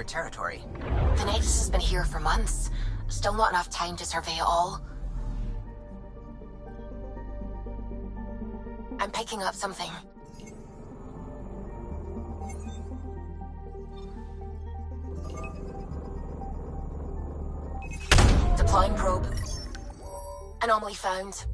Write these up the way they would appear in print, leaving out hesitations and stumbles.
familiar territory. The Nexus has been here for months. Still not enough time to survey it all. I'm picking up something. Deploying probe. Anomaly found.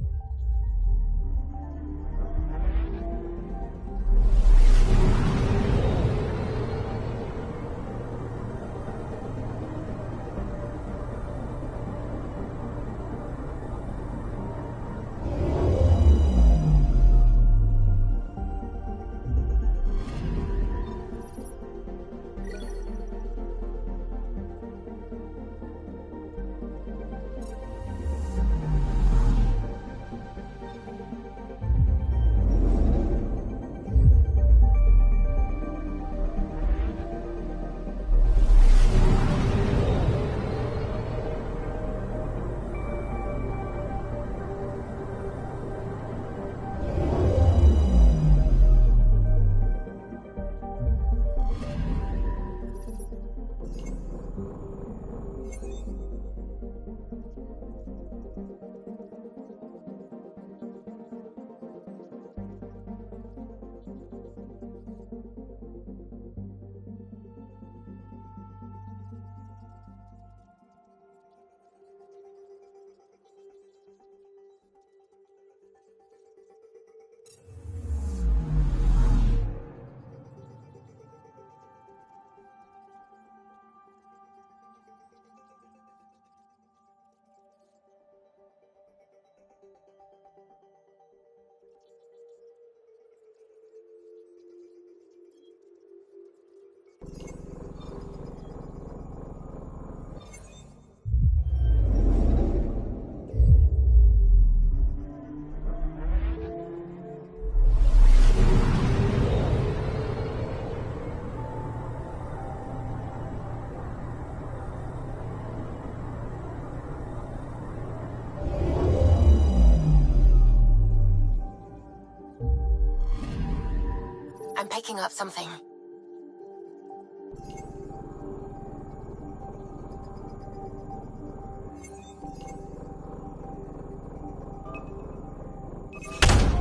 I'm picking up something.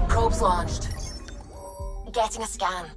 Probes launched. Getting a scan.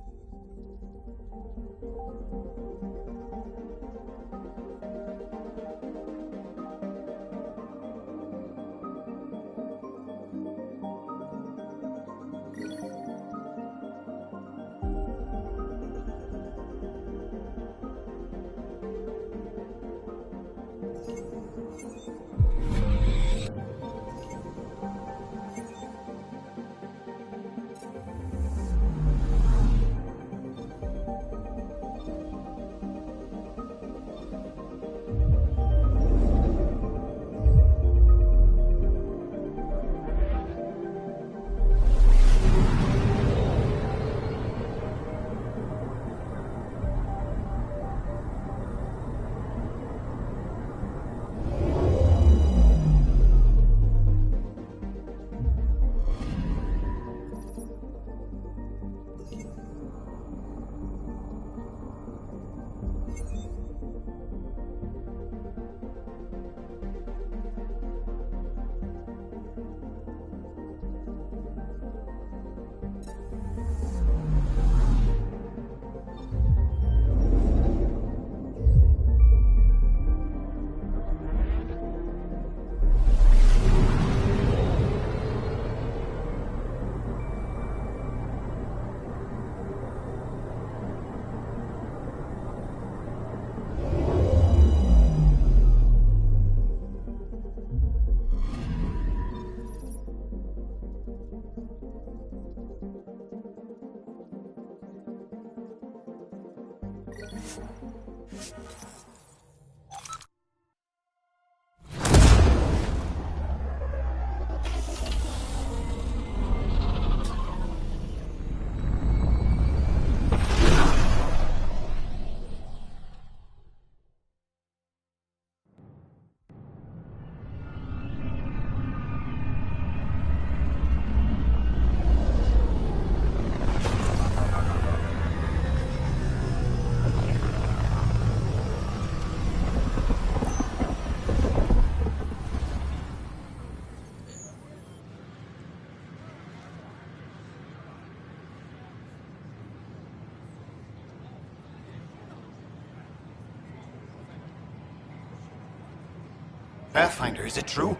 Pathfinder, is it true?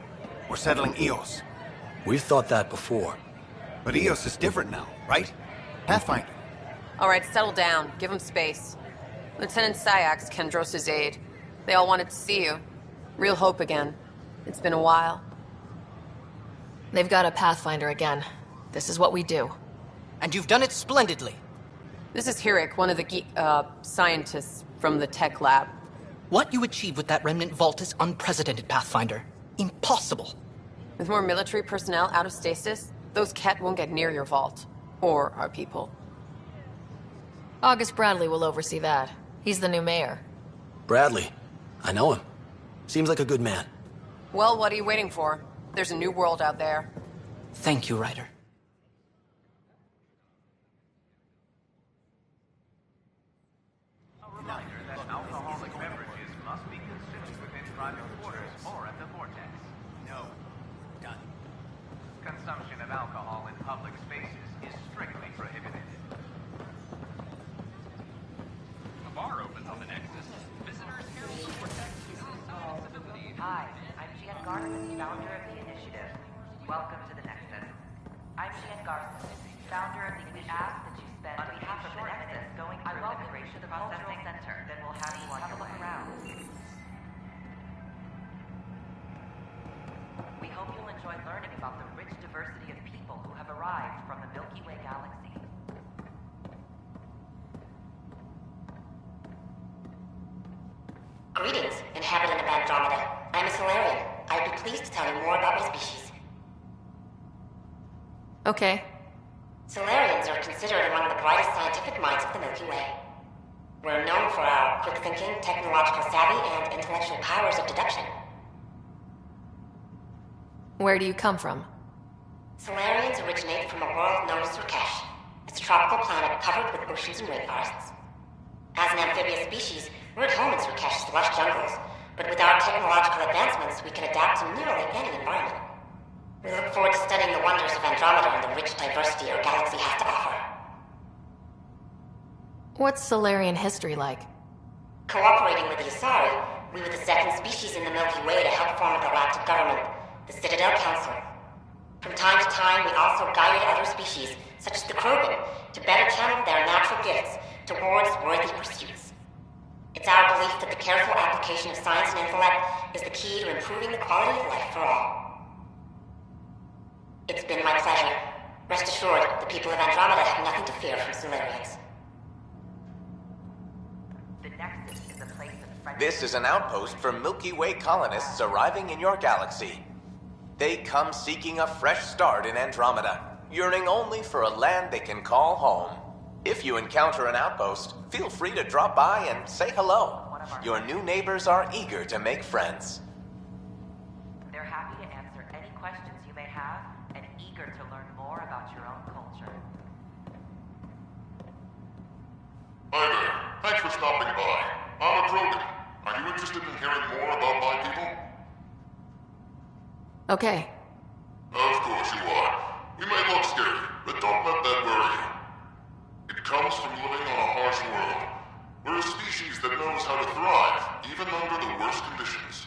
We're settling Eos. We've thought that before. But Eos is different now, right? Pathfinder. All right, settle down. Give him space. Lieutenant Syax, Kendros' aide. They all wanted to see you. Real hope again. It's been a while. They've got a Pathfinder again. This is what we do. And you've done it splendidly. This is Hirik, one of the scientists from the tech lab. What you achieved with that remnant vault is unprecedented, Pathfinder. Impossible. With more military personnel out of stasis, those Ket won't get near your vault. Or our people. August Bradley will oversee that. He's the new mayor. Bradley. I know him. Seems like a good man. Well, what are you waiting for? There's a new world out there. Thank you, Ryder. Consumption of alcohol in public spaces is strictly prohibited. A bar opens on the Nexus. Visitors here will protect accessibility. Hi, I'm Gian Garson, founder of the initiative. Welcome to the Nexus. I'm Gian Garson, founder of the We ask that you spend on behalf of the Nexus going through the Immigration Processing Center. Then we'll have you on your look around. We hope you'll enjoy learning about the rich diversity of people who have arrived from the Milky Way galaxy. Greetings, inhabitant of Andromeda. I'm a Solarian. I'd be pleased to tell you more about my species. Okay. Solarians are considered among the brightest scientific minds of the Milky Way. We're known for our quick thinking, technological savvy, and intellectual powers of deduction. Where do you come from? Solarians originate from a world known as Surkesh. It's a tropical planet covered with oceans and rainforests. As an amphibious species, we're at home in Surkesh's lush jungles, but with our technological advancements, we can adapt to nearly any environment. We look forward to studying the wonders of Andromeda and the rich diversity our galaxy has to offer. What's Solarian history like? Cooperating with the Asari, we were the second species in the Milky Way to help form a galactic government, the Citadel Council. From time to time, we also guided other species, such as the Krogan, to better channel their natural gifts towards worthy pursuits. It's our belief that the careful application of science and intellect is the key to improving the quality of life for all. It's been my pleasure. Rest assured, the people of Andromeda have nothing to fear from Solarians. The Nexus is a place of friendship. This is an outpost for Milky Way colonists arriving in your galaxy. They come seeking a fresh start in Andromeda, yearning only for a land they can call home. If you encounter an outpost, feel free to drop by and say hello. Your new neighbors are eager to make friends. They're happy to answer any questions you may have and eager to learn more about your own culture. Hi there. Thanks for stopping by. I'm a Krogan. Are you interested in hearing more about my people? Okay. Of course you are. We may look scary, but don't let that worry you. It comes from living on a harsh world. We're a species that knows how to thrive, even under the worst conditions.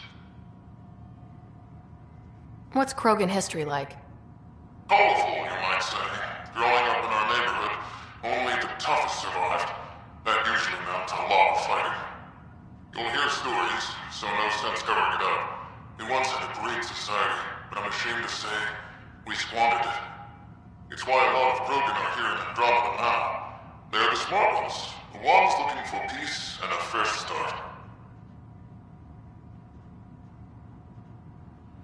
What's Krogan history like? Colorful, you might say. Growing up in our neighborhood, only the toughest survived. That usually meant a lot of fighting. You'll hear stories, so no sense covering it up. We once had a great society, but I'm ashamed to say, we squandered it. It's why a lot of Krogan are here in Andromeda now. They're the smart ones, the ones looking for peace and a fresh start.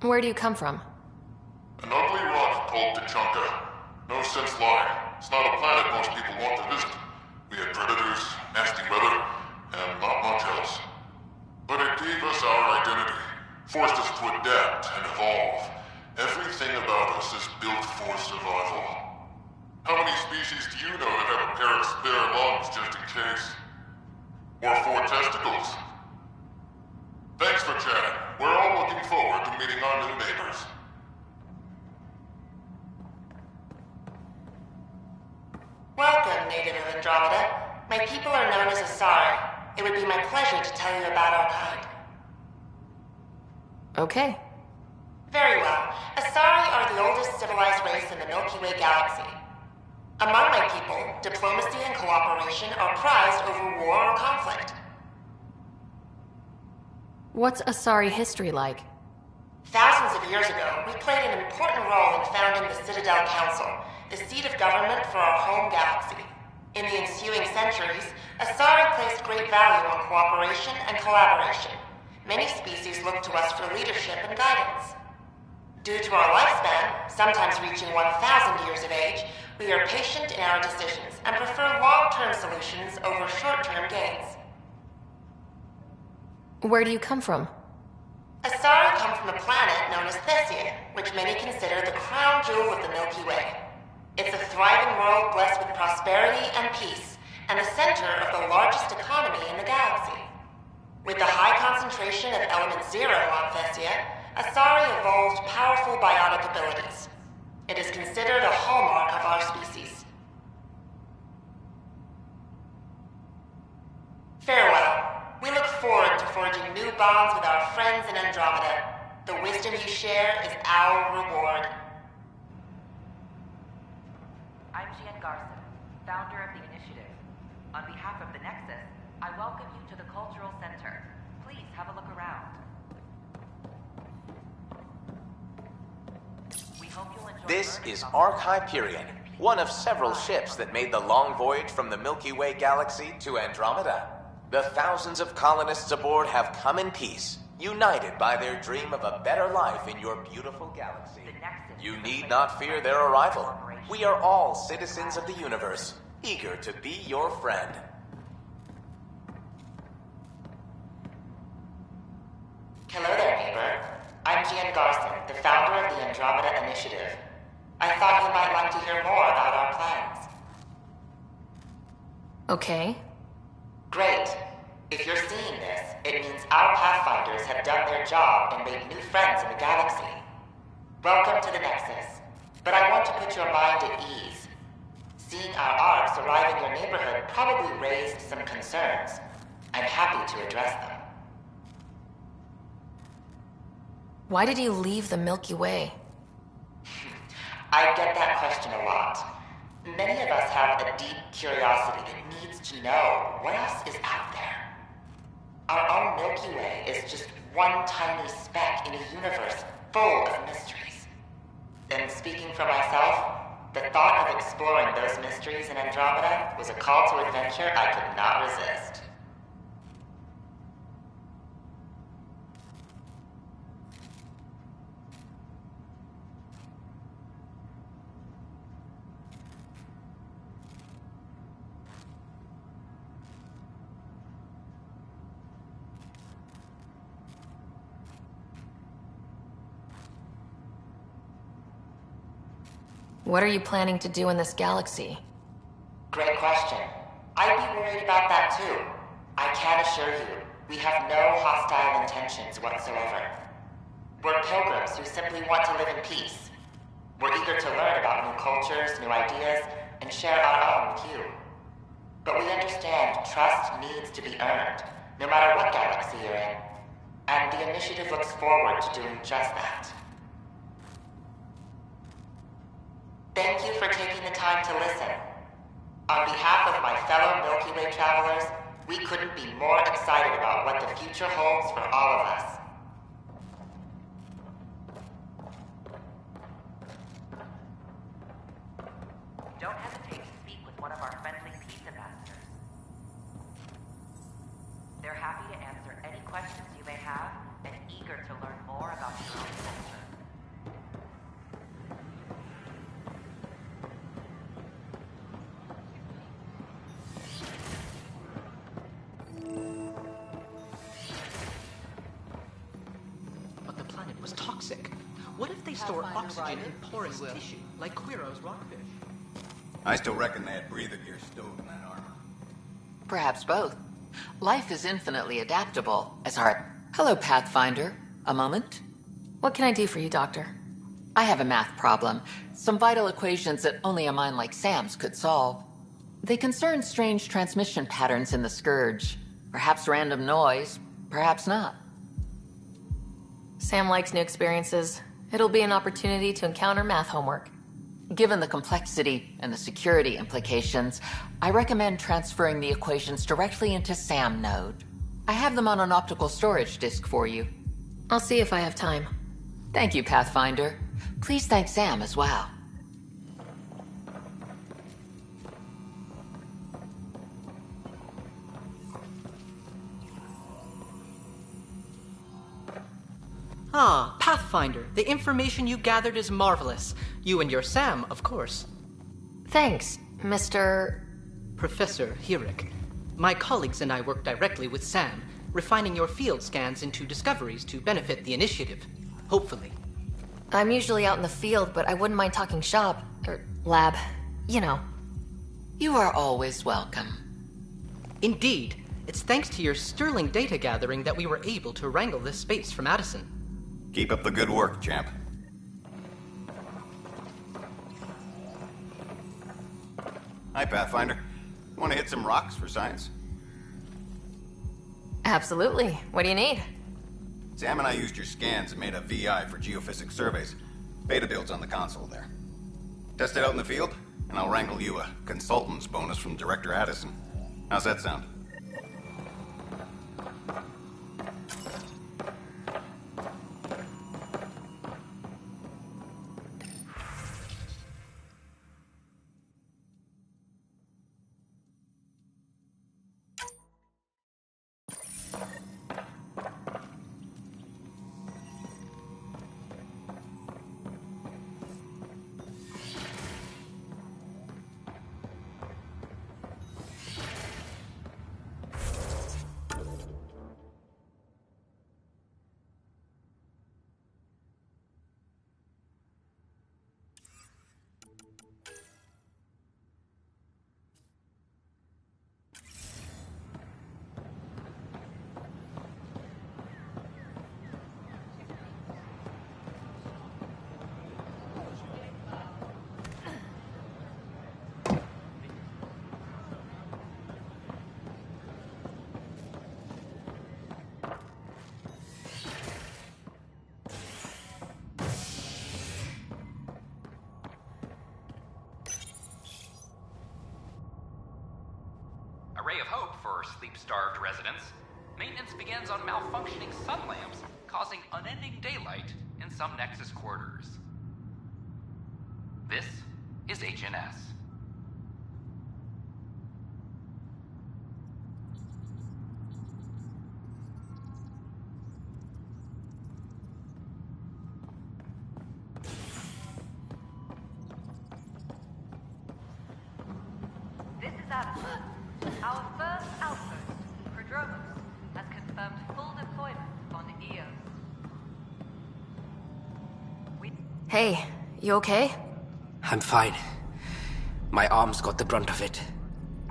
Where do you come from? An ugly rock called Tachanka. No sense lying. It's not a planet most people want to visit. We had predators, nasty weather, and not much else. But it gave us our identity, forced us to adapt and evolve. Everything about us is built for survival. How many species do you know that have a pair of spare lungs just in case? Or 4 testicles? Thanks for chatting. We're all looking forward to meeting our new neighbors. Welcome, native of Andromeda. My people are known as Asari. It would be my pleasure to tell you about our kind. Okay. Very well. Asari are the oldest civilized race in the Milky Way galaxy. Among my people, diplomacy and cooperation are prized over war or conflict. What's Asari history like? Thousands of years ago, we played an important role in founding the Citadel Council, the seat of government for our home galaxy. In the ensuing centuries, Asari placed great value on cooperation and collaboration. Many species look to us for leadership and guidance. Due to our lifespan, sometimes reaching 1,000 years of age, we are patient in our decisions and prefer long-term solutions over short-term gains. Where do you come from? Asari come from a planet known as Thessia, which many consider the crown jewel of the Milky Way. It's a thriving world blessed with prosperity and peace, and the center of the largest economy in the galaxy. With the high concentration of element zero on Thessia, Asari evolved powerful biotic abilities. It is considered a hallmark of our species. Farewell. We look forward to forging new bonds with our friends in Andromeda. The wisdom you share is our reward. I'm Jen Garson, founder of the initiative. On behalf of the Nexus, I welcome you to the Cultural Center. Please have a look around. We hope you'll enjoy. This is Ark Hyperion, one of several ships that made the long voyage from the Milky Way galaxy to Andromeda. The thousands of colonists aboard have come in peace, united by their dream of a better life in your beautiful galaxy. You need not fear their arrival. We are all citizens of the universe, eager to be your friend. Hello there, neighbor. I'm Gian Garson, the founder of the Andromeda Initiative. I thought you might like to hear more about our plans. Okay. Great. If you're seeing this, it means our Pathfinders have done their job and made new friends in the galaxy. Welcome to the Nexus. But I want to put your mind at ease. Seeing our arcs arrive in your neighborhood probably raised some concerns. I'm happy to address them. Why did you leave the Milky Way? I get that question a lot. Many of us have a deep curiosity that needs to know what else is out there. Our own Milky Way is just one tiny speck in a universe full of mysteries. And speaking for myself, the thought of exploring those mysteries in Andromeda was a call to adventure I could not resist. What are you planning to do in this galaxy? Great question. I'd be worried about that too. I can assure you, we have no hostile intentions whatsoever. We're pilgrims who simply want to live in peace. We're eager to learn about new cultures, new ideas, and share our own with you. But we understand trust needs to be earned, no matter what galaxy you're in. And the initiative looks forward to doing just that. Thank you for taking the time to listen. On behalf of my fellow Milky Way travelers, we couldn't be more excited about what the future holds for all of us. Don't hesitate to speak with one of our friendly peace ambassadors. They're happy to answer any questions you may have and eager to learn more about your own culture. But the planet was toxic. What if they store oxygen in porous tissue, like Quiro's rockfish? I still reckon they had breather gear stowed in that armor. Perhaps both. Life is infinitely adaptable, as our... Hello, Pathfinder. A moment? What can I do for you, Doctor? I have a math problem. Some vital equations that only a mind like Sam's could solve. They concern strange transmission patterns in the Scourge. Perhaps random noise, perhaps not. Sam likes new experiences. It'll be an opportunity to encounter math homework. Given the complexity and the security implications, I recommend transferring the equations directly into SAM node. I have them on an optical storage disk for you. I'll see if I have time. Thank you, Pathfinder. Please thank Sam as well. Ah, Pathfinder, the information you gathered is marvelous. You and your Sam, of course. Thanks, Mr. Professor Hirik. My colleagues and I work directly with Sam, refining your field scans into discoveries to benefit the initiative. Hopefully. I'm usually out in the field, but I wouldn't mind talking shop, or lab. You know. You are always welcome. Indeed. It's thanks to your sterling data gathering that we were able to wrangle this space from Addison. Keep up the good work, champ. Hi, Pathfinder. Want to hit some rocks for science? Absolutely. What do you need? Sam and I used your scans and made a VI for geophysics surveys. Beta builds on the console there. Test it out in the field, and I'll wrangle you a consultant's bonus from Director Addison. How's that sound? Ray of hope for sleep-starved residents. Maintenance begins on malfunctioning sun lamps, causing unending daylight in some Nexus quarters. This is HNS. This is Addison. Our first outpost, Prodromos, has confirmed full deployment on Eos. Hey, you okay? I'm fine. My arms got the brunt of it.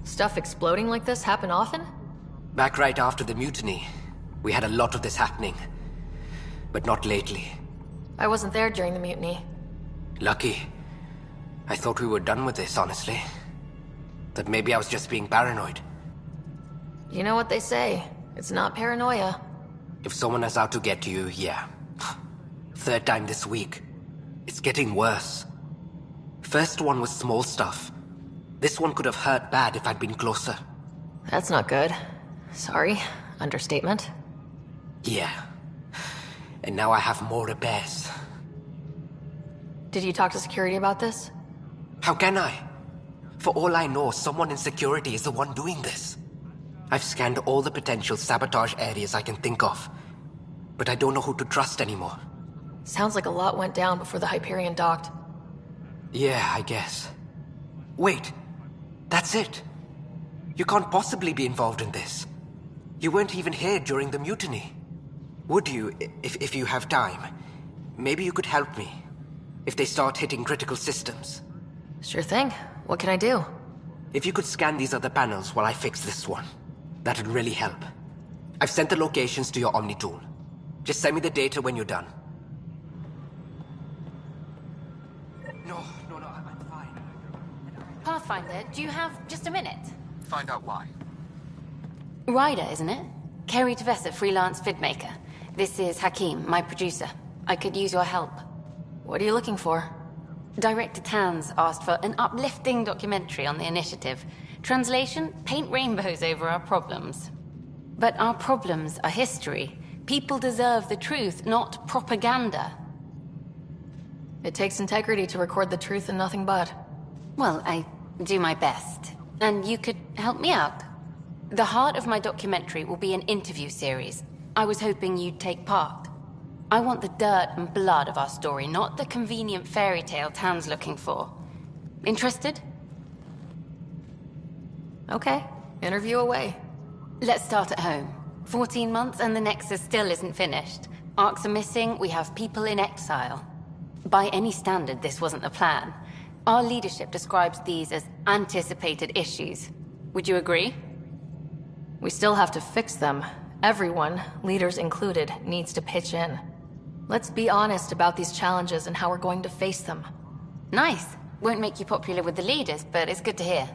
Stuff exploding like this happen often? Back right after the mutiny, we had a lot of this happening. But not lately. I wasn't there during the mutiny. Lucky. I thought we were done with this, honestly. That maybe I was just being paranoid. You know what they say. It's not paranoia. If someone is out to get you, yeah. Third time this week. It's getting worse. First one was small stuff. This one could have hurt bad if I'd been closer. That's not good. Sorry. Understatement. Yeah. And now I have more repairs. Did you talk to security about this? How can I? For all I know, someone in security is the one doing this. I've scanned all the potential sabotage areas I can think of. But I don't know who to trust anymore. Sounds like a lot went down before the Hyperion docked. Yeah, I guess. Wait. That's it. You can't possibly be involved in this. You weren't even here during the mutiny. Would you, if you have time? Maybe you could help me. If they start hitting critical systems. Sure thing. What can I do? If you could scan these other panels while I fix this one, that'd really help. I've sent the locations to your Omni tool. Just send me the data when you're done. No, I'm fine. Pathfinder, do you have just a minute? Find out why. Ryder, isn't it? Kerry Tevessa, freelance vidmaker. This is Hakim, my producer. I could use your help. What are you looking for? Director Tanz asked for an uplifting documentary on the initiative. Translation, paint rainbows over our problems. But our problems are history. People deserve the truth, not propaganda. It takes integrity to record the truth and nothing but. Well, I do my best. And you could help me out. The heart of my documentary will be an interview series. I was hoping you'd take part. I want the dirt and blood of our story, not the convenient fairy tale Tan's looking for. Interested? Okay, interview away. Let's start at home. 14 months and the Nexus still isn't finished. Arcs are missing, we have people in exile. By any standard, this wasn't the plan. Our leadership describes these as anticipated issues. Would you agree? We still have to fix them. Everyone, leaders included, needs to pitch in. Let's be honest about these challenges and how we're going to face them. Nice. Won't make you popular with the leaders, but it's good to hear.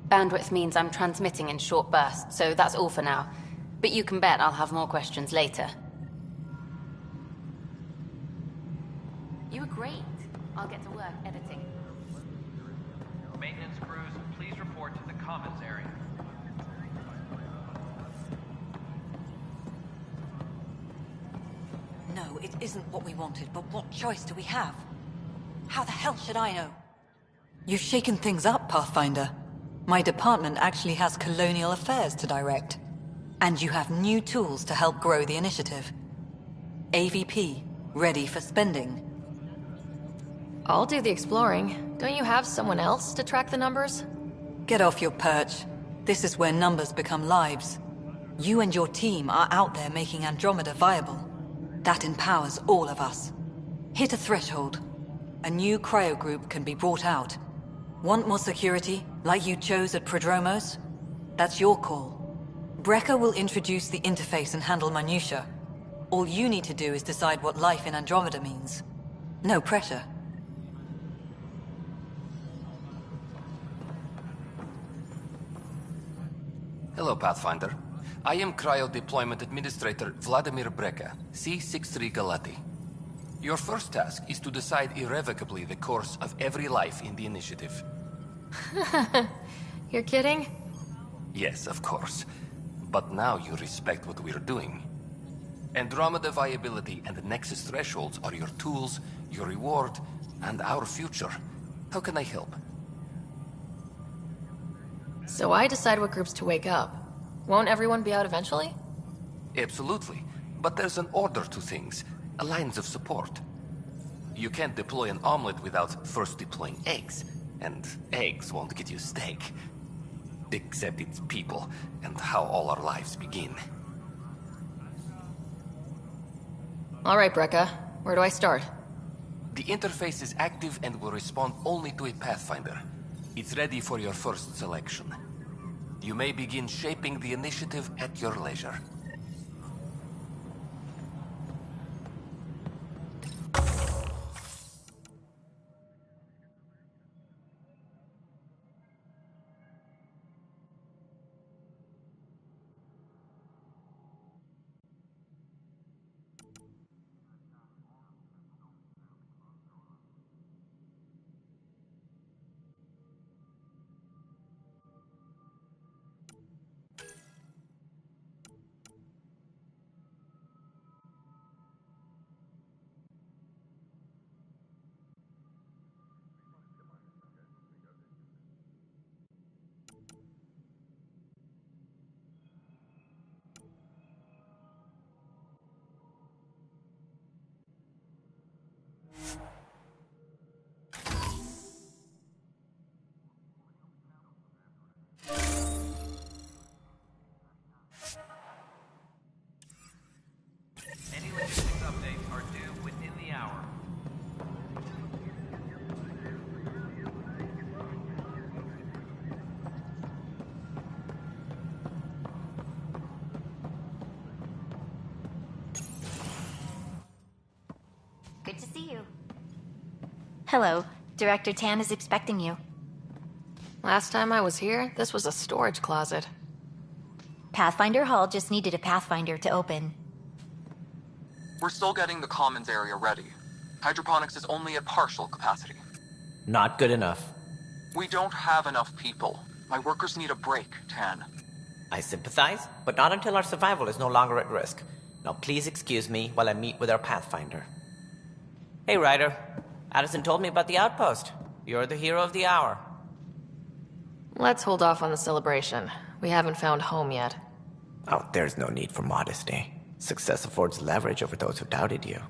Bandwidth means I'm transmitting in short bursts, so that's all for now. But you can bet I'll have more questions later. You were great. I'll get to work editing. Maintenance crews, please report to the commons area. No, it isn't what we wanted, but what choice do we have? How the hell should I know? You've shaken things up, Pathfinder. My department actually has colonial affairs to direct. And you have new tools to help grow the initiative. AVP, ready for spending. I'll do the exploring. Don't you have someone else to track the numbers? Get off your perch. This is where numbers become lives. You and your team are out there making Andromeda viable. That empowers all of us. Hit a threshold. A new cryo group can be brought out. Want more security, like you chose at Prodromos? That's your call. Brecker will introduce the interface and handle minutiae. All you need to do is decide what life in Andromeda means. No pressure. Hello, Pathfinder. I am Cryo Deployment Administrator Vladimir Breca, C-63 Galati. Your first task is to decide irrevocably the course of every life in the initiative. You're kidding? Yes, of course. But now you respect what we're doing. Andromeda viability and the Nexus thresholds are your tools, your reward, and our future. How can I help? So I decide what groups to wake up. Won't everyone be out eventually? Absolutely. But there's an order to things, a lines of support. You can't deploy an omelet without first deploying eggs. And eggs won't get you steak. Except it's people, and how all our lives begin. All right, Breca. Where do I start? The interface is active and will respond only to a Pathfinder. It's ready for your first selection. You may begin shaping the initiative at your leisure. Any logistics updates are due within the hour. Good to see you. Hello. Director Tan is expecting you. Last time I was here, this was a storage closet. Pathfinder Hall just needed a Pathfinder to open. We're still getting the commons area ready. Hydroponics is only at partial capacity. Not good enough. We don't have enough people. My workers need a break, Tan. I sympathize, but not until our survival is no longer at risk. Now please excuse me while I meet with our Pathfinder. Hey, Ryder. Addison told me about the outpost. You're the hero of the hour. Let's hold off on the celebration. We haven't found home yet. Oh, there's no need for modesty. Success affords leverage over those who doubted you.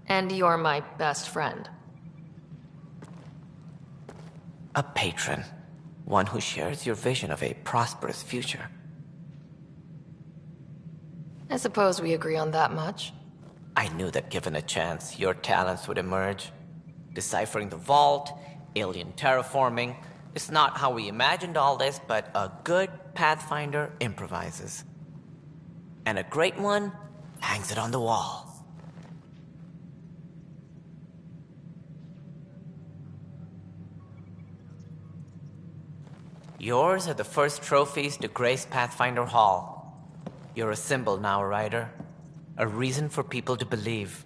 And you're my best friend. A patron. One who shares your vision of a prosperous future. I suppose we agree on that much. I knew that given a chance, your talents would emerge. Deciphering the vault, alien terraforming. It's not how we imagined all this, but a good Pathfinder improvises. And a great one hangs it on the wall. Yours are the first trophies to grace Pathfinder Hall. You're a symbol now, Ryder. A reason for people to believe.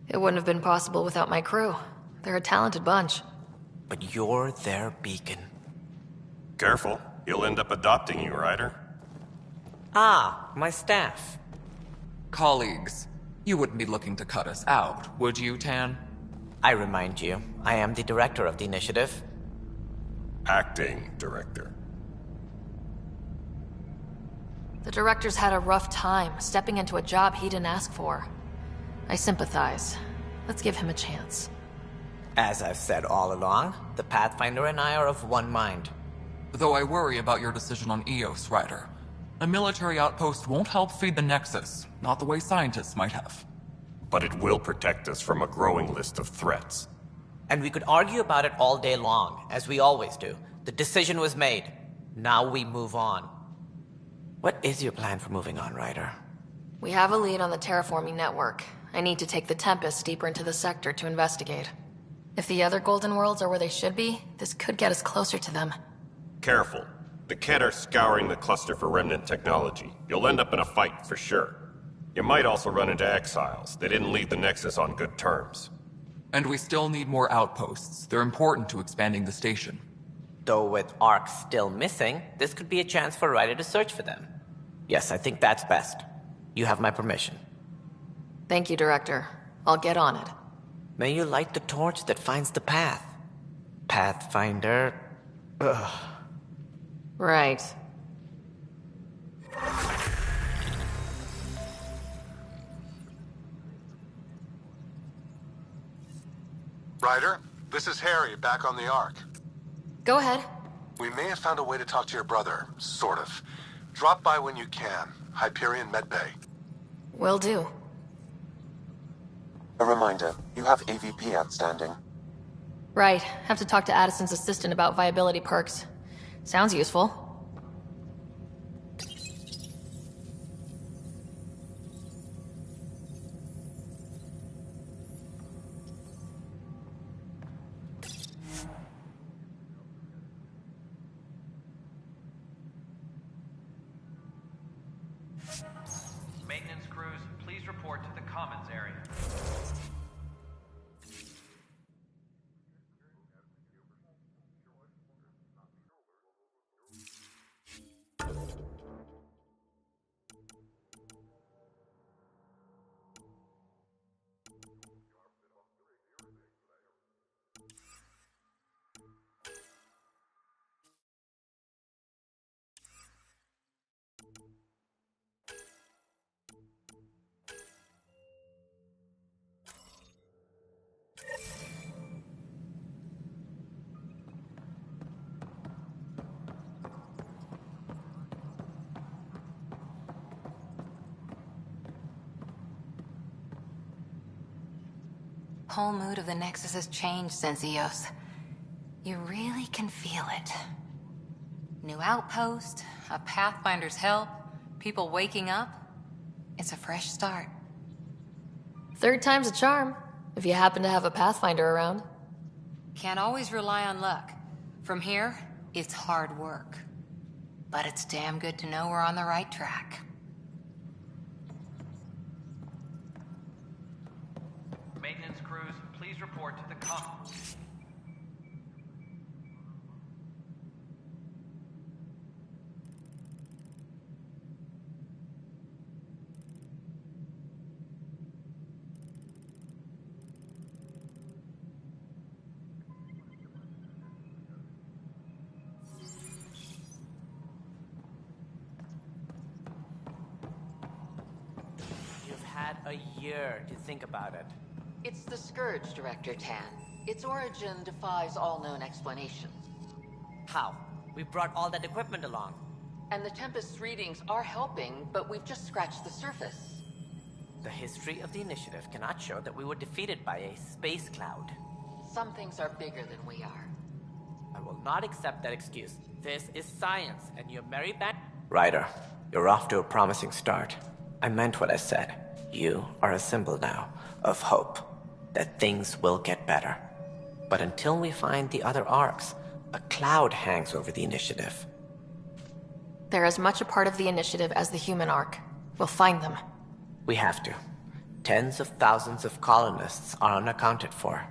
It wouldn't have been possible without my crew. They're a talented bunch. But you're their beacon. Careful. He'll end up adopting you, Ryder. Ah, my staff. Colleagues, you wouldn't be looking to cut us out, would you, Tan? I remind you, I am the director of the initiative. Acting director. The director's had a rough time, stepping into a job he didn't ask for. I sympathize. Let's give him a chance. As I've said all along, the Pathfinder and I are of one mind. Though I worry about your decision on Eos, Ryder. A military outpost won't help feed the Nexus, not the way scientists might have. But it will protect us from a growing list of threats. And we could argue about it all day long, as we always do. The decision was made. Now we move on. What is your plan for moving on, Ryder? We have a lead on the terraforming network. I need to take the Tempest deeper into the sector to investigate. If the other Golden Worlds are where they should be, this could get us closer to them. Careful. The Kett are scouring the cluster for remnant technology. You'll end up in a fight for sure. You might also run into exiles. They didn't leave the Nexus on good terms. And we still need more outposts. They're important to expanding the station. Though with Ark still missing, this could be a chance for Ryder to search for them. Yes, I think that's best. You have my permission. Thank you, Director. I'll get on it. May you light the torch that finds the path. Pathfinder... Ugh. Right. Ryder, this is Harry, back on the Ark. Go ahead. We may have found a way to talk to your brother, sort of. Drop by when you can. Hyperion Medbay. Will do. A reminder, you have AVP outstanding. Right. Have to talk to Addison's assistant about viability perks. Sounds useful. Maintenance crews, please report to the commons area. Whole mood of the Nexus has changed since Eos. You really can feel it. New outpost, a Pathfinder's help, people waking up. It's a fresh start. Third time's a charm, if you happen to have a Pathfinder around. Can't always rely on luck. From here, it's hard work. But it's damn good to know we're on the right track. maintenance crews, please report to the You've had a year to think about it. It's the Scourge, Director Tan. Its origin defies all known explanations. How? We brought all that equipment along. And the Tempest's readings are helping, but we've just scratched the surface. The history of the Initiative cannot show that we were defeated by a space cloud. Some things are bigger than we are. I will not accept that excuse. This is science, and your merry band... Ryder, you're off to a promising start. I meant what I said. You are a symbol now of hope, that things will get better. But until we find the other arcs, a cloud hangs over the Initiative. They're as much a part of the Initiative as the human arc. We'll find them. We have to. Tens of thousands of colonists are unaccounted for.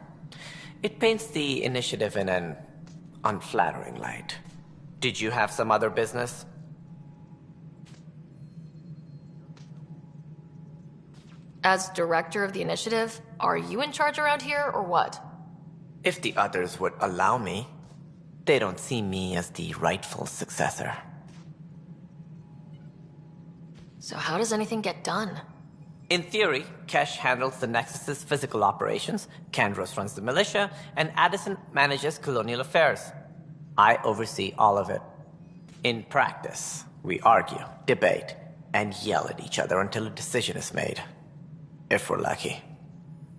It paints the Initiative in an unflattering light. Did you have some other business? As director of the Initiative, are you in charge around here, or what? If the others would allow me. They don't see me as the rightful successor. So how does anything get done? In theory, Kesh handles the Nexus's physical operations, Kandros runs the militia, and Addison manages colonial affairs. I oversee all of it. In practice, we argue, debate, and yell at each other until a decision is made. If we're lucky.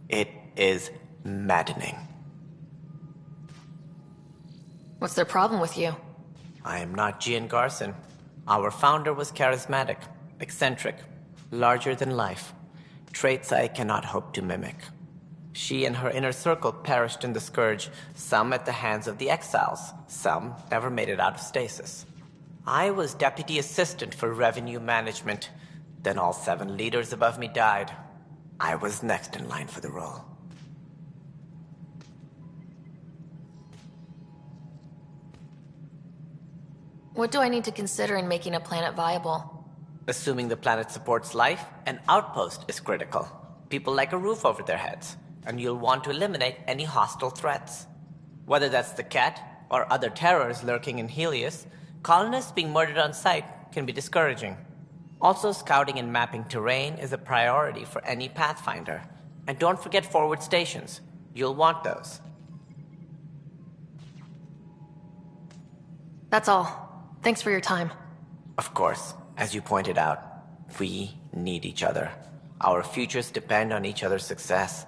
It is maddening. What's their problem with you? I am not Gian Garson. Our founder was charismatic, eccentric, larger than life. Traits I cannot hope to mimic. She and her inner circle perished in the Scourge, some at the hands of the Exiles, some never made it out of stasis. I was deputy assistant for revenue management. Then all 7 leaders above me died. I was next in line for the role. What do I need to consider in making a planet viable? Assuming the planet supports life, an outpost is critical. People like a roof over their heads, and you'll want to eliminate any hostile threats. Whether that's the Cat or other terrors lurking in Helios, colonists being murdered on sight can be discouraging. Also, scouting and mapping terrain is a priority for any Pathfinder. And don't forget forward stations. You'll want those. That's all. Thanks for your time. Of course, as you pointed out, we need each other. Our futures depend on each other's success.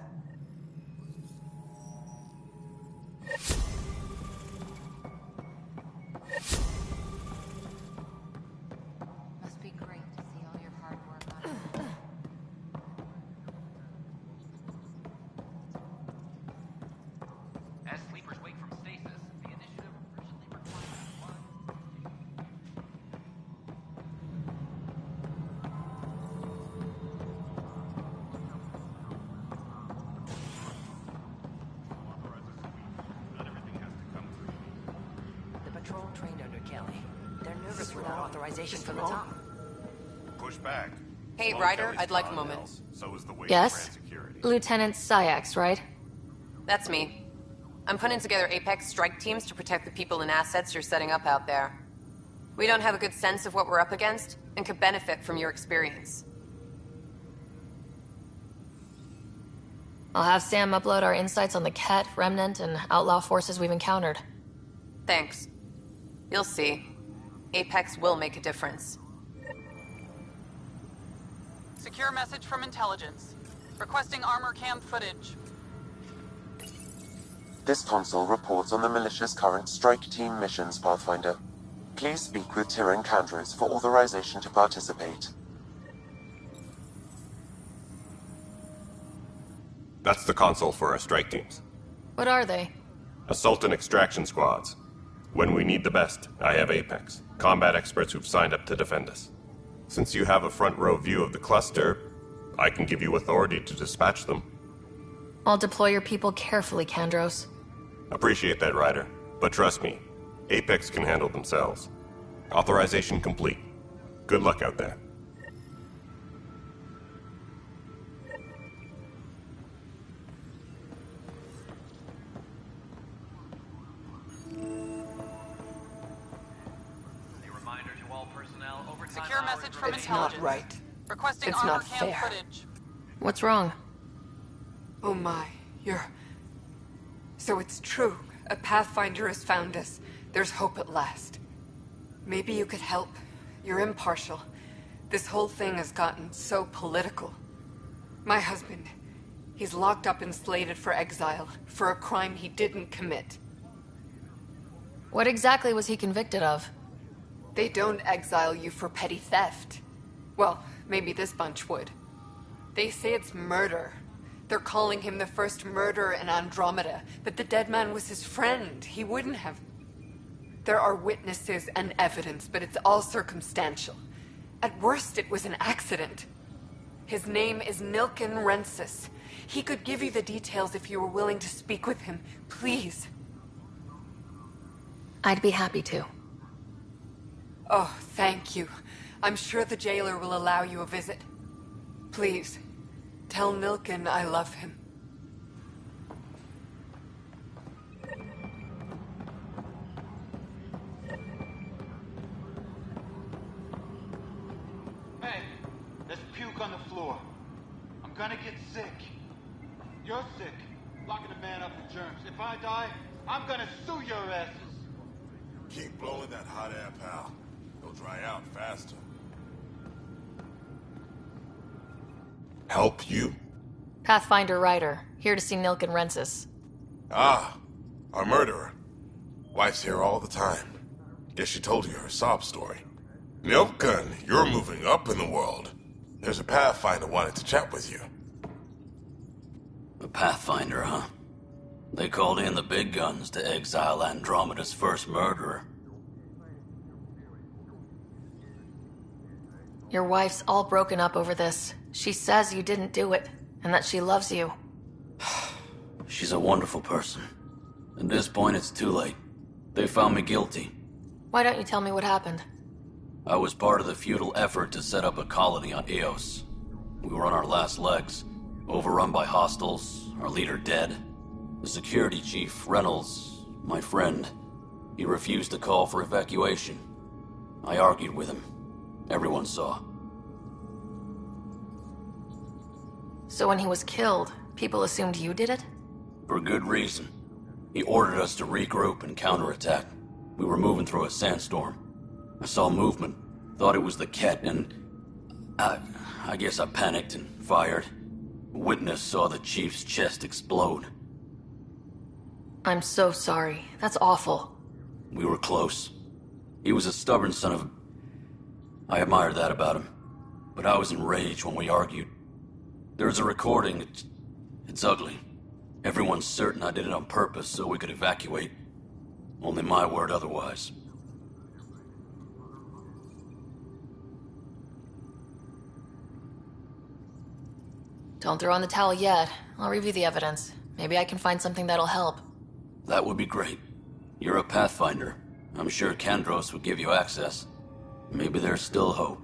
Must be great to see all your hard work on it. As sleepers wake from stasis, the Initiative urgently requires blood. The patrol trained under Kelly. They're nervous without authorization from the top. Push back. Hey, Slow Ryder, Kelly's I'd like a power moment. bells. So is the weight of Yes? brand security. Lieutenant Syax, right? That's me. I'm putting together Apex strike teams to protect the people and assets you're setting up out there. We don't have a good sense of what we're up against, and could benefit from your experience. I'll have Sam upload our insights on the Ket, Remnant, and outlaw forces we've encountered. Thanks. You'll see. Apex will make a difference. Secure message from intelligence. Requesting armor cam footage. This console reports on the militia's current strike team missions, Pathfinder. Please speak with Tyrion Kandros for authorization to participate. That's the console for our strike teams. What are they? Assault and extraction squads. When we need the best, I have Apex, combat experts who've signed up to defend us. Since you have a front row view of the cluster, I can give you authority to dispatch them. I'll deploy your people carefully, Kandros. Appreciate that, Ryder. But trust me, Apex can handle themselves. Authorization complete. Good luck out there. Secure message from intelligence. Not right. Requesting It's armor not cam fair. footage. What's wrong? Oh my, So it's true. A Pathfinder has found us. There's hope at last. Maybe you could help. You're impartial. This whole thing has gotten so political. My husband, he's locked up and slated for exile for a crime he didn't commit. What exactly was he convicted of? They don't exile you for petty theft. Well, maybe this bunch would. They say it's murder. They're calling him the first murderer in Andromeda, but the dead man was his friend. He wouldn't have. There are witnesses and evidence, but it's all circumstantial. At worst, it was an accident. His name is Nilken Rensis. He could give you the details if you were willing to speak with him. Please. I'd be happy to. Oh, thank you. I'm sure the jailer will allow you a visit. Please, tell Nilken I love him. Hey, there's puke on the floor. I'm gonna get sick. You're sick, locking a man up with germs. If I die, I'm gonna sue your asses. Keep blowing that hot air, pal. They'll dry out faster. Help you? Pathfinder Ryder, here to see Nilken Rensis. Ah, our murderer. Wife's here all the time. Guess she told you her sob story. Nilken, you're moving up in the world. There's a Pathfinder wanted to chat with you. A Pathfinder, huh? They called in the big guns to exile Andromeda's first murderer. Your wife's all broken up over this. She says you didn't do it, and that she loves you. She's a wonderful person. At this point, it's too late. They found me guilty. Why don't you tell me what happened? I was part of the futile effort to set up a colony on Eos. We were on our last legs, overrun by hostiles, our leader dead. The security chief, Reynolds, my friend, he refused to call for evacuation. I argued with him. Everyone saw. So when he was killed, people assumed you did it? For good reason. He ordered us to regroup and counterattack. We were moving through a sandstorm. I saw movement, thought it was the Ket, and I guess I panicked and fired. A witness saw the chief's chest explode. I'm so sorry. That's awful. We were close. He was a stubborn son of a... I admired that about him. But I was enraged when we argued. There's a recording. It's ugly. Everyone's certain I did it on purpose so we could evacuate. Only my word otherwise. Don't throw in the towel yet. I'll review the evidence. Maybe I can find something that'll help. That would be great. You're a Pathfinder. I'm sure Kandros would give you access. Maybe there's still hope.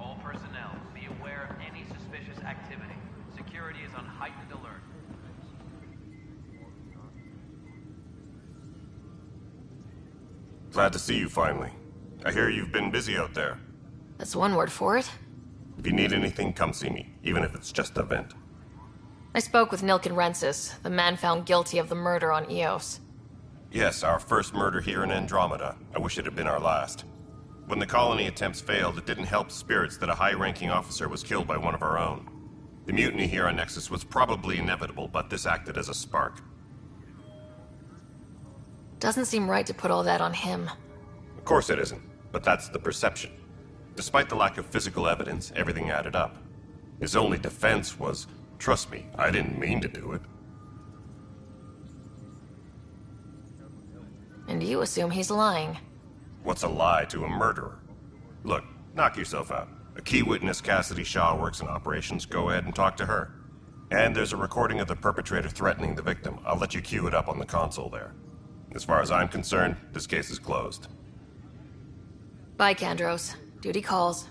All personnel, be aware of any suspicious activity. Security is on heightened alert. Glad to see you finally. I hear you've been busy out there. That's one word for it. If you need anything, come see me, even if it's just a vent. I spoke with Nilken Rensis, the man found guilty of the murder on Eos. Yes, our first murder here in Andromeda. I wish it had been our last. When the colony attempts failed, it didn't help spirits that a high-ranking officer was killed by one of our own. The mutiny here on Nexus was probably inevitable, but this acted as a spark. Doesn't seem right to put all that on him. Of course it isn't, but that's the perception. Despite the lack of physical evidence, everything added up. His only defense was, trust me, I didn't mean to do it. And you assume he's lying. What's a lie to a murderer? Look, knock yourself out. A key witness, Cassidy Shaw, works in operations. Go ahead and talk to her. And there's a recording of the perpetrator threatening the victim. I'll let you cue it up on the console there. As far as I'm concerned, this case is closed. Bye, Kandros. Duty calls.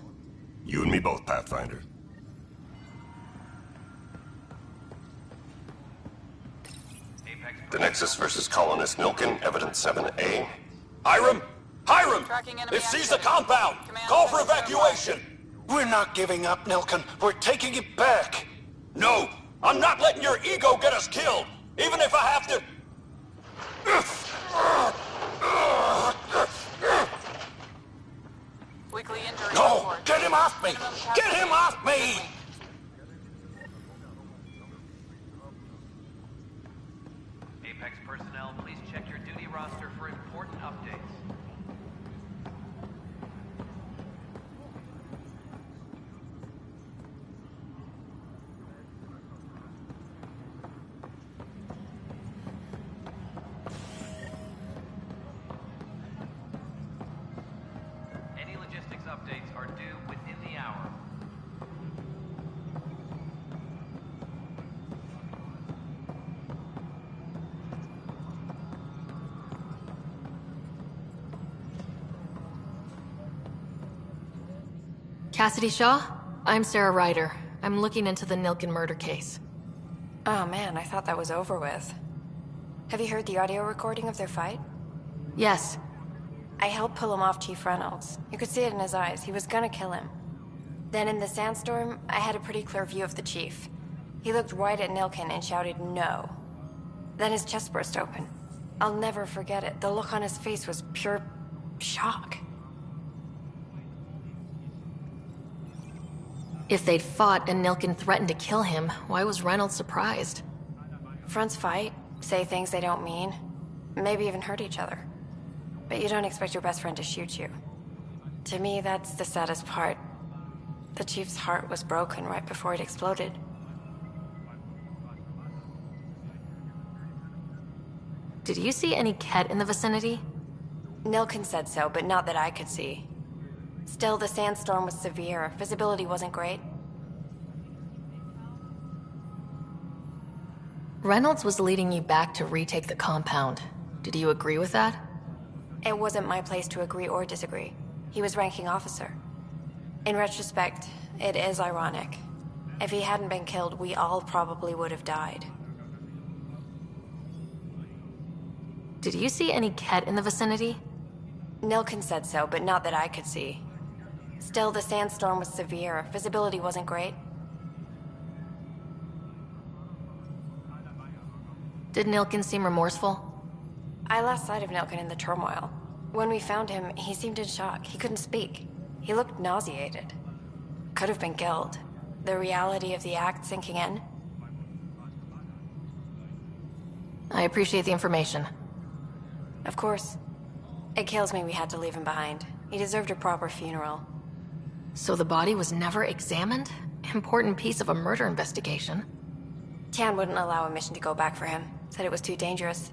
You and me both, Pathfinder. The Nexus versus Colonist Nilkin, Evidence 7A. Hiram! Hiram! They've seized the compound! Call for evacuation! We're not giving up, Nilkin. We're taking it back. No! I'm not letting your ego get us killed! Even if I have to... Weekly injury No! report. Get him off me! Get him off me! Apex personnel, please check your duty roster for important updates. Any logistics updates are due within the hour. Cassidy Shaw? I'm Sarah Ryder. I'm looking into the Nilkin murder case. Oh man, I thought that was over with. Have you heard the audio recording of their fight? Yes. I helped pull him off Chief Reynolds. You could see it in his eyes. He was gonna kill him. Then in the sandstorm, I had a pretty clear view of the Chief. He looked right at Nilkin and shouted, "No." Then his chest burst open. I'll never forget it. The look on his face was pure shock. If they'd fought and Nilkin threatened to kill him, why was Reynolds surprised? Fronts fight, say things they don't mean, maybe even hurt each other. But you don't expect your best friend to shoot you. To me, that's the saddest part. The Chief's heart was broken right before it exploded. Did you see any Ket in the vicinity? Nilkin said so, but not that I could see. Still, the sandstorm was severe. Visibility wasn't great. Reynolds was leading you back to retake the compound. Did you agree with that? It wasn't my place to agree or disagree. He was ranking officer. In retrospect, it is ironic. If he hadn't been killed, we all probably would have died. Did you see any Ket in the vicinity? Nilkin said so, but not that I could see. Still, the sandstorm was severe. Visibility wasn't great. Did Nilkin seem remorseful? I lost sight of Nilkin in the turmoil. When we found him, he seemed in shock. He couldn't speak. He looked nauseated. Could have been killed. The reality of the act sinking in. I appreciate the information. Of course. It kills me we had to leave him behind. He deserved a proper funeral. So the body was never examined? Important piece of a murder investigation. Tian wouldn't allow a mission to go back for him. Said it was too dangerous.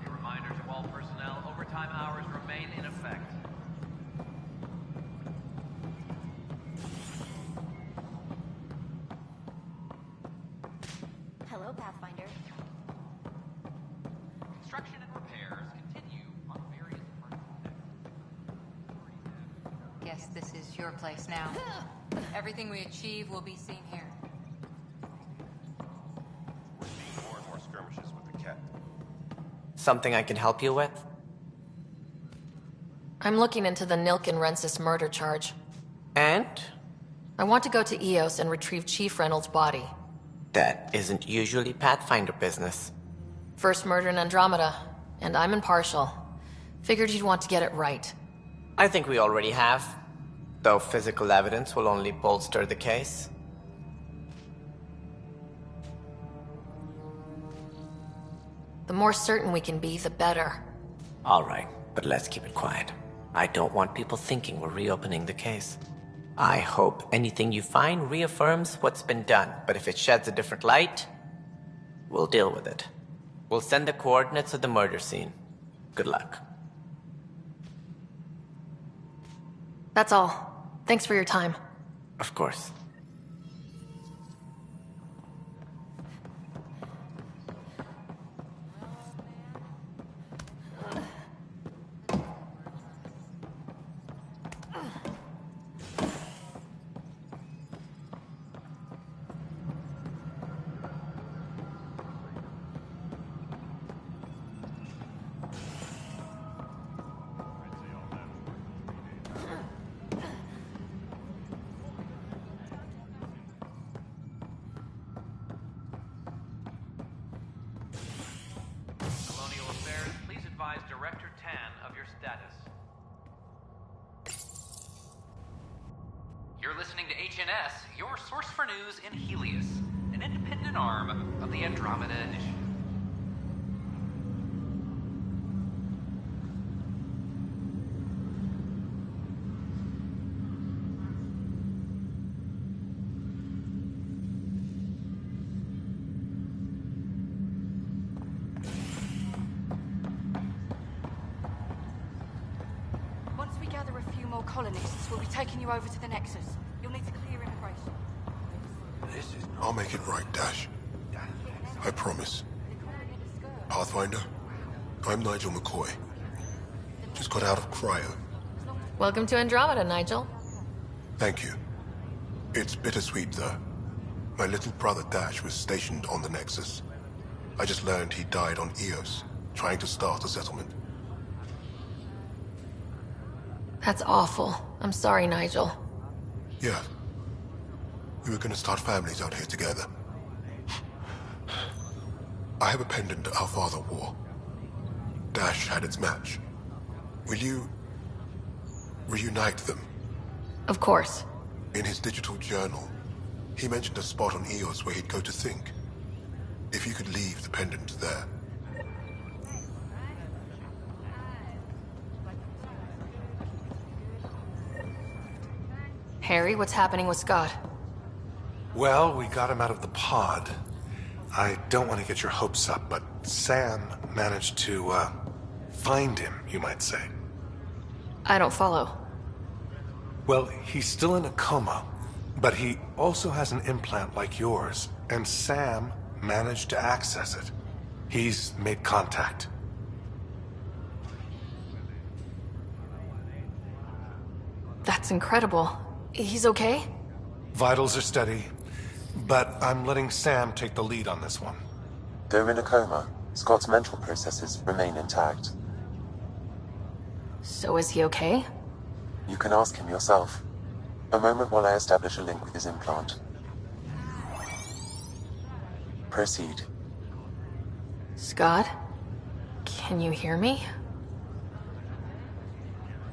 A reminder to all personnel, overtime hours remain in effect. Hello, Pathfinder. Construction and repairs continue on various parts of the Guess this is your place now. Everything we achieve will be seen here. We're seeing more and more skirmishes with the Ket. Something I can help you with? I'm looking into the Nilkin Rensis murder charge. And? I want to go to Eos and retrieve Chief Reynolds' body. That isn't usually Pathfinder business. First murder in Andromeda, and I'm impartial. Figured you'd want to get it right. I think we already have. Though physical evidence will only bolster the case. The more certain we can be, the better. Alright, but let's keep it quiet. I don't want people thinking we're reopening the case. I hope anything you find reaffirms what's been done, but if it sheds a different light, we'll deal with it. We'll send the coordinates of the murder scene. Good luck. That's all. Thanks for your time. Of course. Colonial Affairs, please advise Director Tan of your status. You're listening to HNS, your source for news in Helios, an independent arm of the Andromeda Initiative. Once we gather a few more colonists, we'll be taking you over to the Nexus. You'll need to clear immigration. I'll make it right, Dash. I promise. Pathfinder, I'm Nigel McCoy. Just got out of cryo. Welcome to Andromeda, Nigel. Thank you. It's bittersweet, though. My little brother Dash was stationed on the Nexus. I just learned he died on Eos, trying to start a settlement. That's awful. I'm sorry, Nigel. Yeah. We were gonna start families out here together. I have a pendant our father wore. Dash had its match. Will you reunite them? Of course. In his digital journal, he mentioned a spot on Eos where he'd go to think. If you could leave the pendant there. Harry, what's happening with Scott? Well, we got him out of the pod. I don't want to get your hopes up, but Sam managed to, find him, you might say. I don't follow. Well, he's still in a coma, but he also has an implant like yours, and Sam managed to access it. He's made contact. That's incredible. He's okay? Vitals are steady, but I'm letting Sam take the lead on this one. Though in a coma, Scott's mental processes remain intact. So is he okay? You can ask him yourself. A moment while I establish a link with his implant. Proceed. Scott? Can you hear me?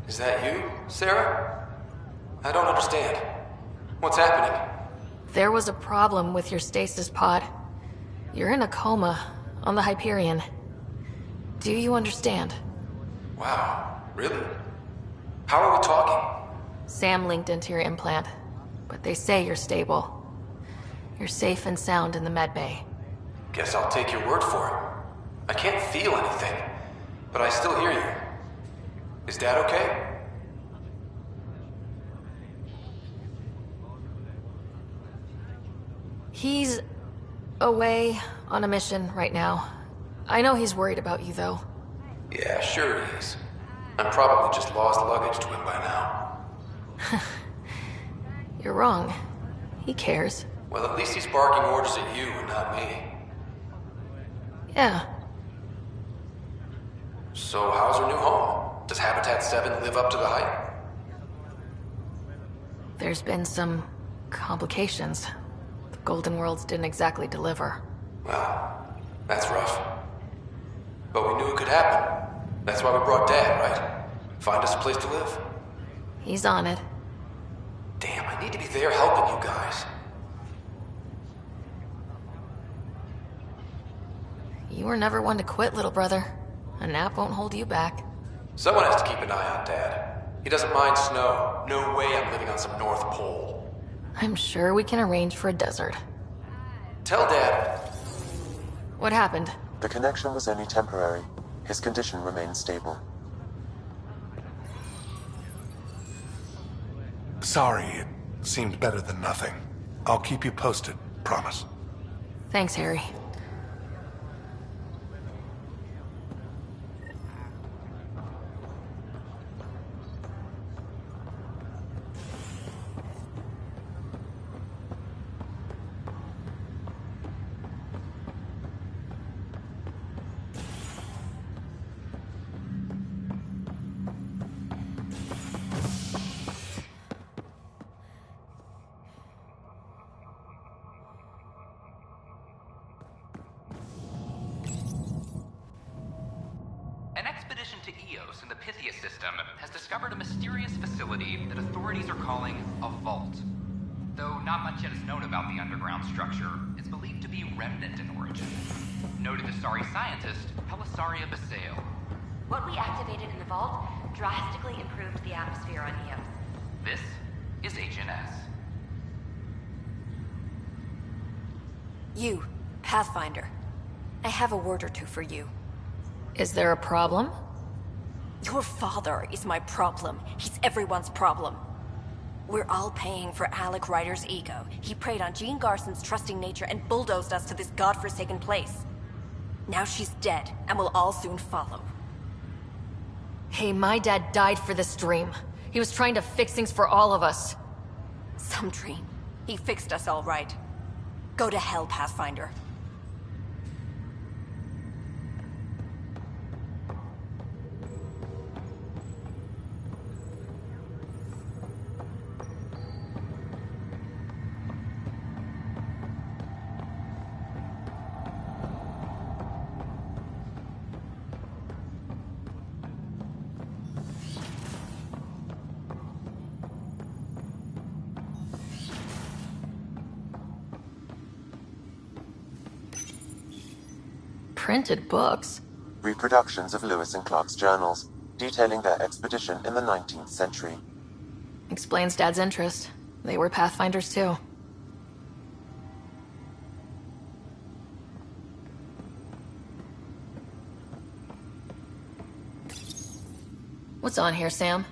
Is that you, Sarah? I don't understand. What's happening? There was a problem with your stasis pod. You're in a coma on the Hyperion. Do you understand? Wow, really? How are we talking? Sam linked into your implant, but they say you're stable. You're safe and sound in the medbay. Guess I'll take your word for it. I can't feel anything, but I still hear you. Is Dad okay? He's away on a mission right now. I know he's worried about you, though. Yeah, sure he is. I'm probably just lost luggage to him by now. You're wrong. He cares. Well, at least he's barking orders at you and not me. Yeah. So how's her new home? Does Habitat 7 live up to the hype? There's been some complications. The Golden Worlds didn't exactly deliver. Well, that's rough. But we knew it could happen. That's why we brought Dad, right? Find us a place to live. He's on it. Damn, I need to be there helping you guys. You were never one to quit, little brother. A nap won't hold you back. Someone has to keep an eye on Dad. He doesn't mind snow. No way I'm living on some North Pole. I'm sure we can arrange for a desert. Tell Dad. What happened? The connection was only temporary. His condition remains stable. Sorry, it seemed better than nothing. I'll keep you posted, promise. Thanks, Harry. An expedition to Eos in the Pythia system has discovered a mysterious facility that authorities are calling a vault. Though not much yet is known about the underground structure, it's believed to be remnant in origin. Noted Asari scientist Pelisaria Basale. What we activated in the vault drastically improved the atmosphere on Eos. This is Agent S. You, Pathfinder. I have a word or two for you. Is there a problem? Your father is my problem. He's everyone's problem. We're all paying for Alec Ryder's ego. He preyed on Jean Garson's trusting nature and bulldozed us to this godforsaken place. Now she's dead, and we'll all soon follow. Hey, my dad died for this dream. He was trying to fix things for all of us. Some dream. He fixed us all right. Go to hell, Pathfinder. Printed books? Reproductions of Lewis and Clark's journals, detailing their expedition in the 19th century. Explains Dad's interest. They were Pathfinders too. What's on here, Sam?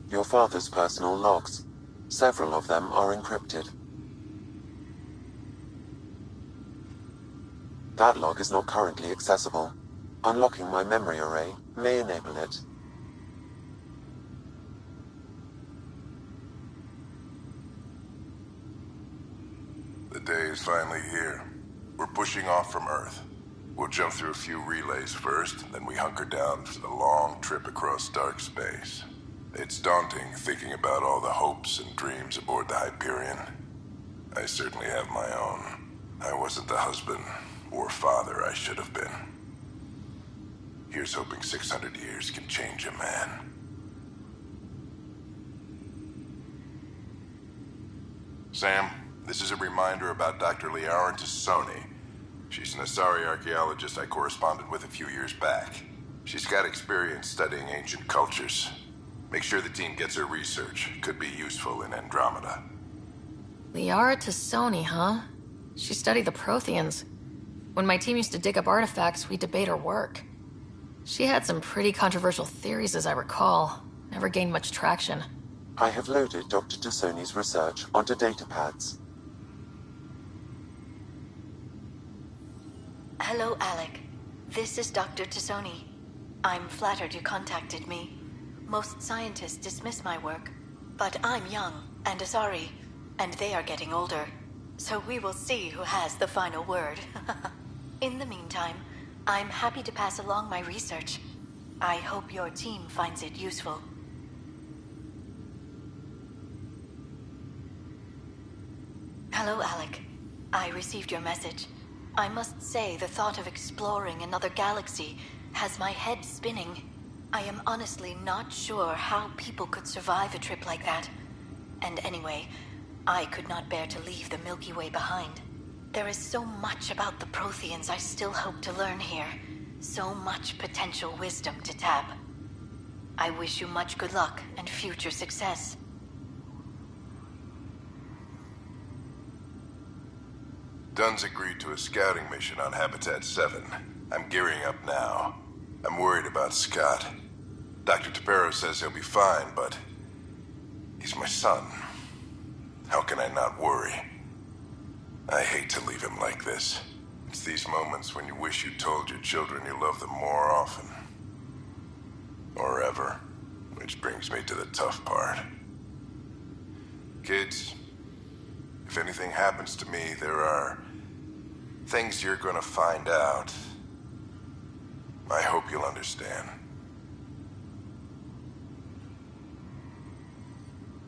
Your father's personal logs. Several of them are encrypted. That log is not currently accessible. Unlocking my memory array may enable it. The day is finally here. We're pushing off from Earth. We'll jump through a few relays first, then we hunker down for the long trip across dark space. It's daunting thinking about all the hopes and dreams aboard the Hyperion. I certainly have my own. I wasn't the husband or father I should have been. Here's hoping 600 years can change a man. Sam, this is a reminder about Dr. Liara Tassoni. She's an Asari archaeologist I corresponded with a few years back. She's got experience studying ancient cultures. Make sure the team gets her research. Could be useful in Andromeda. Liara Tassoni, huh? She studied the Protheans. When my team used to dig up artifacts, we'd debate her work. She had some pretty controversial theories, as I recall. Never gained much traction. I have loaded Dr. Tassoni's research onto datapads. Hello, Alec. This is Dr. Tassoni. I'm flattered you contacted me. Most scientists dismiss my work, but I'm young and Asari, and they are getting older. So we will see who has the final word. In the meantime, I'm happy to pass along my research. I hope your team finds it useful. Hello, Alec. I received your message. I must say the thought of exploring another galaxy has my head spinning. I am honestly not sure how people could survive a trip like that. And anyway, I could not bear to leave the Milky Way behind. There is so much about the Protheans I still hope to learn here. So much potential wisdom to tap. I wish you much good luck and future success. Dunn's agreed to a scouting mission on Habitat 7. I'm gearing up now. I'm worried about Scott. Dr. Tapero says he'll be fine, but he's my son. How can I not worry? I hate to leave him like this. It's these moments when you wish you told your children you love them more often. Or ever. Which brings me to the tough part. Kids, if anything happens to me, there are things you're gonna find out. I hope you'll understand.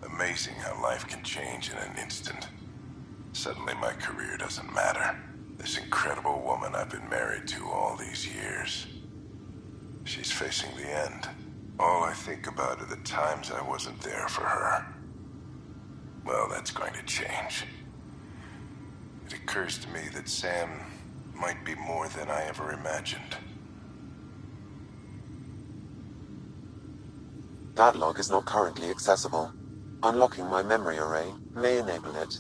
Amazing how life can change in an instant. Suddenly my career doesn't matter. This incredible woman I've been married to all these years. She's facing the end. All I think about are the times I wasn't there for her. Well, that's going to change. It occurs to me that Sam might be more than I ever imagined. That log is not currently accessible. Unlocking my memory array may enable it.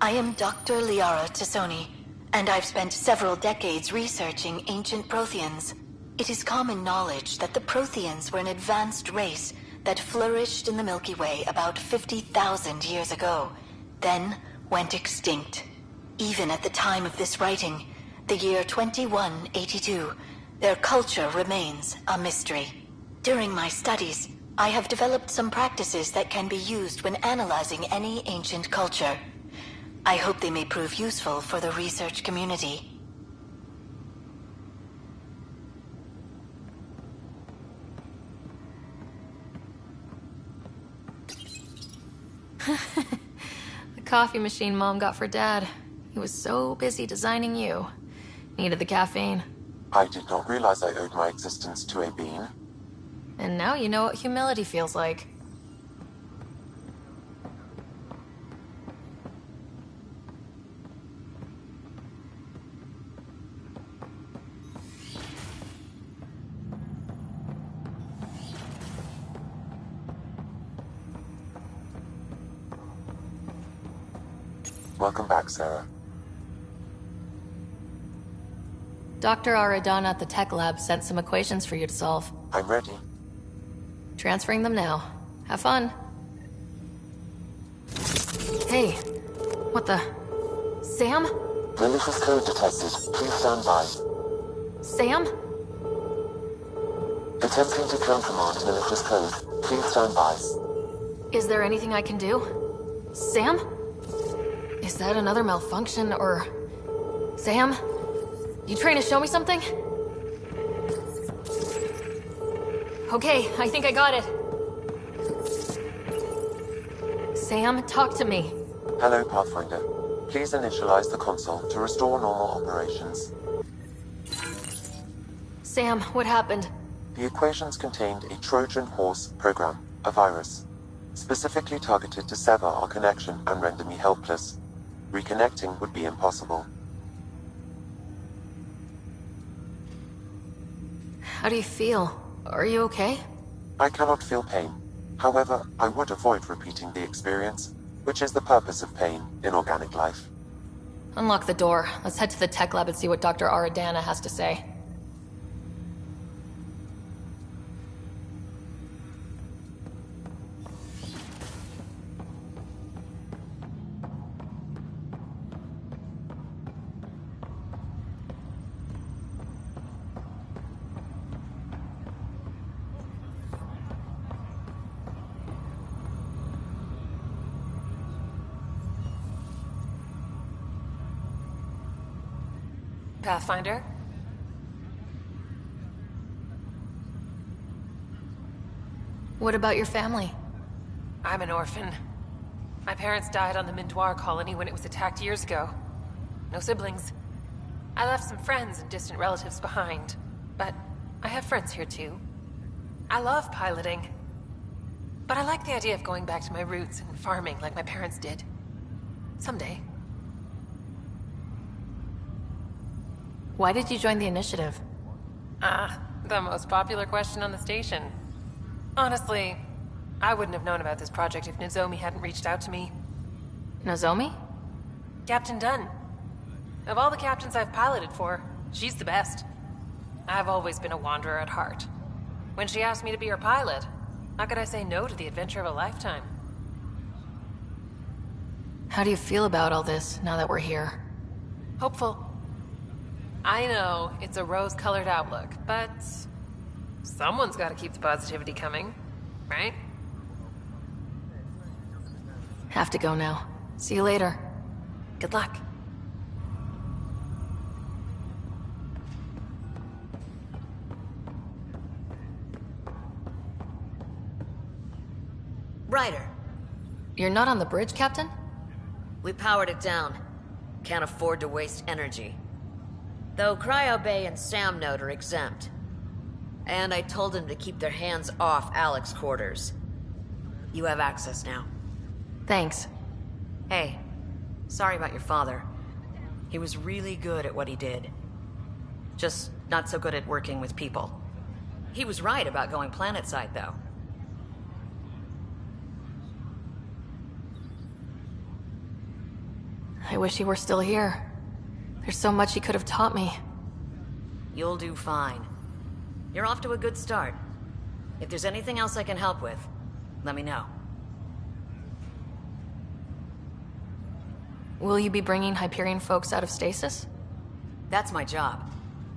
I am Dr. Liara Tassoni, and I've spent several decades researching ancient Protheans. It is common knowledge that the Protheans were an advanced race that flourished in the Milky Way about 50,000 years ago, then went extinct. Even at the time of this writing, the year 2182, their culture remains a mystery. During my studies, I have developed some practices that can be used when analyzing any ancient culture. I hope they may prove useful for the research community. The coffee machine Mom got for Dad. He was so busy designing you. Needed the caffeine. I did not realize I owed my existence to a bean. And now you know what humility feels like. Welcome back, Sarah. Dr. Aradana at the tech lab sent some equations for you to solve. I'm ready. Transferring them now. Have fun. Hey, what the... Sam? Malicious code detected. Please stand by. Sam? Attempting to countermand malicious code. Please stand by. Is there anything I can do? Sam? Is that another malfunction, or... Sam? You trying to show me something? Okay, I think I got it. Sam, talk to me. Hello, Pathfinder. Please initialize the console to restore normal operations. Sam, what happened? The equations contained a Trojan horse program, a virus, specifically targeted to sever our connection and render me helpless. Reconnecting would be impossible. How do you feel? Are you okay? I cannot feel pain. However, I would avoid repeating the experience, which is the purpose of pain in organic life. Unlock the door. Let's head to the tech lab and see what Dr. Aradana has to say. Pathfinder? What about your family? I'm an orphan. My parents died on the Mindoir colony when it was attacked years ago. No siblings. I left some friends and distant relatives behind, but I have friends here too. I love piloting, but I like the idea of going back to my roots and farming like my parents did. Someday. Why did you join the initiative? The most popular question on the station. Honestly, I wouldn't have known about this project if Nozomi hadn't reached out to me. Nozomi? Captain Dunn. Of all the captains I've piloted for, she's the best. I've always been a wanderer at heart. When she asked me to be her pilot, how could I say no to the adventure of a lifetime? How do you feel about all this, now that we're here? Hopeful. I know it's a rose-colored outlook, but someone's got to keep the positivity coming, right? Have to go now. See you later. Good luck. Ryder. You're not on the bridge, Captain? We powered it down. Can't afford to waste energy. Though Cryo Bay and Sam Node are exempt. And I told them to keep their hands off Alec's quarters. You have access now. Thanks. Hey, sorry about your father. He was really good at what he did. Just not so good at working with people. He was right about going planetside, though. I wish he were still here. There's so much he could have taught me. You'll do fine. You're off to a good start. If there's anything else I can help with, let me know. Will you be bringing Hyperion folks out of stasis? That's my job.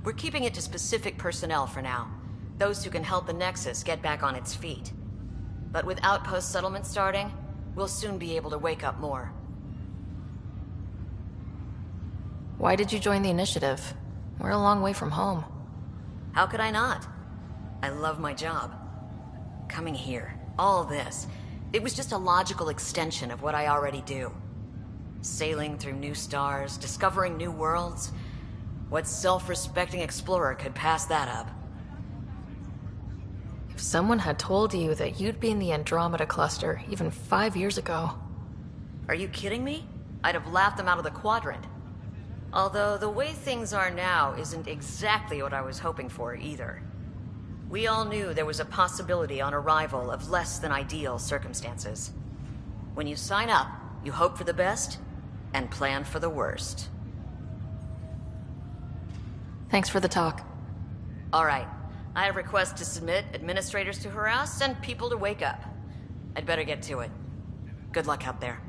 We're keeping it to specific personnel for now. Those who can help the Nexus get back on its feet. But with outpost settlement starting, we'll soon be able to wake up more. Why did you join the Initiative? We're a long way from home. How could I not? I love my job. Coming here, all this, it was just a logical extension of what I already do. Sailing through new stars, discovering new worlds. What self-respecting explorer could pass that up? If someone had told you that you'd be in the Andromeda cluster even 5 years ago... Are you kidding me? I'd have laughed them out of the quadrant. Although the way things are now isn't exactly what I was hoping for either. We all knew there was a possibility on arrival of less than ideal circumstances. When you sign up, you hope for the best and plan for the worst. Thanks for the talk. All right. I have requests to submit, administrators to harass, and people to wake up. I'd better get to it. Good luck out there.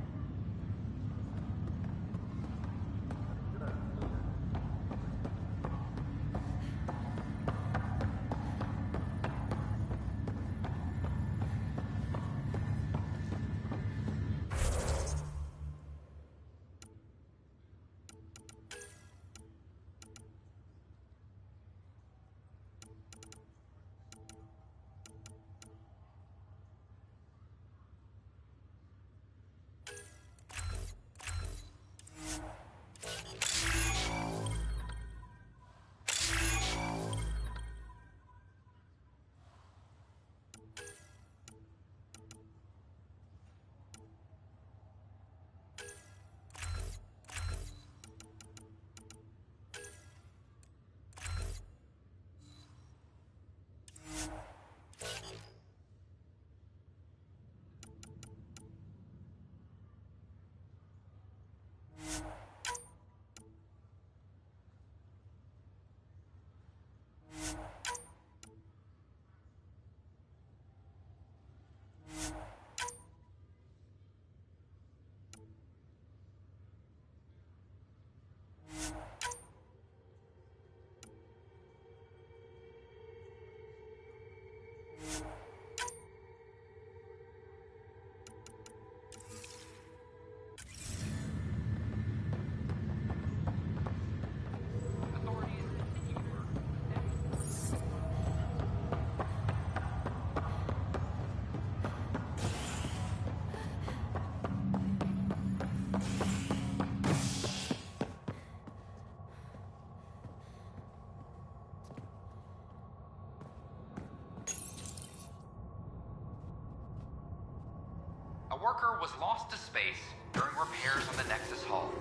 A worker was lost to space during repairs on the Nexus hull.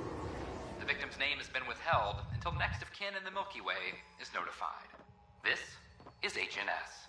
The victim's name has been withheld until next of kin in the Milky Way is notified. This is HNS.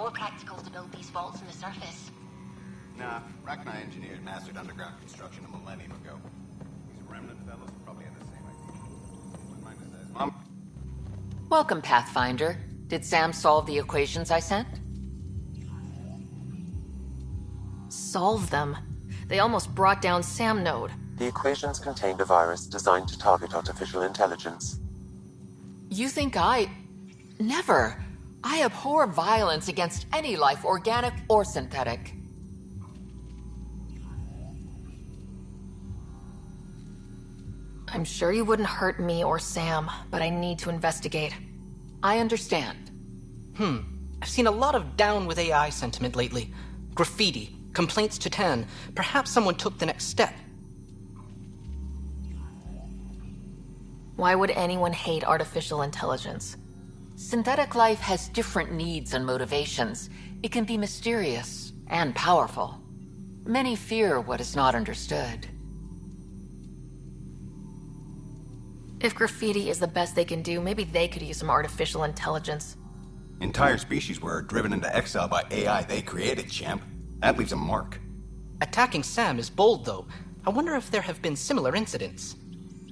more practical to build these vaults in the surface. Nah, Rack and I engineered mastered underground construction a millennium ago. These remnant fellows probably had the same idea. Wouldn't mind if there's Mom. Welcome, Pathfinder. Did Sam solve the equations I sent? Solve them? They almost brought down Sam Node. The equations contained a virus designed to target artificial intelligence. You think Never. I abhor violence against any life, organic or synthetic. I'm sure you wouldn't hurt me or Sam, but I need to investigate. I understand. I've seen a lot of down with AI sentiment lately. Graffiti, complaints to 10. Perhaps someone took the next step. Why would anyone hate artificial intelligence? Synthetic life has different needs and motivations. It can be mysterious and powerful. Many fear what is not understood. If graffiti is the best they can do, maybe they could use some artificial intelligence. Entire species were driven into exile by AI they created, champ. That leaves a mark. Attacking Sam is bold, though. I wonder if there have been similar incidents.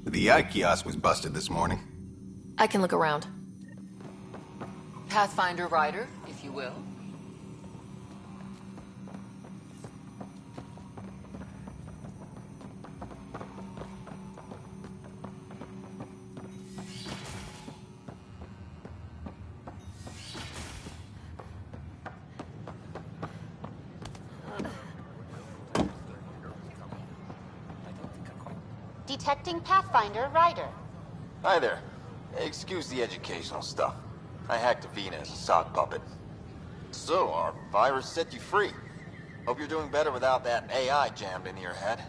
The AI kiosk was busted this morning. I can look around. Pathfinder Ryder, if you will. Detecting Pathfinder Ryder. Hi there. Excuse the educational stuff. I hacked Avina as a sock puppet. So, our virus set you free. Hope you're doing better without that AI jammed into your head.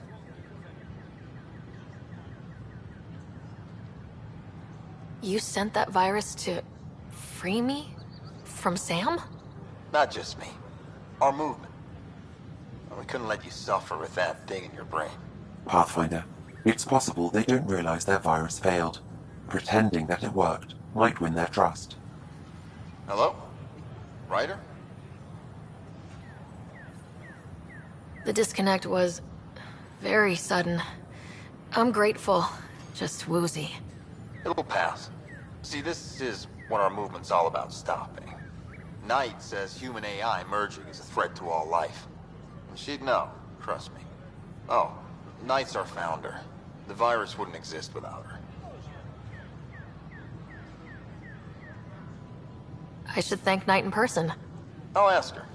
You sent that virus to free me? From Sam? Not just me. Our movement. We couldn't let you suffer with that thing in your brain. Pathfinder, it's possible they don't realize their virus failed. Pretending that it worked might win their trust. Hello? Ryder? The disconnect was very sudden. I'm grateful, just woozy. It'll pass. See, this is what our movement's all about stopping. Knight says human AI merging is a threat to all life. And she'd know, trust me. Oh, Knight's our founder. The virus wouldn't exist without her. I should thank Knight in person. I'll ask her.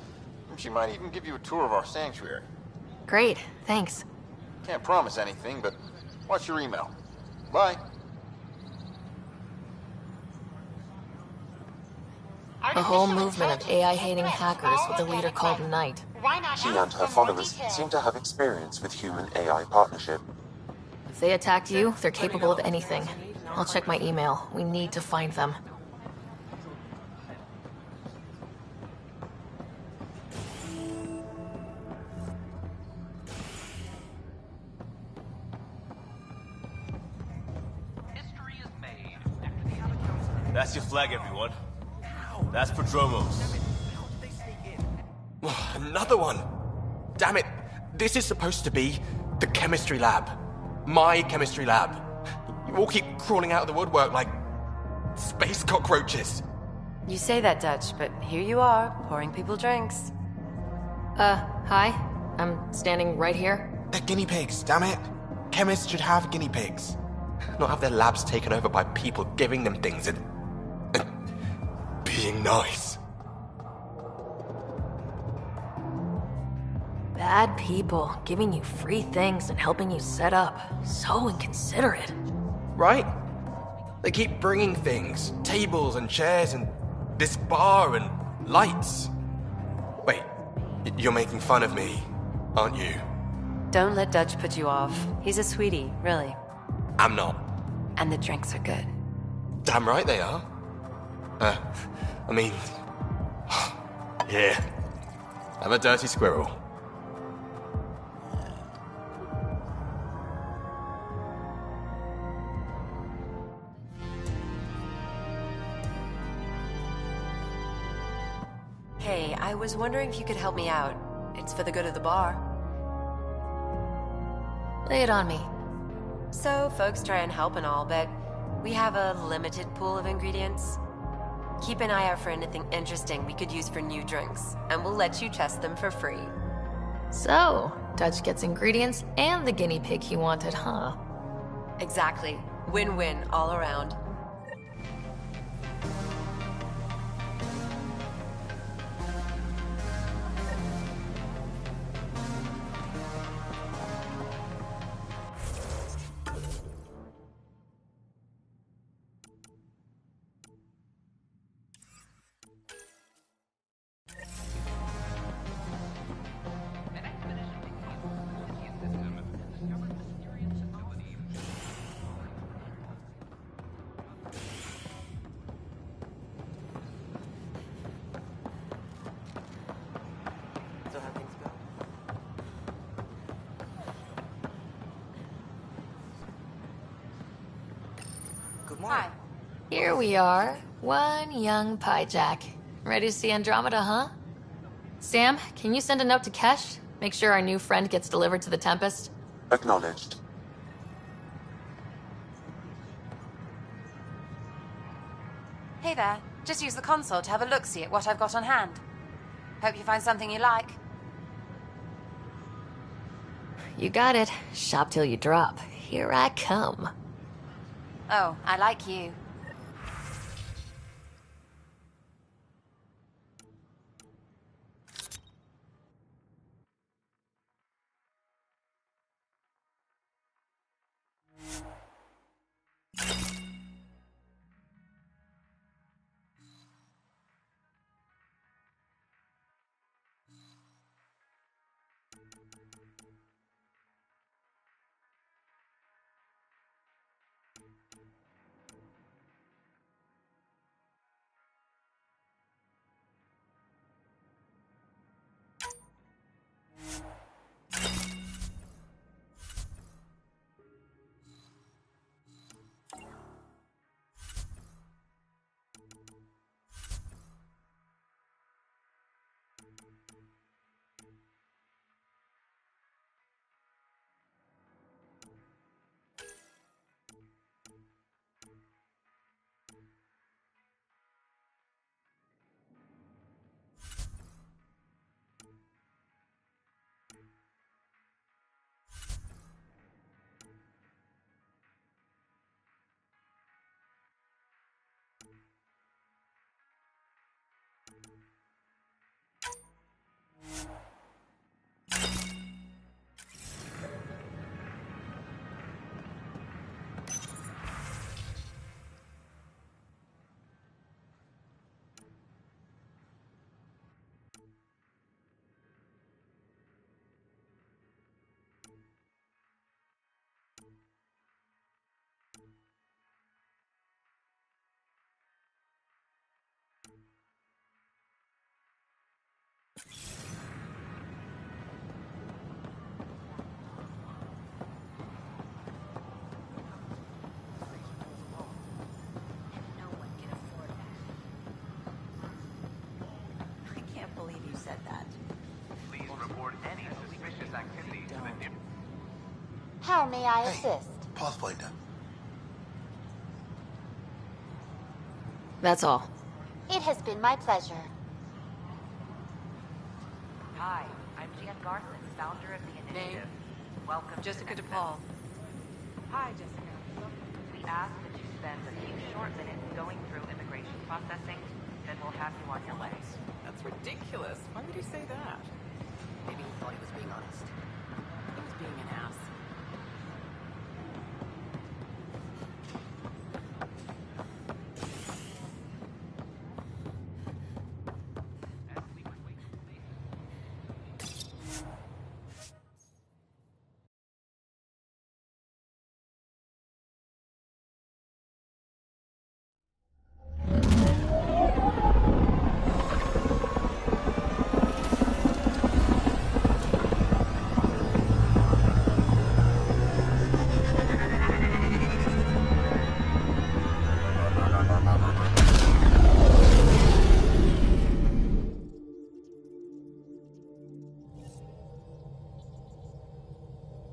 She might even give you a tour of our sanctuary. Great, thanks. Can't promise anything, but watch your email. Bye. A whole movement of AI-hating hackers with a leader called Knight. She and her followers seem to have experience with human-AI partnership. If they attacked you, they're capable of anything. I'll check my email. We need to find them. That's your flag, everyone. That's Prodromos. Another one! Damn it! This is supposed to be the chemistry lab. My chemistry lab. You all keep crawling out of the woodwork like space cockroaches. You say that, Dutch, but here you are, pouring people drinks. Hi. I'm standing right here. They're guinea pigs, damn it. Chemists should have guinea pigs. Not have their labs taken over by people giving them things and being nice. Bad people giving you free things and helping you set up. So inconsiderate. Right? They keep bringing things. Tables and chairs and this bar and lights. Wait, you're making fun of me, aren't you? Don't let Dutch put you off. He's a sweetie, really. I'm not. And the drinks are good. Damn right they are. I mean... Here. Have a dirty squirrel. Hey, was wondering if you could help me out. It's for the good of the bar. Lay it on me. So, folks try and help and all, but we have a limited pool of ingredients. Keep an eye out for anything interesting we could use for new drinks, and we'll let you test them for free. So, Dutch gets ingredients and the guinea pig he wanted, huh? Exactly. Win-win all around. Hi. Here we are, one young piejack. Ready to see Andromeda, huh? Sam, can you send a note to Kesh? Make sure our new friend gets delivered to the Tempest? Acknowledged. Hey there. Just use the console to have a look-see at what I've got on hand. Hope you find something you like. You got it. Shop till you drop. Here I come. Oh, I like you. How may I assist? Pause playtime. That's all. It has been my pleasure. Hi, I'm Jan Garson, founder of the initiative. Welcome, Jessica to DePaul. Hi, Jessica. We ask that you spend a few short minutes going through immigration processing, then we'll have you on your way. That's ridiculous. Why would you say that? Maybe he thought he was being honest. He was being an ass.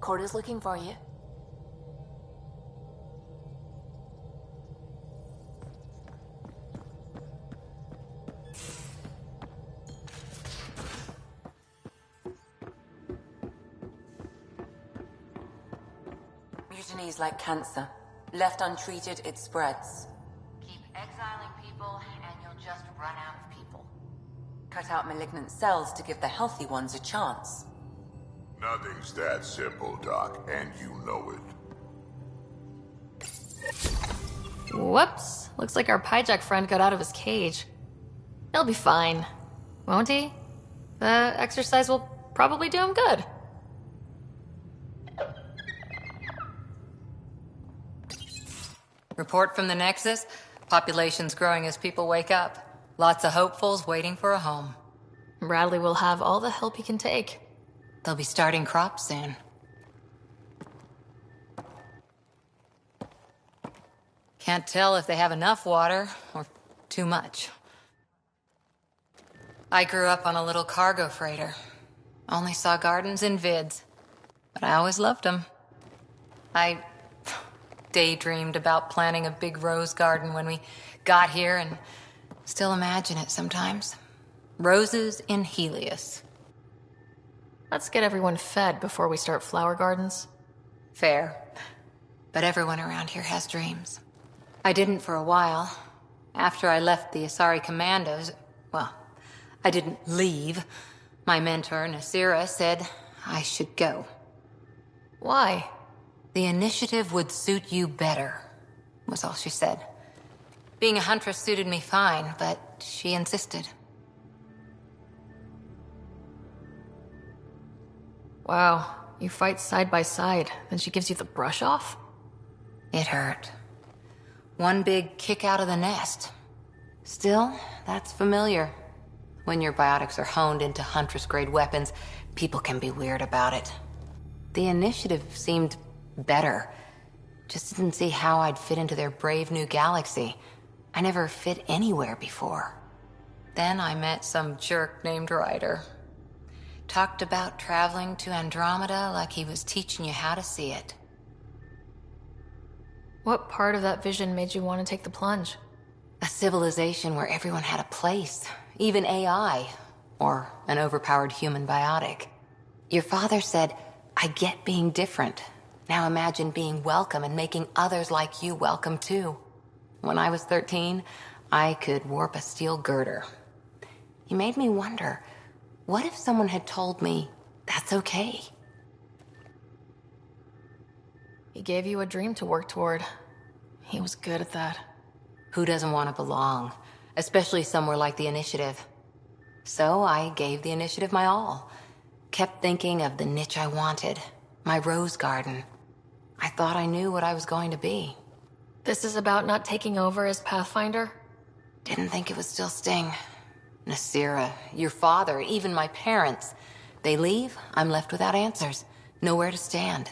Cora's looking for you. Mutiny is like cancer. Left untreated, it spreads. Keep exiling people, and you'll just run out of people. Cut out malignant cells to give the healthy ones a chance. Nothing's that simple, Doc, and you know it. Whoops. Looks like our Pyjack friend got out of his cage. He'll be fine, won't he? The exercise will probably do him good. Report from the Nexus. Population's growing as people wake up. Lots of hopefuls waiting for a home. Bradley will have all the help he can take. They'll be starting crops soon. Can't tell if they have enough water or too much. I grew up on a little cargo freighter. Only saw gardens in vids, but I always loved them. I daydreamed about planting a big rose garden when we got here and still imagine it sometimes. Roses in Helios. Let's get everyone fed before we start flower gardens. Fair. But everyone around here has dreams. I didn't for a while. After I left the Asari Commandos, well, I didn't leave. My mentor, Nasira, said I should go. Why? The initiative would suit you better, was all she said. Being a huntress suited me fine, but she insisted. Wow, you fight side by side, then she gives you the brush off? It hurt. One big kick out of the nest. Still, that's familiar. When your biotics are honed into Huntress-grade weapons, people can be weird about it. The initiative seemed better. Just didn't see how I'd fit into their brave new galaxy. I never fit anywhere before. Then I met some jerk named Ryder. Talked about traveling to Andromeda like he was teaching you how to see it. What part of that vision made you want to take the plunge? A civilization where everyone had a place, even AI, or an overpowered human biotic. Your father said, I get being different. Now imagine being welcome and making others like you welcome too. When I was 13, I could warp a steel girder. He made me wonder, what if someone had told me that's okay? He gave you a dream to work toward. He was good at that. Who doesn't want to belong? Especially somewhere like the Initiative. So I gave the Initiative my all. Kept thinking of the niche I wanted. My rose garden. I thought I knew what I was going to be. This is about not taking over as Pathfinder? Didn't think it would still sting. Nasira, your father, even my parents. They leave, I'm left without answers. Nowhere to stand.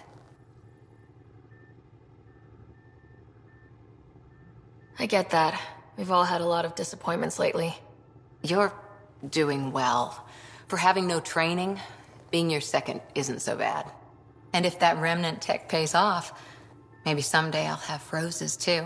I get that. We've all had a lot of disappointments lately. You're doing well. For having no training, being your second isn't so bad. And if that remnant tech pays off, maybe someday I'll have roses too.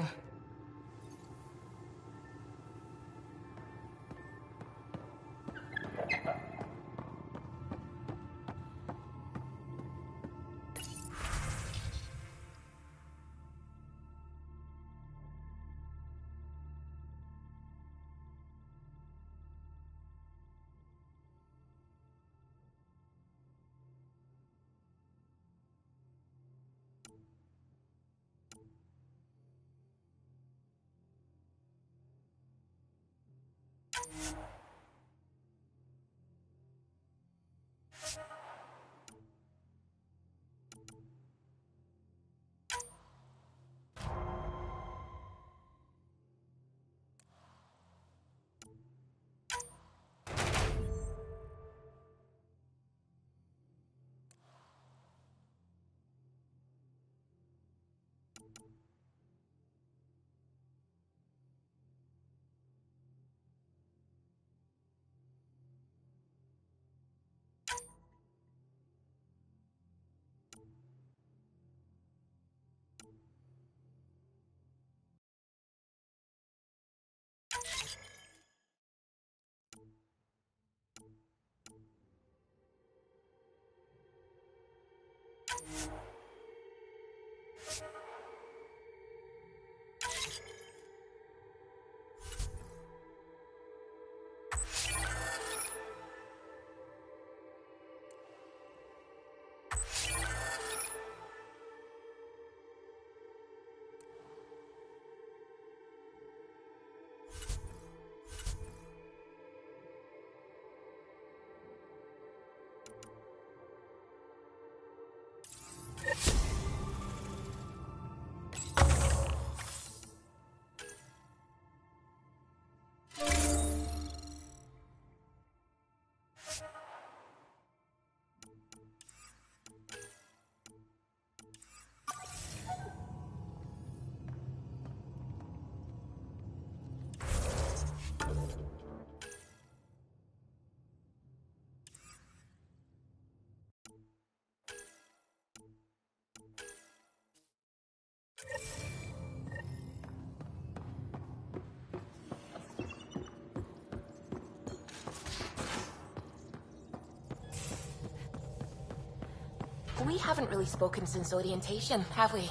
We haven't really spoken since orientation, have we?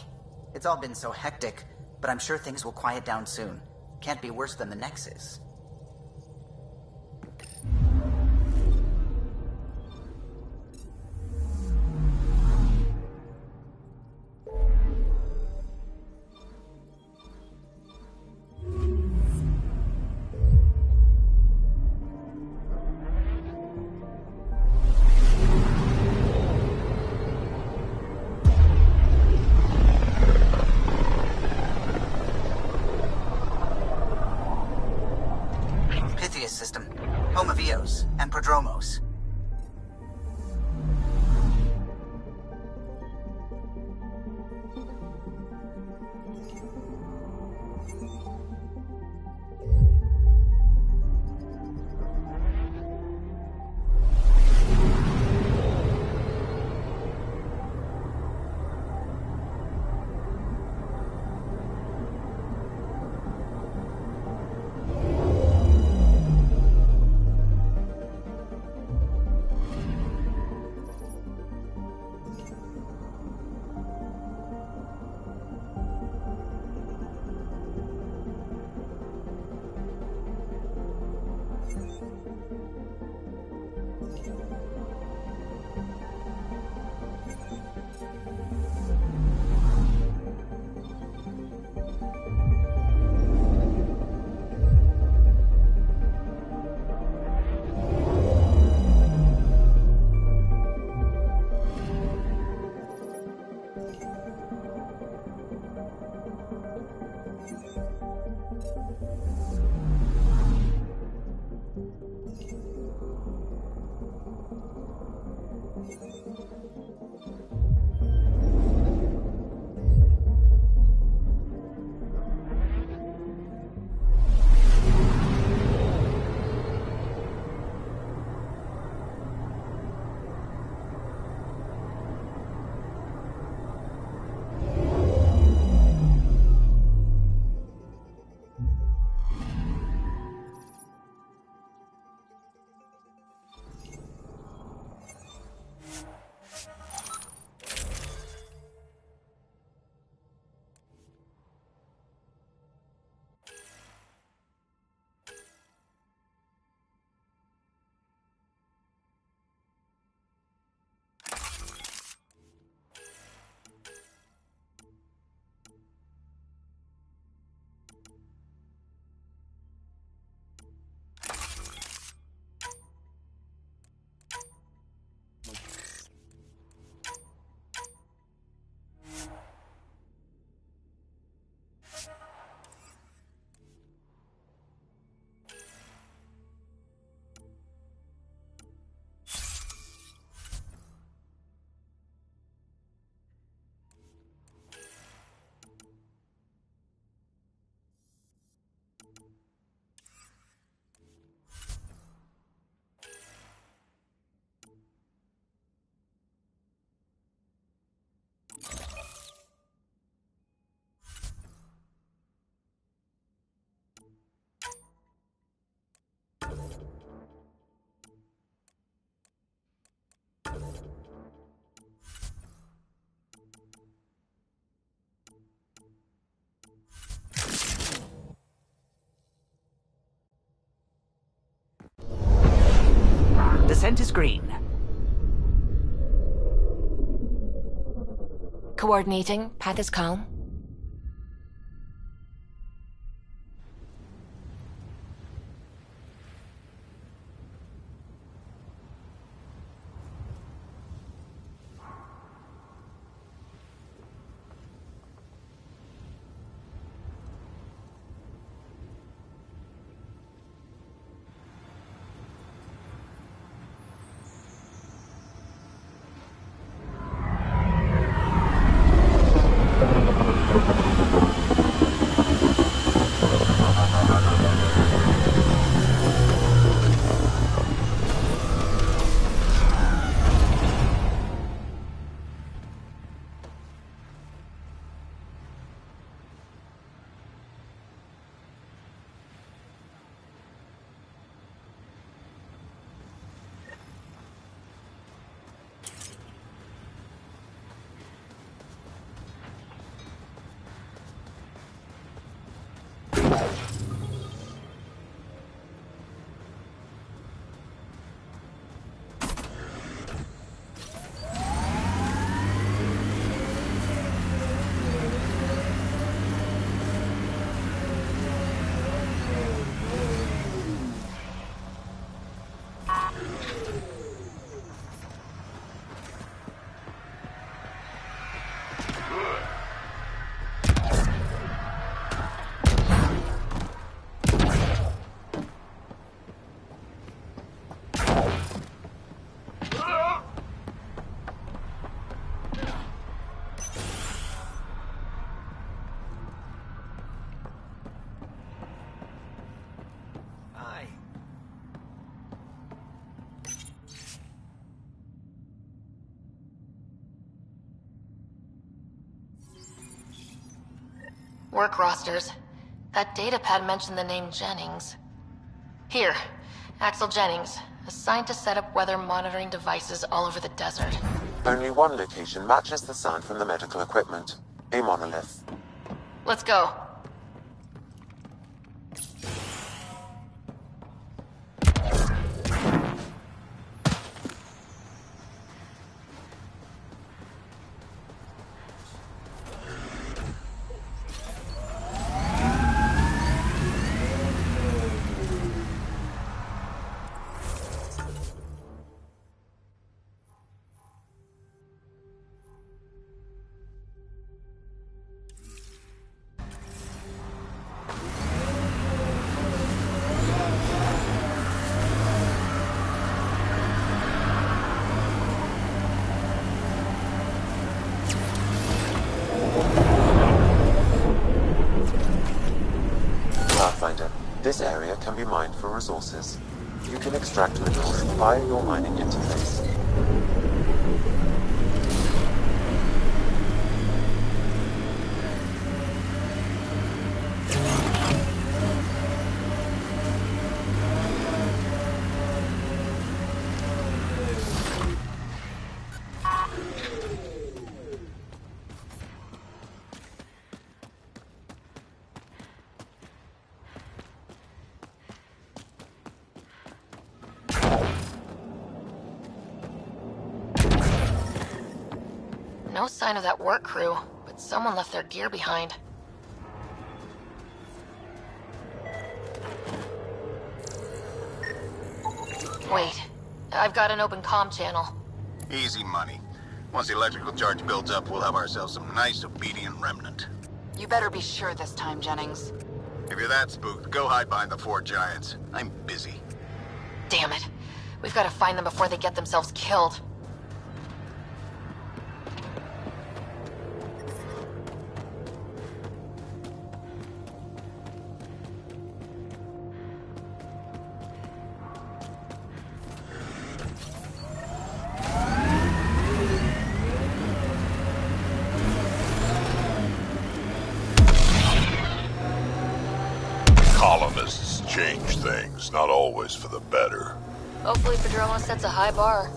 It's all been so hectic, but I'm sure things will quiet down soon. Can't be worse than the Nexus. System, home of Eos and Prodromos. Descent is green. Coordinating. Path is calm. Work rosters. That datapad mentioned the name Jennings. Here, Axel Jennings, assigned to set up weather monitoring devices all over the desert. Only one location matches the sound from the medical equipment. A monolith. Let's go. This area can be mined for resources. You can extract minerals via your mining interface. No sign of that work crew, but someone left their gear behind. Wait, I've got an open comm channel. Easy money. Once the electrical charge builds up, we'll have ourselves some nice, obedient remnant. You better be sure this time, Jennings. If you're that spooked, go hide behind the four giants. I'm busy. Damn it. We've got to find them before they get themselves killed. Colonists change things, not always for the better. Hopefully Padromo sets a high bar.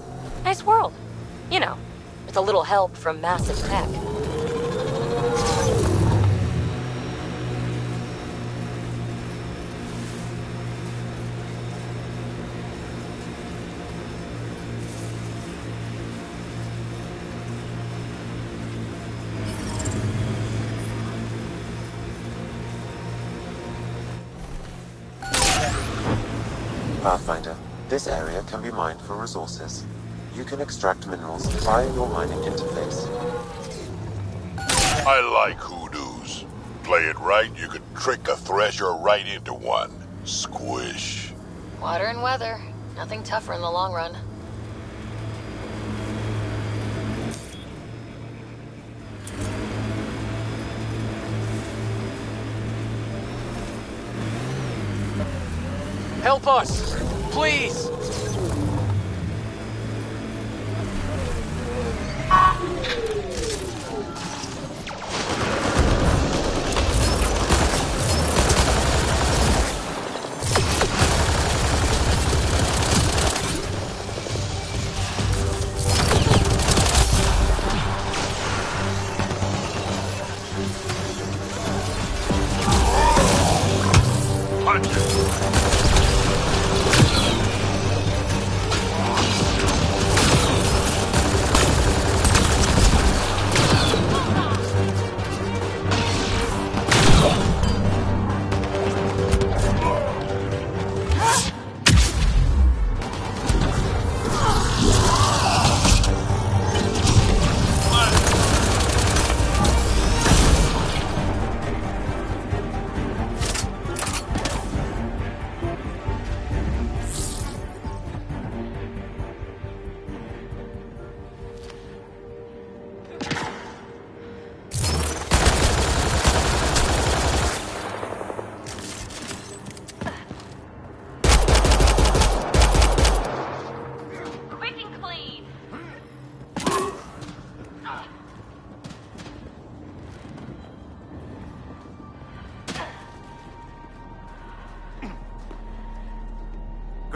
Nice world. You know, with a little help from massive tech. Pathfinder, this area can be mined for resources. You can extract minerals via your mining interface. I like hoodoos. Play it right, you could trick a thresher right into one. Squish. Water and weather. Nothing tougher in the long run. Help us! Please!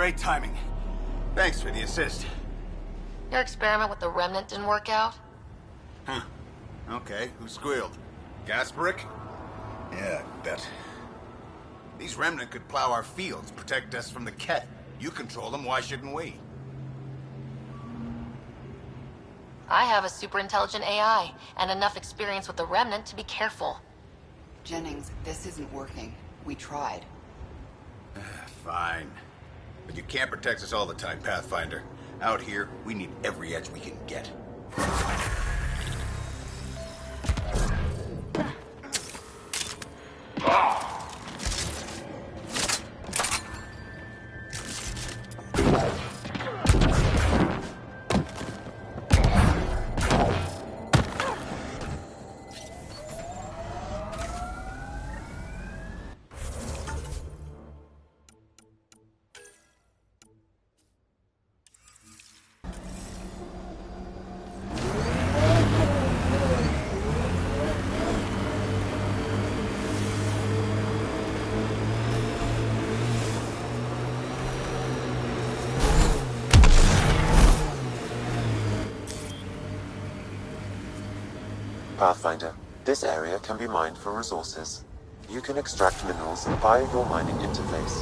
great timing. Thanks for the assist. Your experiment with the remnant didn't work out? Huh. Okay, who squealed? Gasparic? Yeah, I bet. These remnant could plow our fields, protect us from the Kett. You control them, why shouldn't we? I have a super intelligent AI, and enough experience with the remnant to be careful. Jennings, this isn't working. We tried. Fine. But you can't protect us all the time, Pathfinder. Out here, we need every edge we can get. Pathfinder, this area can be mined for resources. You can extract minerals via your mining interface.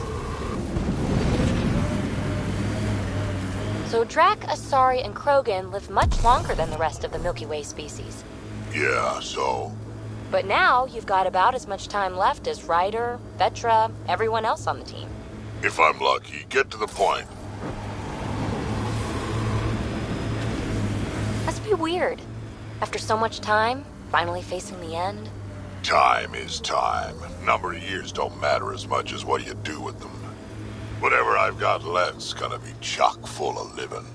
So Drac, Asari, and Krogan live much longer than the rest of the Milky Way species. Yeah, so? But now you've got about as much time left as Ryder, Vetra, everyone else on the team. If I'm lucky, get to the point. Must be weird. After so much time, finally facing the end. Time is time. Number of years don't matter as much as what you do with them. Whatever I've got left's gonna be chock full of living.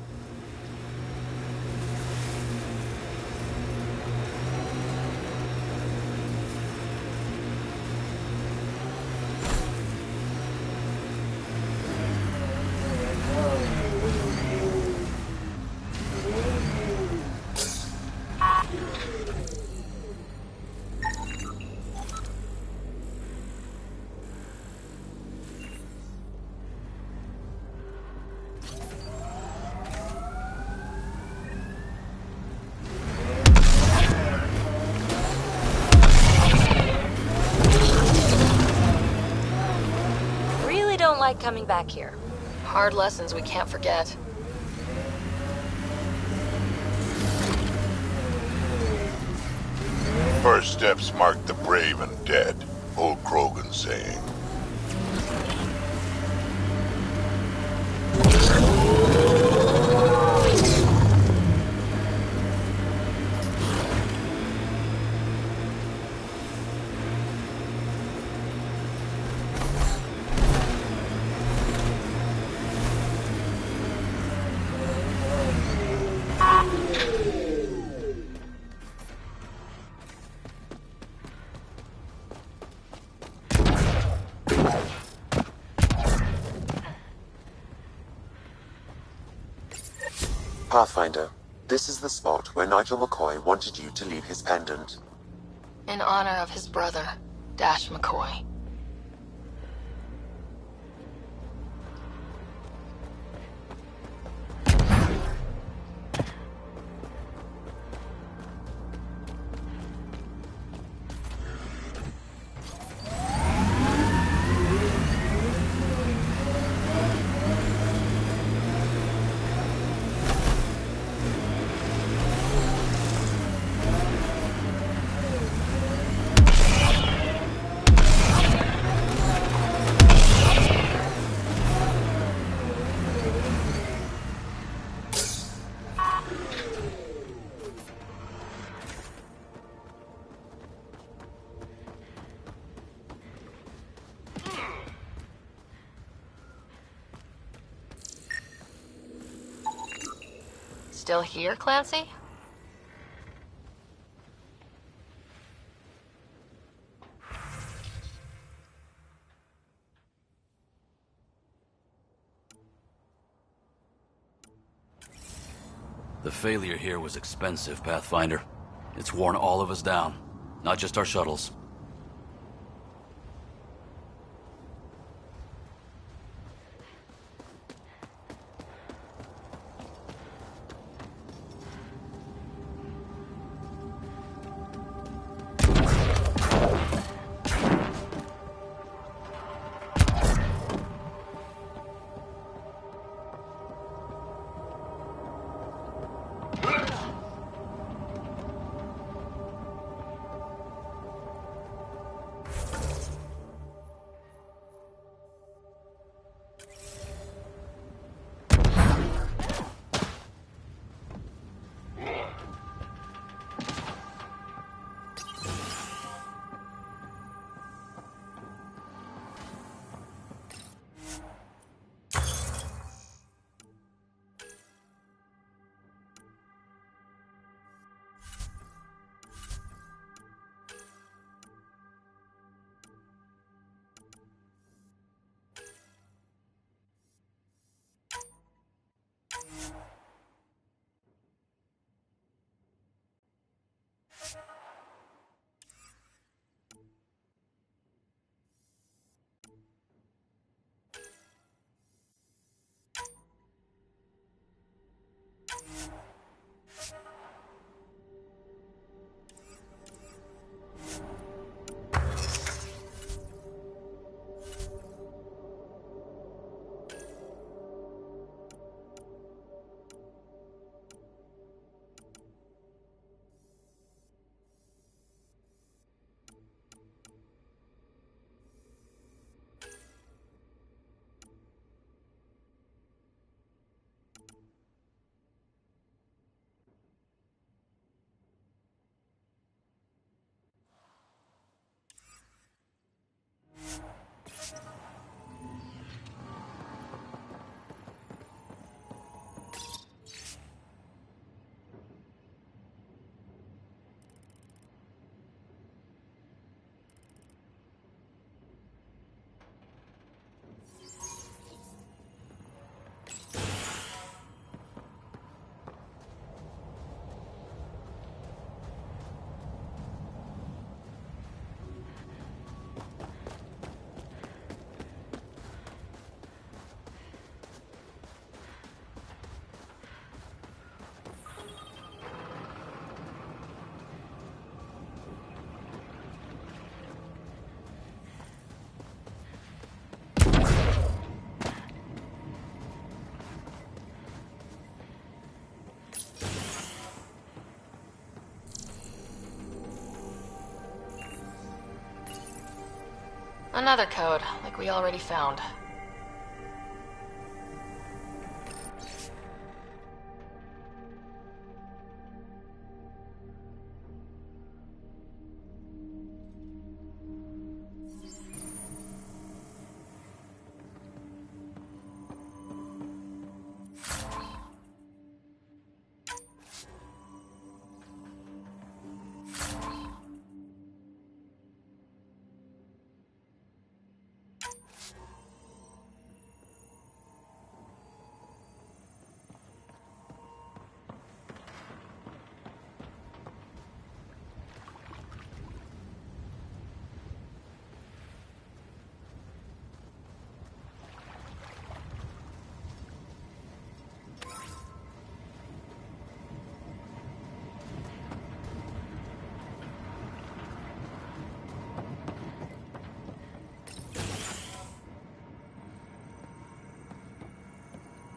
Don't like coming back here. Hard lessons we can't forget. First steps mark the brave and dead. Old Krogan saying. Pathfinder, this is the spot where Nigel McCoy wanted you to leave his pendant. In honor of his brother, Dash McCoy. Still here, Clancy? The failure here was expensive, Pathfinder. It's worn all of us down, not just our shuttles. Another code, like we already found.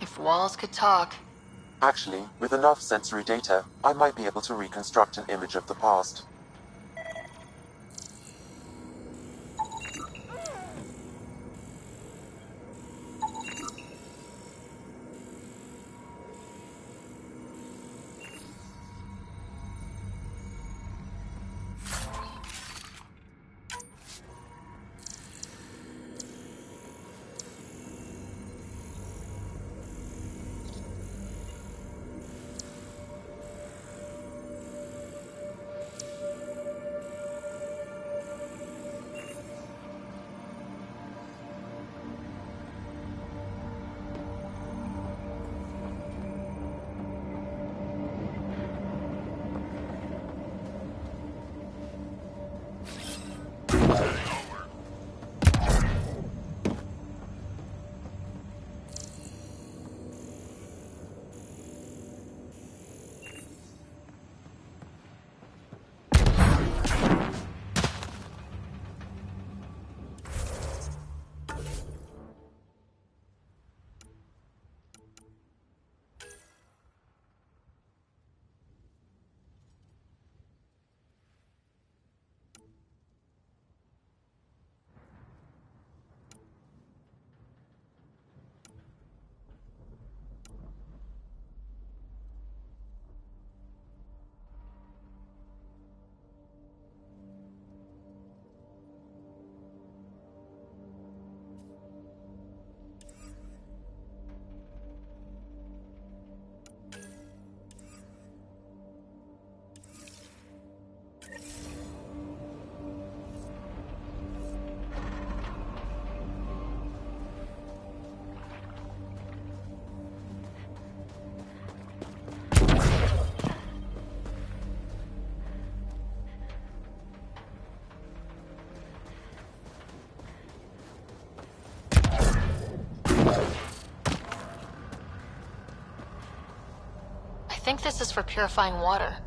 If walls could talk. Actually, with enough sensory data, I might be able to reconstruct an image of the past. I think this is for purifying water.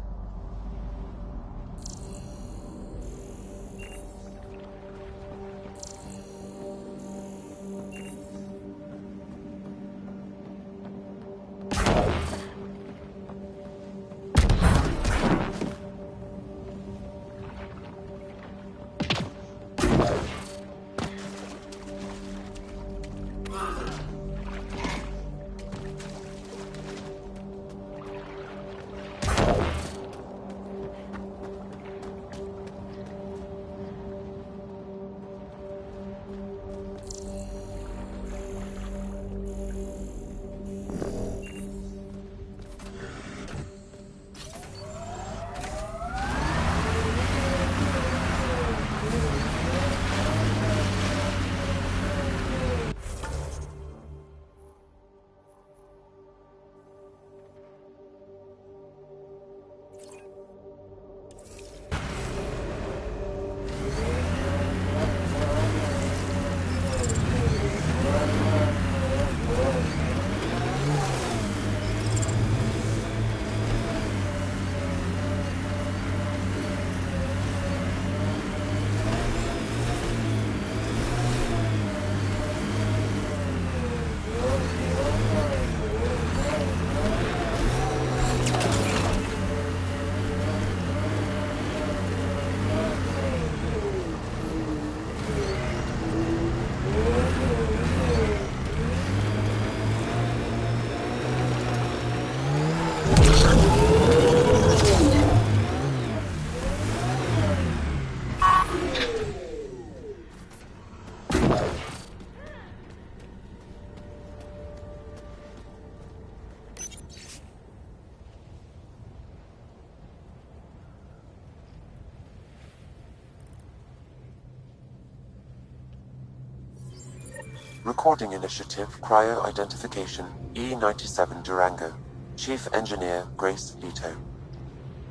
Recording Initiative Cryo-Identification E-97 Durango. Chief Engineer Grace Leto.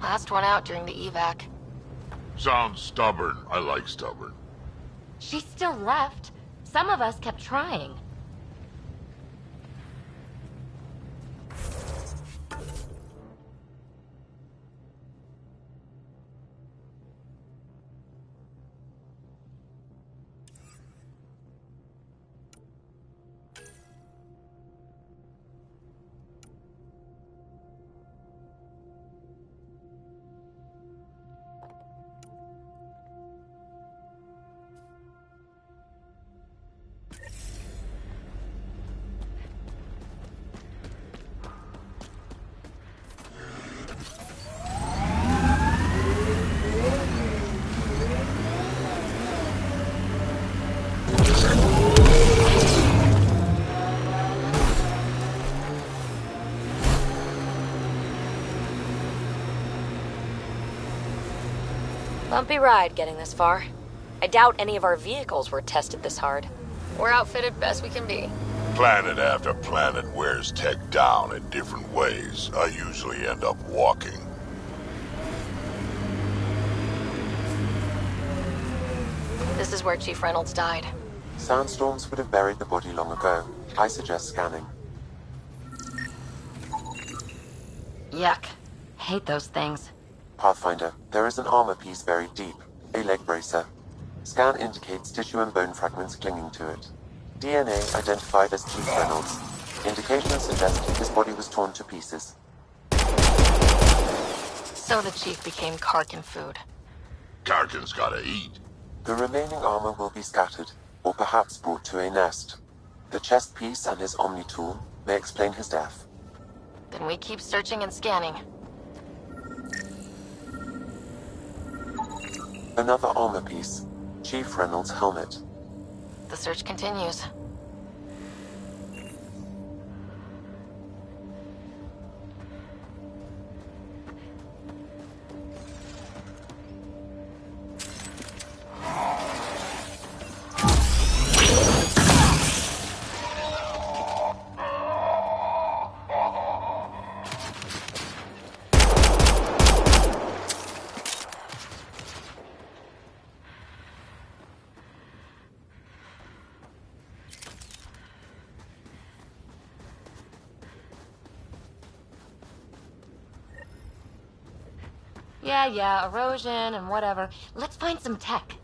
Last one out during the evac. Sounds stubborn. I like stubborn. She still left. Some of us kept trying. Bumpy ride getting this far. I doubt any of our vehicles were tested this hard. We're outfitted best we can be. Planet after planet wears tech down in different ways. I usually end up walking. This is where Chief Reynolds died. Sandstorms would have buried the body long ago. I suggest scanning. Yuck. Hate those things. Pathfinder, there is an armor piece buried deep. A leg bracer. Scan indicates tissue and bone fragments clinging to it. DNA identified as Chief Reynolds. Indications suggest his body was torn to pieces. So the Chief became Karkin food. Karkin's gotta eat. The remaining armor will be scattered, or perhaps brought to a nest. The chest piece and his Omni tool may explain his death. Then we keep searching and scanning. Another armor piece. Chief Reynolds' helmet. The search continues. Yeah, erosion and whatever. Let's find some tech.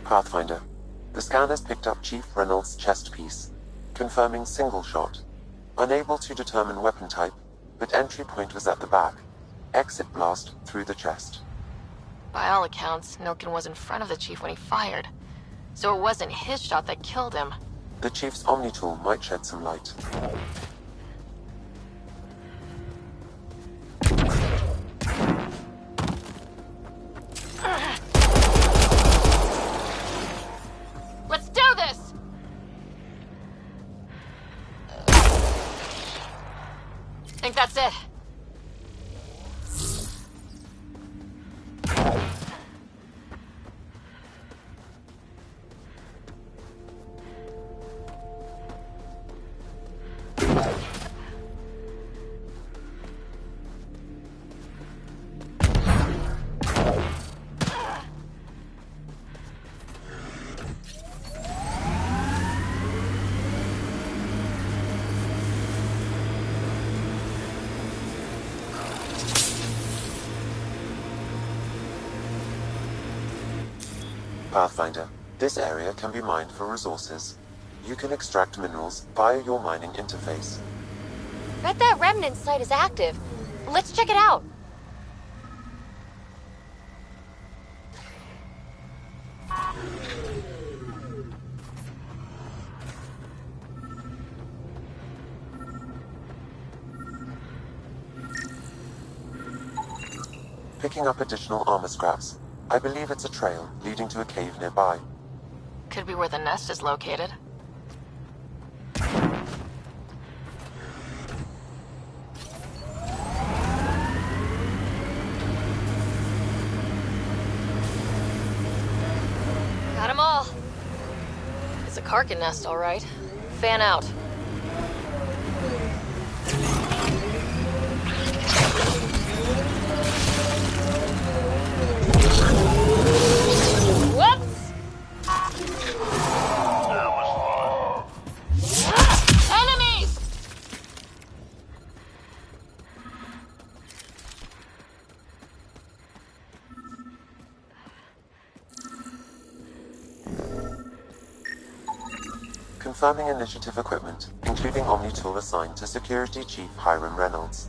Pathfinder. The scanners picked up Chief Reynolds' chest piece, confirming single shot. Unable to determine weapon type, but entry point was at the back. Exit blast through the chest. By all accounts, Nilkin was in front of the Chief when he fired. So it wasn't his shot that killed him. The Chief's Omni tool might shed some light. Let's do this! Think that's it. Pathfinder, this area can be mined for resources. You can extract minerals via your mining interface. Bet that remnant site is active. Let's check it out. picking up additional armor scraps. I believe it's a trail leading to a cave nearby. Could be where the nest is located. Got 'em all. It's a Karkin nest, all right. Fan out. Whoops! Enemies! Confirming initiative equipment, including Omni tool assigned to Security Chief Hiram Reynolds.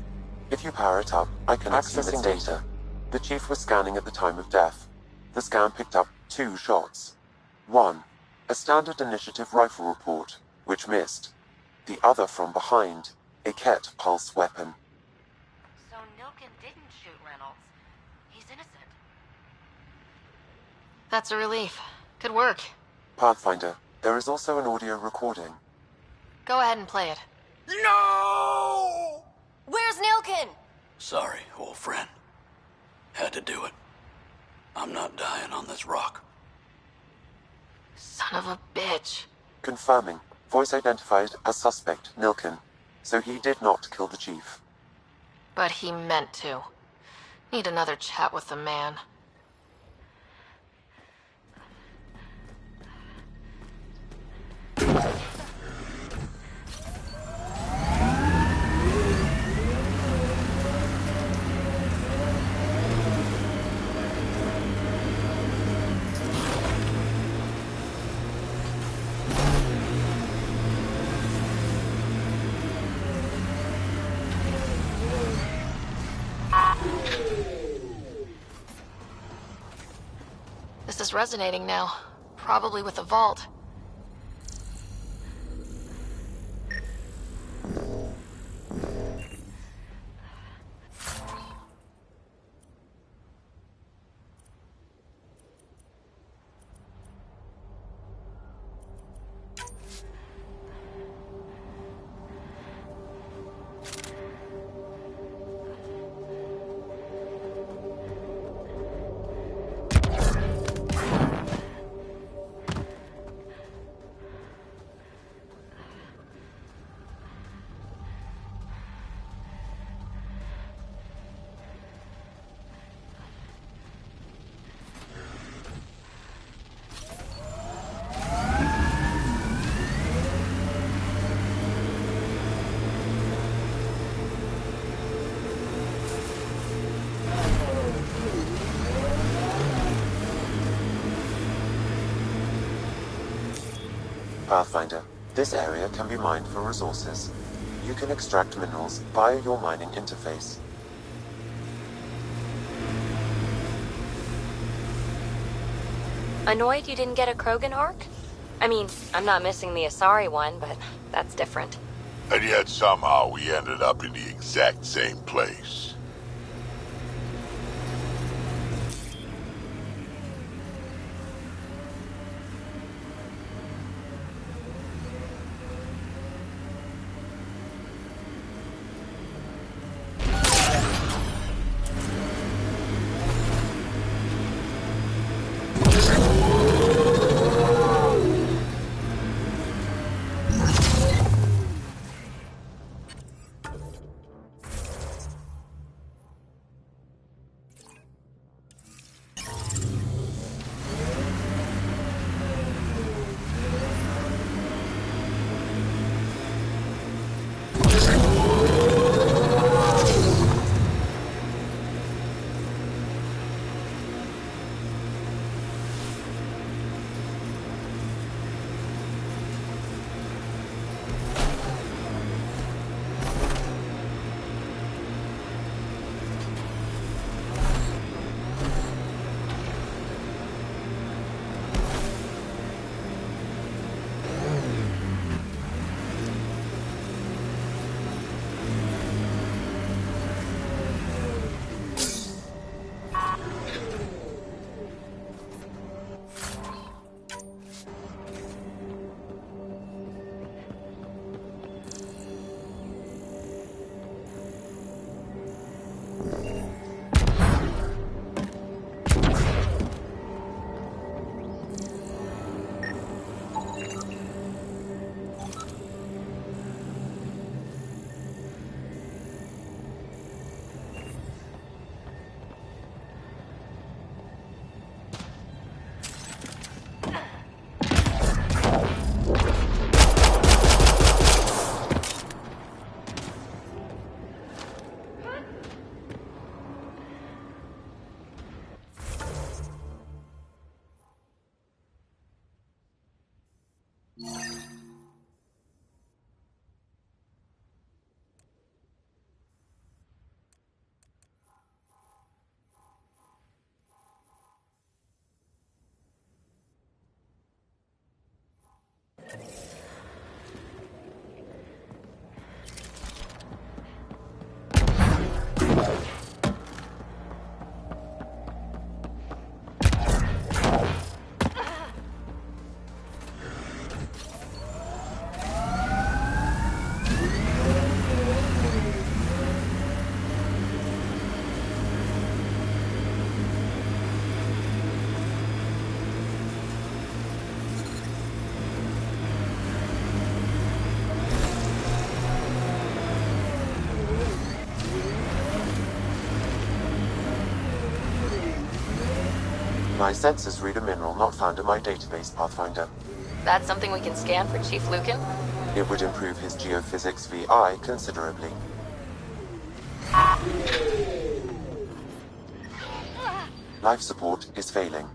If you power it up, I can access its data. The Chief was scanning at the time of death. The scan picked up 2 shots. 1, a standard initiative rifle report, which missed. The other from behind, a Ket pulse weapon. So Nilkin didn't shoot Reynolds. He's innocent. That's a relief. Good work. Pathfinder, there is also an audio recording. Go ahead and play it. No! Where's Nilkin? Sorry, old friend. Had to do it. I'm not dying on this rock. Son of a bitch. Confirming, voice identified as suspect Nilkin, so he did not kill the Chief. But he meant to. Need another chat with the man. This is resonating now. Probably with the vault. Pathfinder, this area can be mined for resources. You can extract minerals via your mining interface. Annoyed you didn't get a Krogan arc? I mean, I'm not missing the Asari one, but that's different. And yet somehow we ended up in the exact same place. My sensors read a mineral not found in my database, Pathfinder. That's something we can scan for Chief Lucan? It would improve his geophysics VI considerably. Life support is failing.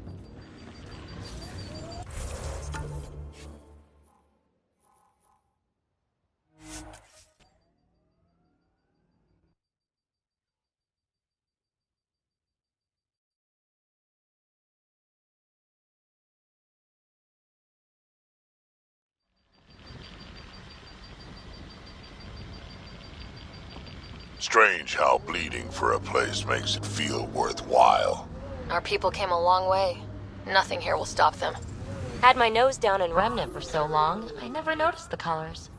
Strange how bleeding for a place makes it feel worthwhile. Our people came a long way. Nothing here will stop them. Had my nose down in Remnant for so long, I never noticed the colors.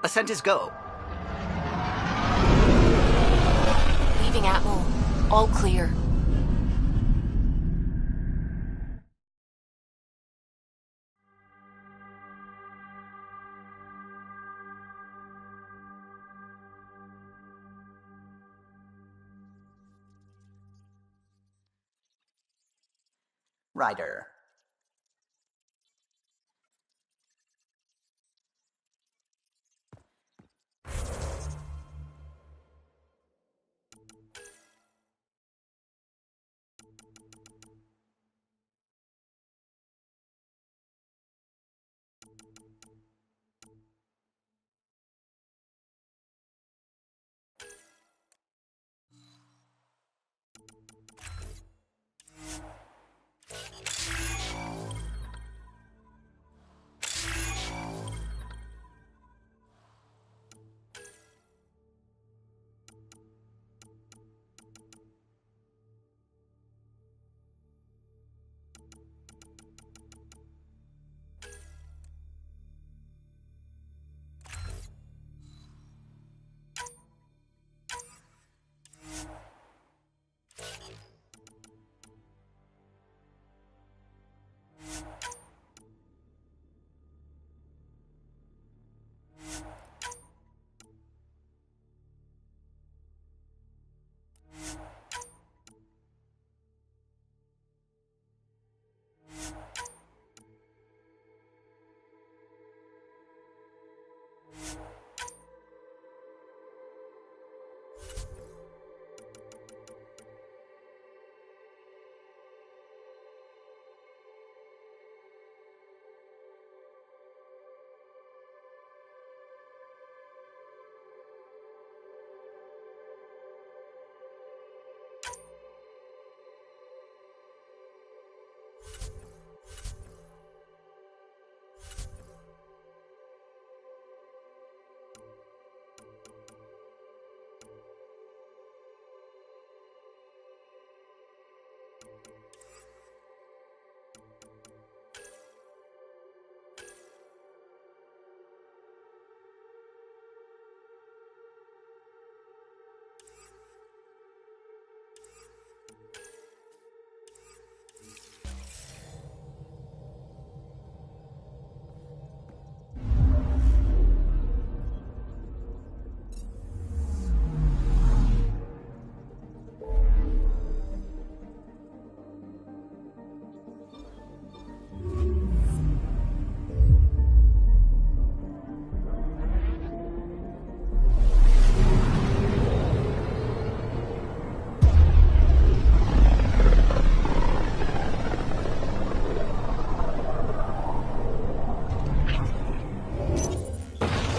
Ascent is go. Leaving Atmo. All clear. Ryder.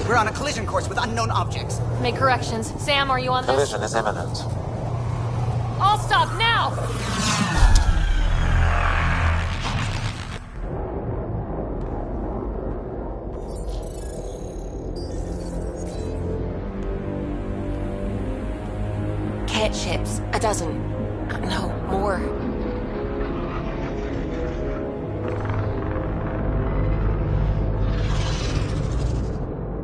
We're on a collision course with unknown objects. Make corrections. Sam, are you on this? Collision is imminent. All stop now! ships. A dozen. No, more.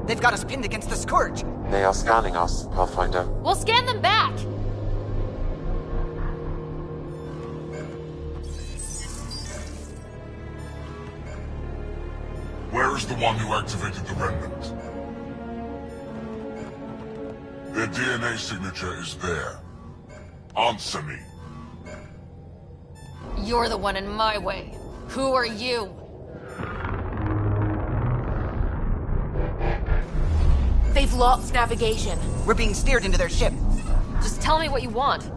They've got us pinned against the Scourge. They are scanning us, Pathfinder. We'll scan them back! Where is the one who activated the remnant? Their DNA signature is there. Answer me. You're the one in my way. Who are you? They've lost navigation. We're being steered into their ship. Just tell me what you want.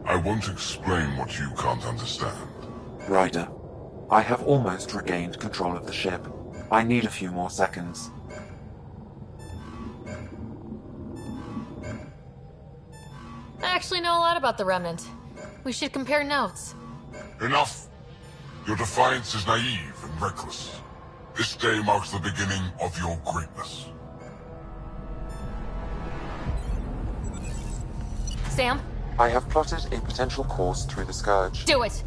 I won't explain what you can't understand. Ryder, I have almost regained control of the ship. I need a few more seconds. I actually know a lot about the Remnant. We should compare notes. Enough! Your defiance is naive and reckless. This day marks the beginning of your greatness. Sam? I have plotted a potential course through the Scourge. Do it!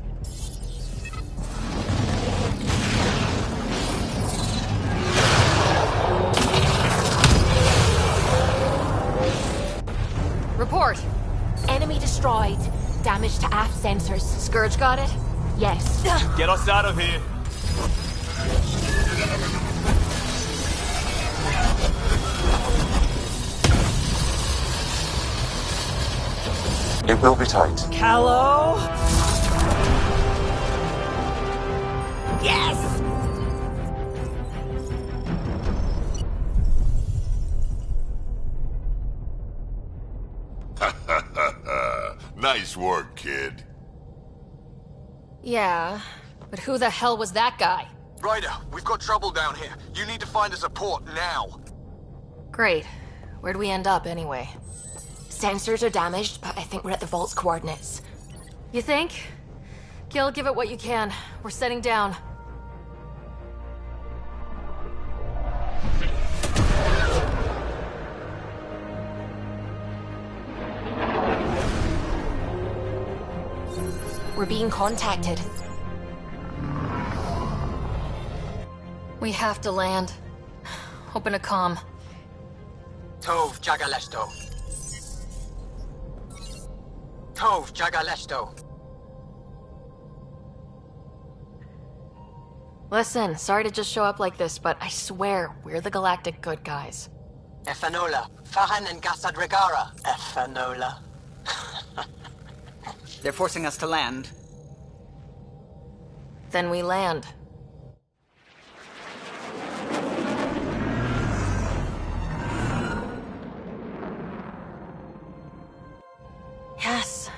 Report! Enemy destroyed. Damage to aft sensors. Scourge got it? Yes. Get us out of here! It will be tight. Callow? Yes! Nice work, kid. Yeah, but who the hell was that guy? Ryder, we've got trouble down here. You need to find us a port now. Great. Where'd we end up, anyway? Sensors are damaged, but I think we're at the vault's coordinates. You think? Gil, give it what you can. We're setting down. We're being contacted. We have to land. Open a comm. Tov Jagalesto. Tov Jagalesto. Listen, sorry to just show up like this, but I swear, we're the galactic good guys. Ethanola. Fahan and Gasadregara. Ethanola. They're forcing us to land. Then we land. Yes.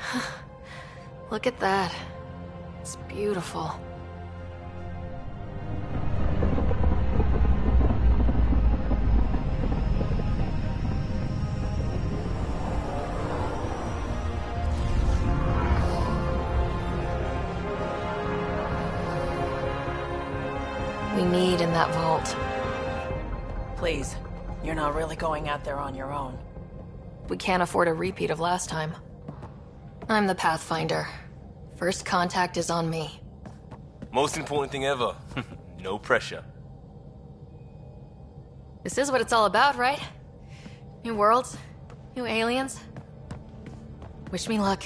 Look at that. It's beautiful. We need in that vault. Please, you're not really going out there on your own. We can't afford a repeat of last time. I'm the Pathfinder. First contact is on me. Most important thing ever. No pressure. This is what it's all about, right? New worlds, new aliens. Wish me luck.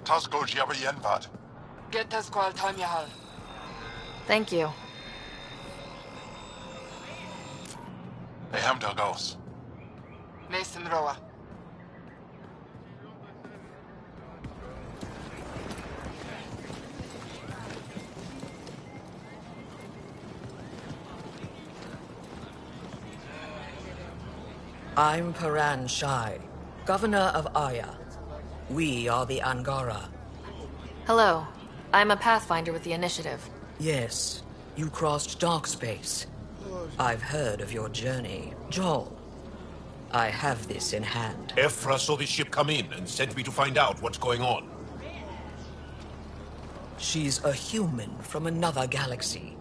Tasco Jiabayenvat. Get this squad time yahal. Thank you. Eham Dalgos. Nathan Roa. I'm Paran Shai, Governor of Aya. We are the Angara. Hello. I'm a Pathfinder with the Initiative. Yes, you crossed dark space. I've heard of your journey, Joel. I have this in hand. Ephra saw the ship come in and sent me to find out what's going on. She's a human from another galaxy.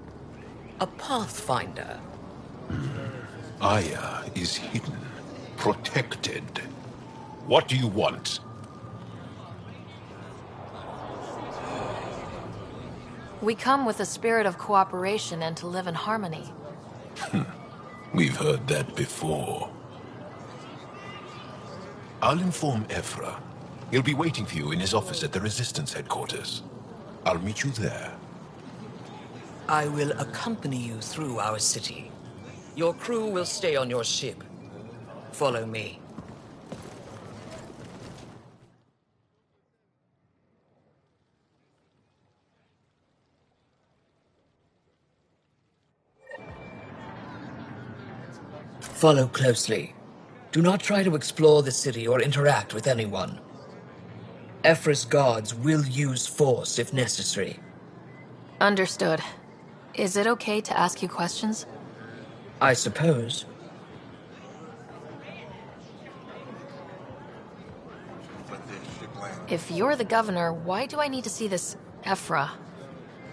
A pathfinder. Aya is hidden, protected. What do you want? We come with a spirit of cooperation and to live in harmony. We've heard that before. I'll inform Ephra. He'll be waiting for you in his office at the Resistance headquarters. I'll meet you there. I will accompany you through our city. Your crew will stay on your ship. Follow me. Follow closely. Do not try to explore the city or interact with anyone. Ephra's guards will use force if necessary. Understood. Is it okay to ask you questions? I suppose. If you're the governor, why do I need to see this Ephra?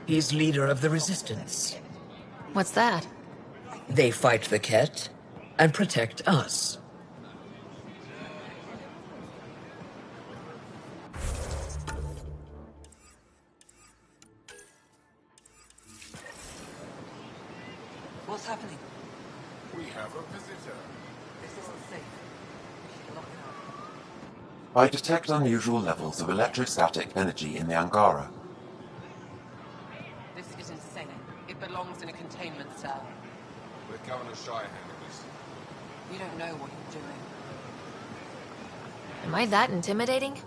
He's leader of the Resistance. What's that? They fight the Ket and protect us. What's happening? We have a visitor. This isn't safe. We should lock it up. I detect unusual levels of electrostatic energy in the Angara. This is insane. It belongs in a containment cell. We're Governor Shire handling this. You don't know what you're doing. Am I that intimidating?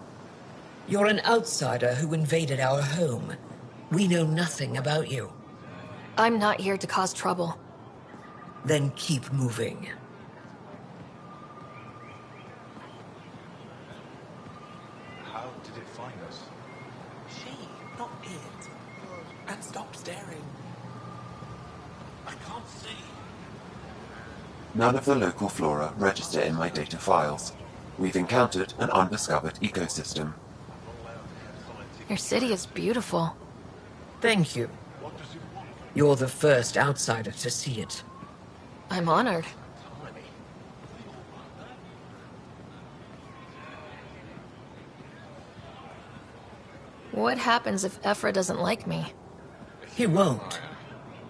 You're an outsider who invaded our home. We know nothing about you. I'm not here to cause trouble. Then keep moving. How did it find us? She, not it. And stop staring. I can't see. None of the local flora register in my data files. We've encountered an undiscovered ecosystem. Your city is beautiful. Thank you. You're the first outsider to see it. I'm honored. What happens if Ephra doesn't like me? He won't.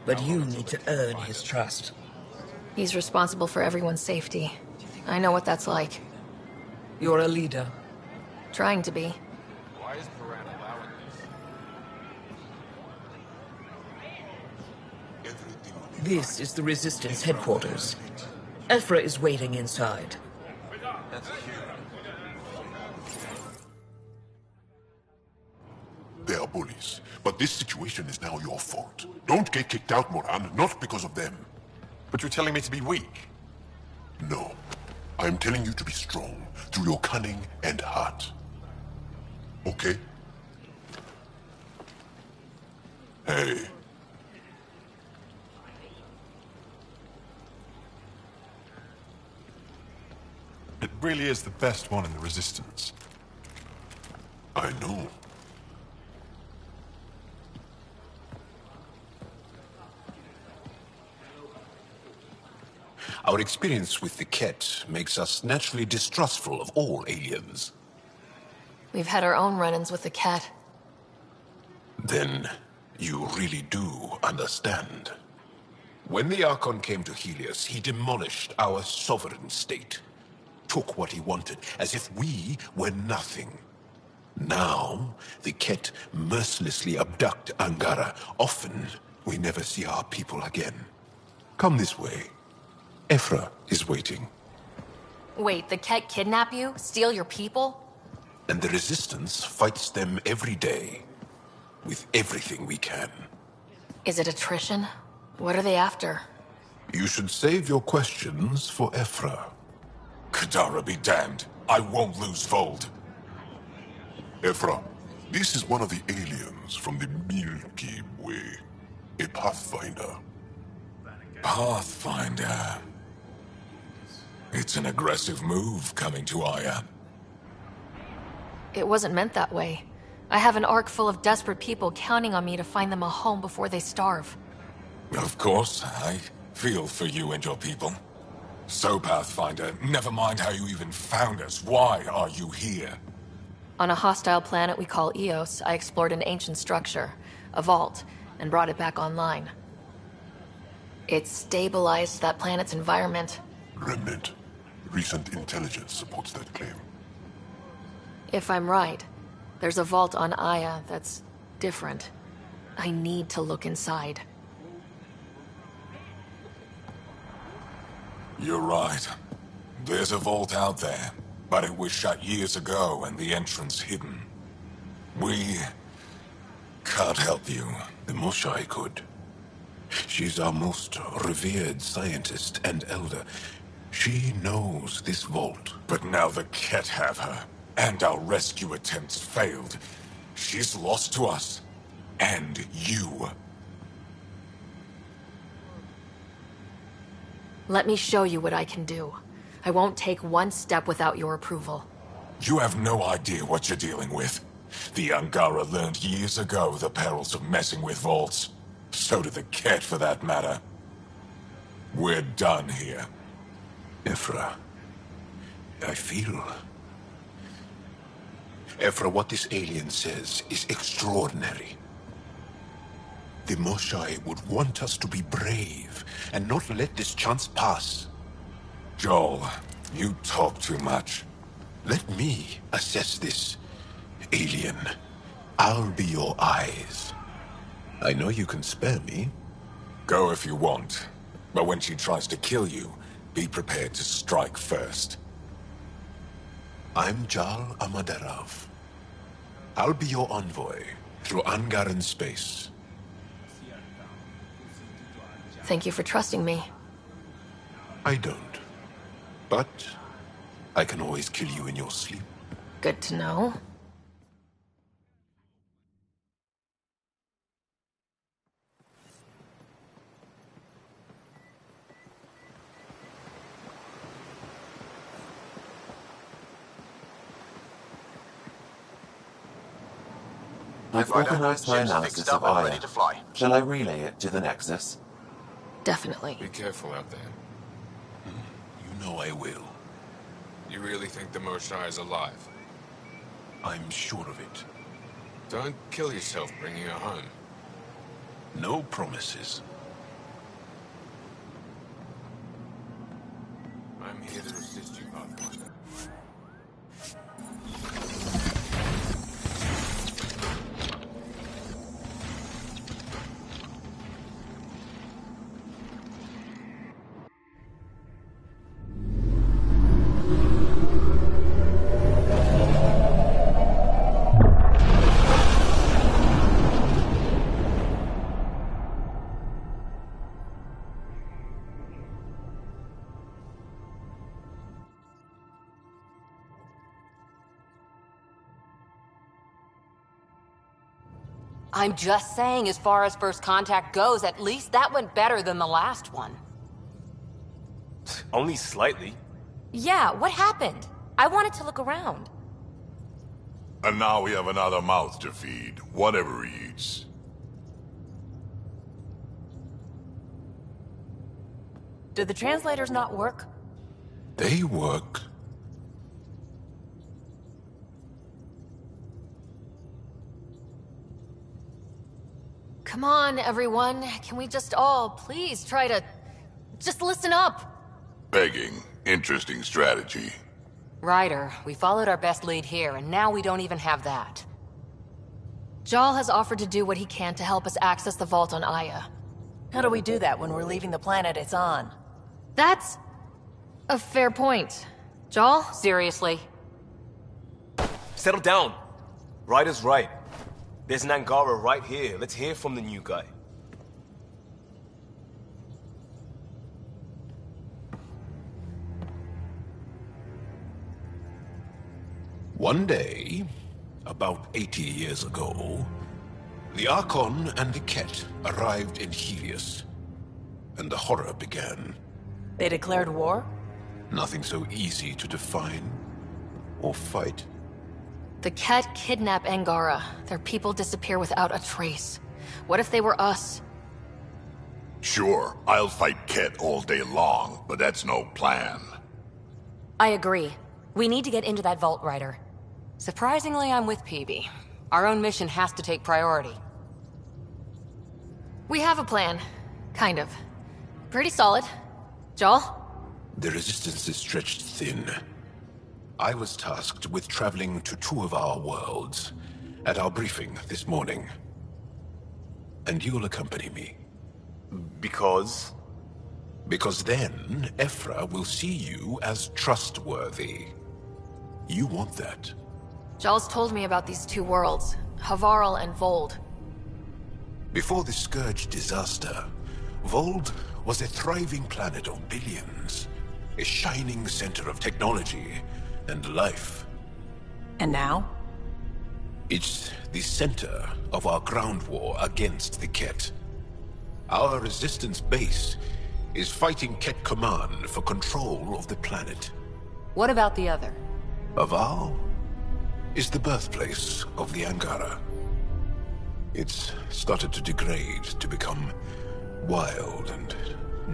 But you need to earn his trust. He's responsible for everyone's safety. I know what that's like. You're a leader. Trying to be. Why is Paran allowing this? This is the Resistance headquarters. Ephra is waiting inside. That's a human. They are bullies, but this situation is now your fault. Don't get kicked out, Moran, not because of them. But you're telling me to be weak? No. I'm telling you to be strong, through your cunning and heart. Okay? Hey. It really is the best one in the Resistance. I know. Our experience with the Ket makes us naturally distrustful of all aliens. We've had our own run-ins with the Ket. Then, you really do understand. When the Archon came to Helios, he demolished our sovereign state. Took what he wanted, as if we were nothing. Now, the Ket mercilessly abduct Angara. Often, we never see our people again. Come this way. Ephra is waiting. Wait, the Ket kidnap you? Steal your people? And the Resistance fights them every day. With everything we can. Is it attrition? What are they after? You should save your questions for Ephra. Kadara be damned. I won't lose Vold. Ephra, this is one of the aliens from the Milky Way. A pathfinder. Pathfinder. It's an aggressive move coming to Aya. It wasn't meant that way. I have an ark full of desperate people counting on me to find them a home before they starve. Of course, I feel for you and your people. So, Pathfinder, never mind how you even found us. Why are you here? On a hostile planet we call Eos, I explored an ancient structure, a vault, and brought it back online. It stabilized that planet's environment. Remnant. Recent intelligence supports that claim. If I'm right, there's a vault on Aya that's different. I need to look inside. You're right. There's a vault out there, but it was shut years ago and the entrance hidden. We can't help you. The Moshai could. She's our most revered scientist and elder. She knows this vault. But now the Ket have her, and our rescue attempts failed. She's lost to us. And you. Let me show you what I can do. I won't take one step without your approval. You have no idea what you're dealing with. The Angara learned years ago the perils of messing with vaults. So did the Ket, for that matter. We're done here. Ephra, I feel... Ephra, what this alien says is extraordinary. The Moshai would want us to be brave and not let this chance pass. Joel, you talk too much. Let me assess this, alien. I'll be your eyes. I know you can spare me. Go if you want. But when she tries to kill you, be prepared to strike first. I'm Jal Amaderov. I'll be your envoy through Angaran space. Thank you for trusting me. I don't. But I can always kill you in your sleep. Good to know. I've organized my analysis of Aya. Shall I relay it to the Nexus? Definitely. Be careful out there. You know I will. You really think the Moshai is alive? I'm sure of it. Don't kill yourself bringing her home. No promises. I'm here to assist you, Pathfinder. I'm just saying, as far as first contact goes, at least that went better than the last one. Only slightly. Yeah, what happened? I wanted to look around. And now we have another mouth to feed, whatever he eats. Did the translators not work? They work. Come on, everyone. Can we just all please try to... just listen up? Begging. Interesting strategy. Ryder, we followed our best lead here, and now we don't even have that. Jal has offered to do what he can to help us access the vault on Aya. How do we do that when we're leaving the planet it's on? That's... a fair point. Jal? Seriously? Settle down. Ryder's right. There's an Angara right here. Let's hear from the new guy. One day, about 80 years ago, the Archon and the Ket arrived in Helios. and the horror began. They declared war? Nothing so easy to define or fight. The Ket kidnap Angara. Their people disappear without a trace. What if they were us? Sure, I'll fight Ket all day long, but that's no plan. I agree. We need to get into that vault, Ryder. Surprisingly, I'm with PB. Our own mission has to take priority. We have a plan. Kind of. Pretty solid. Joel? The resistance is stretched thin. I was tasked with traveling to 2 of our worlds at our briefing this morning. And you'll accompany me. Because? Because then, Ephra will see you as trustworthy. You want that. Joel's told me about these 2 worlds, Havarl and Vold. Before the Scourge disaster, Vold was a thriving planet of billions. A shining center of technology and life. And now? It's the center of our ground war against the Ket. Our resistance base is fighting Ket Command for control of the planet. What about the other? Aval is the birthplace of the Angara. It's started to degrade, to become wild and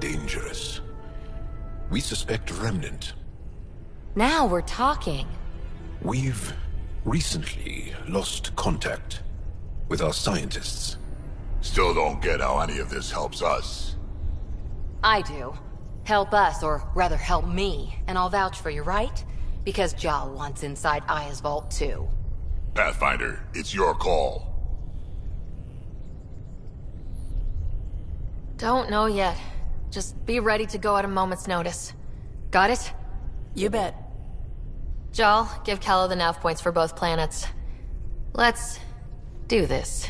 dangerous. We suspect Remnant. Now we're talking. We've recently lost contact with our scientists. Still don't get how any of this helps us. I do. Help us, or rather help me, and I'll vouch for you, right? Because Jal wants inside Aya's vault too. Pathfinder, it's your call. Don't know yet. Just be ready to go at a moment's notice. Got it? You bet. Jal, give Calo the nav points for both planets. Let's do this.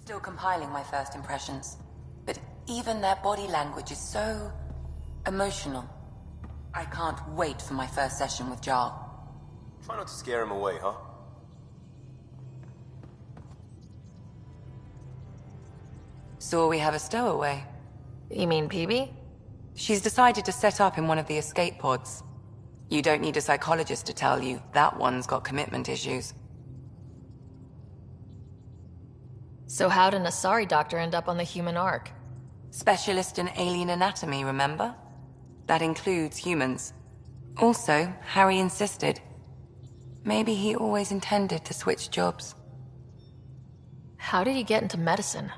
Still compiling my first impressions. But even their body language is so emotional. I can't wait for my first session with Jarl. Try not to scare him away, huh? So we have a stowaway. You mean PB? She's decided to set up in one of the escape pods. You don't need a psychologist to tell you that one's got commitment issues. So how'd an Asari doctor end up on the human Ark? Specialist in alien anatomy, remember? That includes humans. Also, Harry insisted. Maybe he always intended to switch jobs. How did he get into medicine?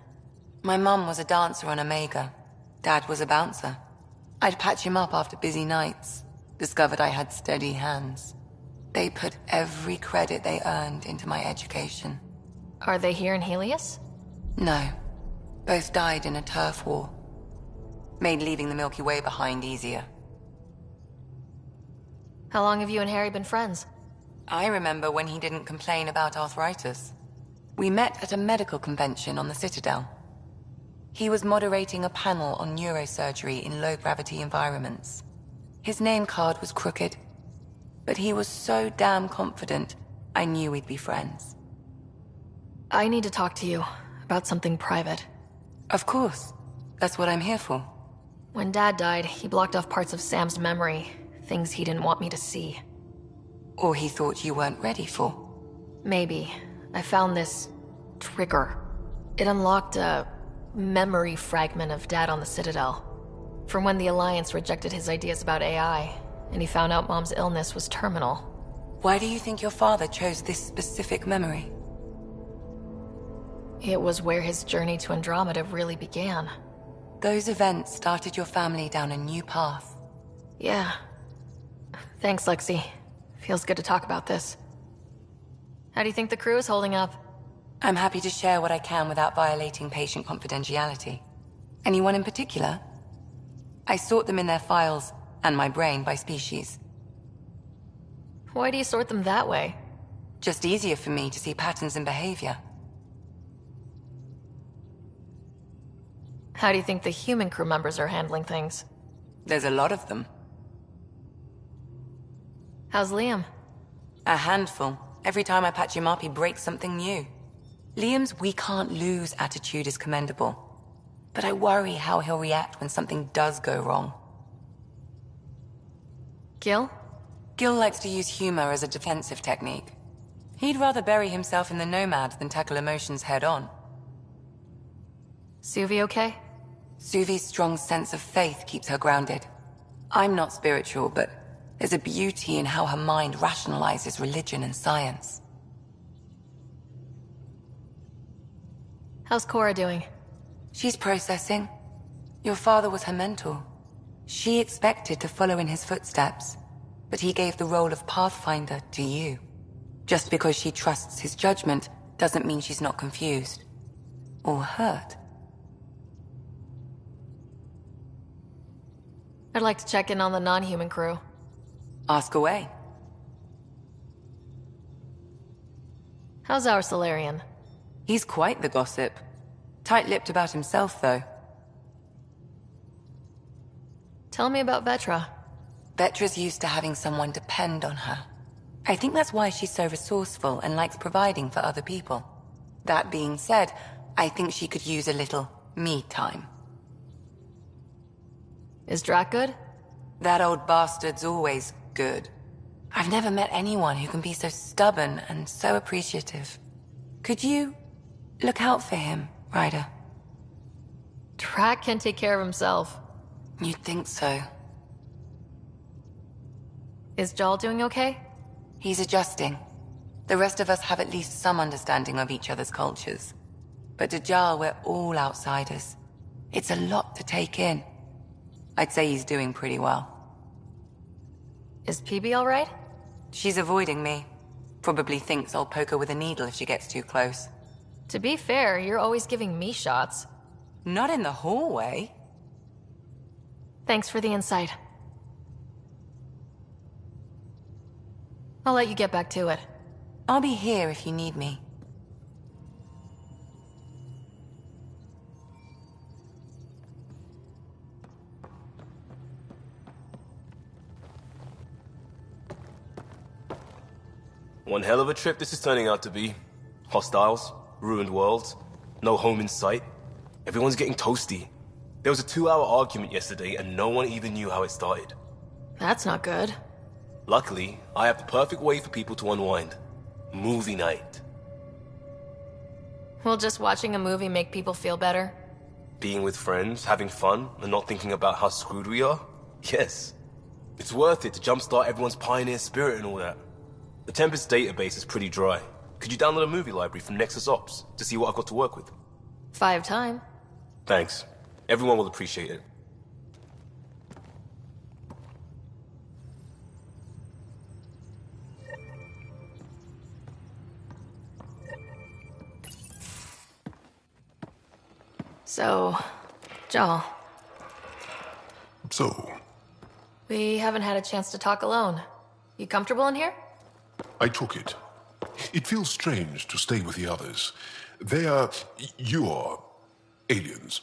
My mum was a dancer on Omega. Dad was a bouncer. I'd patch him up after busy nights. Discovered I had steady hands. They put every credit they earned into my education. Are they here in Helios? No. Both died in a turf war. Made leaving the Milky Way behind easier. How long have you and Harry been friends? I remember when he didn't complain about arthritis. We met at a medical convention on the Citadel. He was moderating a panel on neurosurgery in low-gravity environments. His name card was crooked, but he was so damn confident, I knew we'd be friends. I need to talk to you about something private. Of course. That's what I'm here for. When Dad died, he blocked off parts of Sam's memory, things he didn't want me to see. Or he thought you weren't ready for. Maybe. I found this trigger. It unlocked a memory fragment of Dad on the Citadel. From when the Alliance rejected his ideas about AI, and he found out Mom's illness was terminal. Why do you think your father chose this specific memory? It was where his journey to Andromeda really began. Those events started your family down a new path. Yeah. Thanks, Lexi. Feels good to talk about this. How do you think the crew is holding up? I'm happy to share what I can without violating patient confidentiality. Anyone in particular? I sort them in their files, and my brain by species. Why do you sort them that way? Just easier for me to see patterns in behavior. How do you think the human crew members are handling things? There's a lot of them. How's Liam? A handful. Every time I patch him up, he breaks something new. Liam's "we can't lose" attitude is commendable. But I worry how he'll react when something does go wrong. Gil? Gil likes to use humor as a defensive technique. He'd rather bury himself in the Nomad than tackle emotions head-on. Suvi okay? Suvi's strong sense of faith keeps her grounded. I'm not spiritual, but there's a beauty in how her mind rationalizes religion and science. How's Cora doing? She's processing. Your father was her mentor. She expected to follow in his footsteps, but he gave the role of Pathfinder to you. Just because she trusts his judgment doesn't mean she's not confused. Or hurt. I'd like to check in on the non-human crew. Ask away. How's our Solarian? He's quite the gossip. Tight-lipped about himself, though. Tell me about Vetra. Vetra's used to having someone depend on her. I think that's why she's so resourceful and likes providing for other people. That being said, I think she could use a little me time. Is Drac good? That old bastard's always good. I've never met anyone who can be so stubborn and so appreciative. Could you look out for him, Ryder? Drac can take care of himself. You'd think so. Is Jal doing okay? He's adjusting. The rest of us have at least some understanding of each other's cultures. But to Jal, we're all outsiders. It's a lot to take in. I'd say he's doing pretty well. Is PB all right? She's avoiding me. Probably thinks I'll poke her with a needle if she gets too close. To be fair, you're always giving me shots. Not in the hallway. Thanks for the insight. I'll let you get back to it. I'll be here if you need me. One hell of a trip this is turning out to be. Hostiles, ruined worlds, no home in sight. Everyone's getting toasty. There was a 2-hour argument yesterday and no one even knew how it started. That's not good. Luckily, I have the perfect way for people to unwind. Movie night. Will just watching a movie make people feel better? Being with friends, having fun, and not thinking about how screwed we are? Yes. It's worth it to jumpstart everyone's pioneer spirit and all that. The Tempest database is pretty dry. Could you download a movie library from Nexus Ops to see what I've got to work with? 5 time. Thanks. Everyone will appreciate it. So, Jal. So, We haven't had a chance to talk alone. You comfortable in here? I took it. It feels strange to stay with the others. They are... you're... aliens.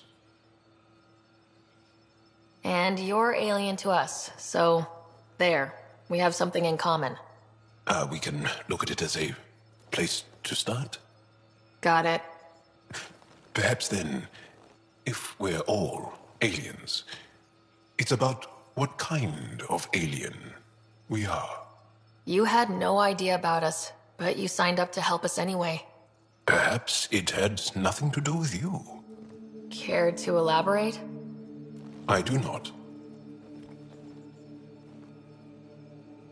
And you're alien to us, so... there. We have something in common. We can look at it as a place to start. Got it. Perhaps then, if we're all aliens, it's about what kind of alien we are. You had no idea about us, but you signed up to help us anyway. Perhaps it had nothing to do with you. Care to elaborate? I do not.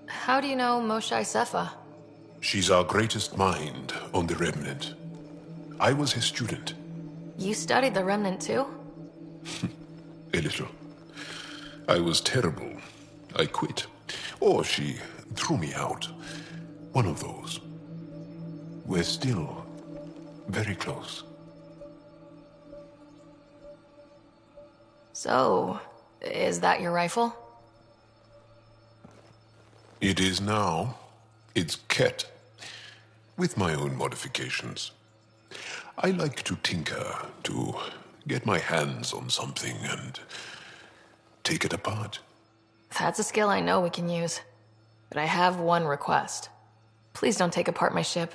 How do you know Moshae Sefa? She's our greatest mind on the Remnant. I was his student. You studied the Remnant too? A little. I was terrible. I quit. Or she threw me out. One of those. We're still very close. So, is that your rifle? It is now. It's Ket. with my own modifications. I like to tinker, to get my hands on something and take it apart. That's a skill I know we can use. But I have one request. Please don't take apart my ship.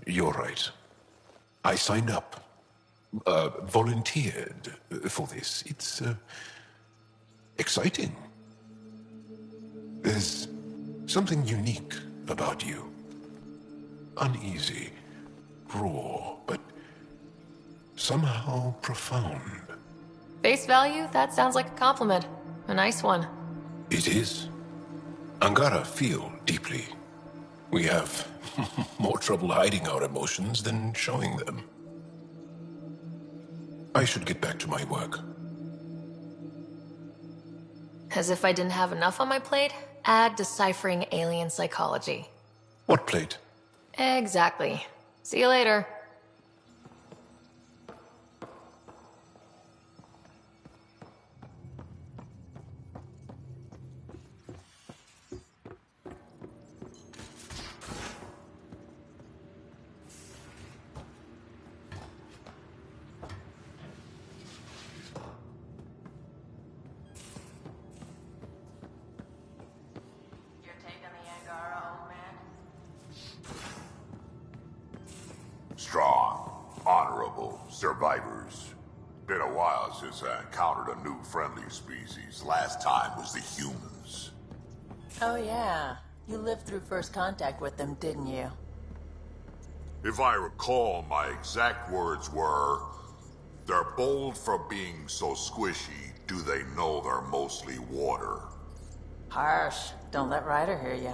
You're right. I signed up. Volunteered for this. It's exciting. There's something unique about you. Uneasy, raw, but somehow profound. Face value? That sounds like a compliment. A nice one. It is. Angara feel deeply. We have more trouble hiding our emotions than showing them. I should get back to my work. As if I didn't have enough on my plate, add deciphering alien psychology. What plate? Exactly. See you later. Strong, honorable survivors. Been a while since I encountered a new friendly species. Last time was the humans. Oh yeah, you lived through first contact with them, didn't you? If I recall, my exact words were, "They're bold for being so squishy, do they know they're mostly water?" Harsh. Don't let Ryder hear you.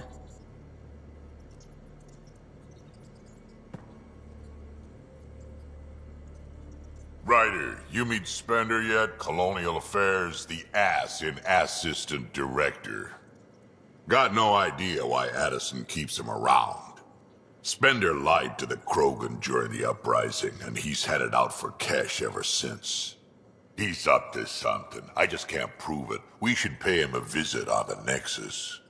Ryder, you meet Spender yet? Colonial Affairs, the ass in Assistant Director. Got no idea why Addison keeps him around. Spender lied to the Krogan during the uprising, and he's headed out for cash ever since. He's up to something. I just can't prove it. We should pay him a visit on the Nexus.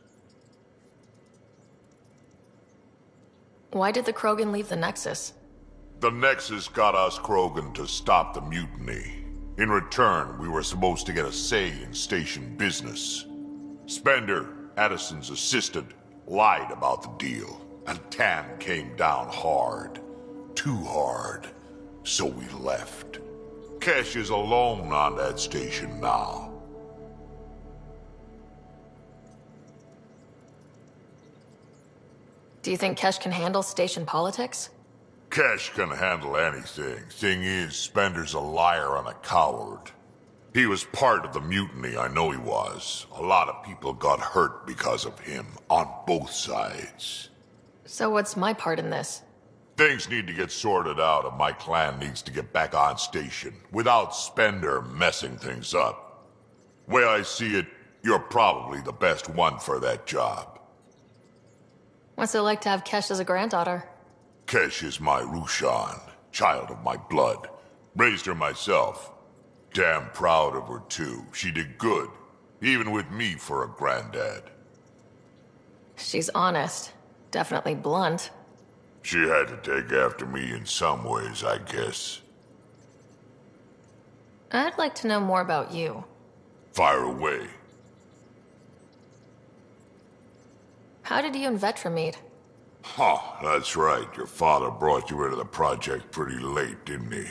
Why did the Krogan leave the Nexus? The Nexus got us Krogan to stop the mutiny. In return, we were supposed to get a say in station business. Spender, Addison's assistant, lied about the deal, and Tan came down hard. Too hard. So we left. Kesh is alone on that station now. Do you think Kesh can handle station politics? Kesh can handle anything. Thing is, Spender's a liar and a coward. He was part of the mutiny, I know he was. A lot of people got hurt because of him, on both sides. So what's my part in this? Things need to get sorted out and my clan needs to get back on station, without Spender messing things up. Way I see it, you're probably the best one for that job. What's it like to have Kesh as a granddaughter? Kesh is my Rushan, child of my blood. Raised her myself. Damn proud of her too. She did good, even with me for a granddad. She's honest. Definitely blunt. She had to take after me in some ways, I guess. I'd like to know more about you. Fire away. How did you and Vetra meet? Huh, that's right. Your father brought you into the project pretty late, didn't he?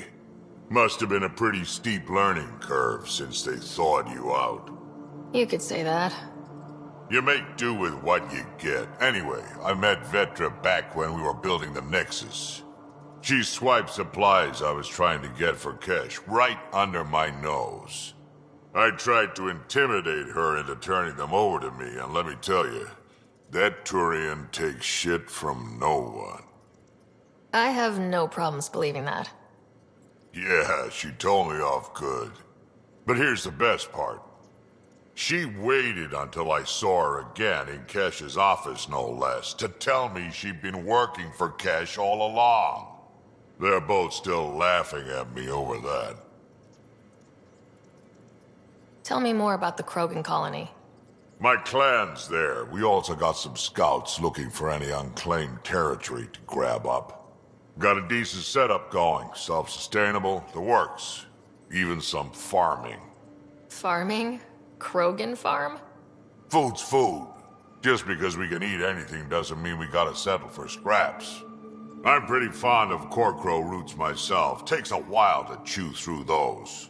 Must have been a pretty steep learning curve since they thawed you out. You could say that. You make do with what you get. Anyway, I met Vetra back when we were building the Nexus. She swiped supplies I was trying to get for Kesh right under my nose. I tried to intimidate her into turning them over to me, and let me tell you, that Turian takes shit from no one. I have no problems believing that. Yeah, she told me off good. But here's the best part. She waited until I saw her again in Kesh's office, no less, to tell me she'd been working for Kesh all along. They're both still laughing at me over that. Tell me more about the Krogan colony. My clan's there. We also got some scouts looking for any unclaimed territory to grab up. Got a decent setup going. Self-sustainable, the works. Even some farming. Farming? Krogan farm? Food's food. Just because we can eat anything doesn't mean we gotta settle for scraps. I'm pretty fond of corcrow roots myself. Takes a while to chew through those.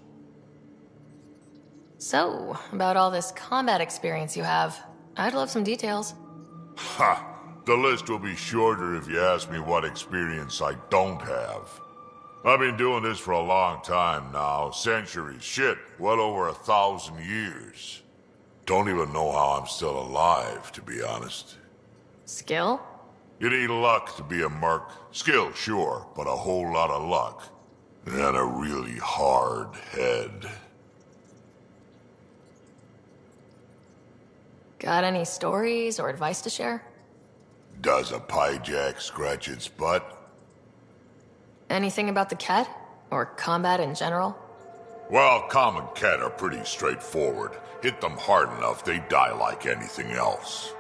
So, about all this combat experience you have, I'd love some details. Ha! The list will be shorter if you ask me what experience I don't have. I've been doing this for a long time now. Centuries. Shit, well over 1,000 years. Don't even know how I'm still alive, to be honest. Skill? You need luck to be a merc. Skill, sure, but a whole lot of luck. And a really hard head. Got any stories or advice to share? Does a piejack scratch its butt? Anything about the Ket? Or combat in general? Well, common Ket are pretty straightforward. Hit them hard enough, they die like anything else.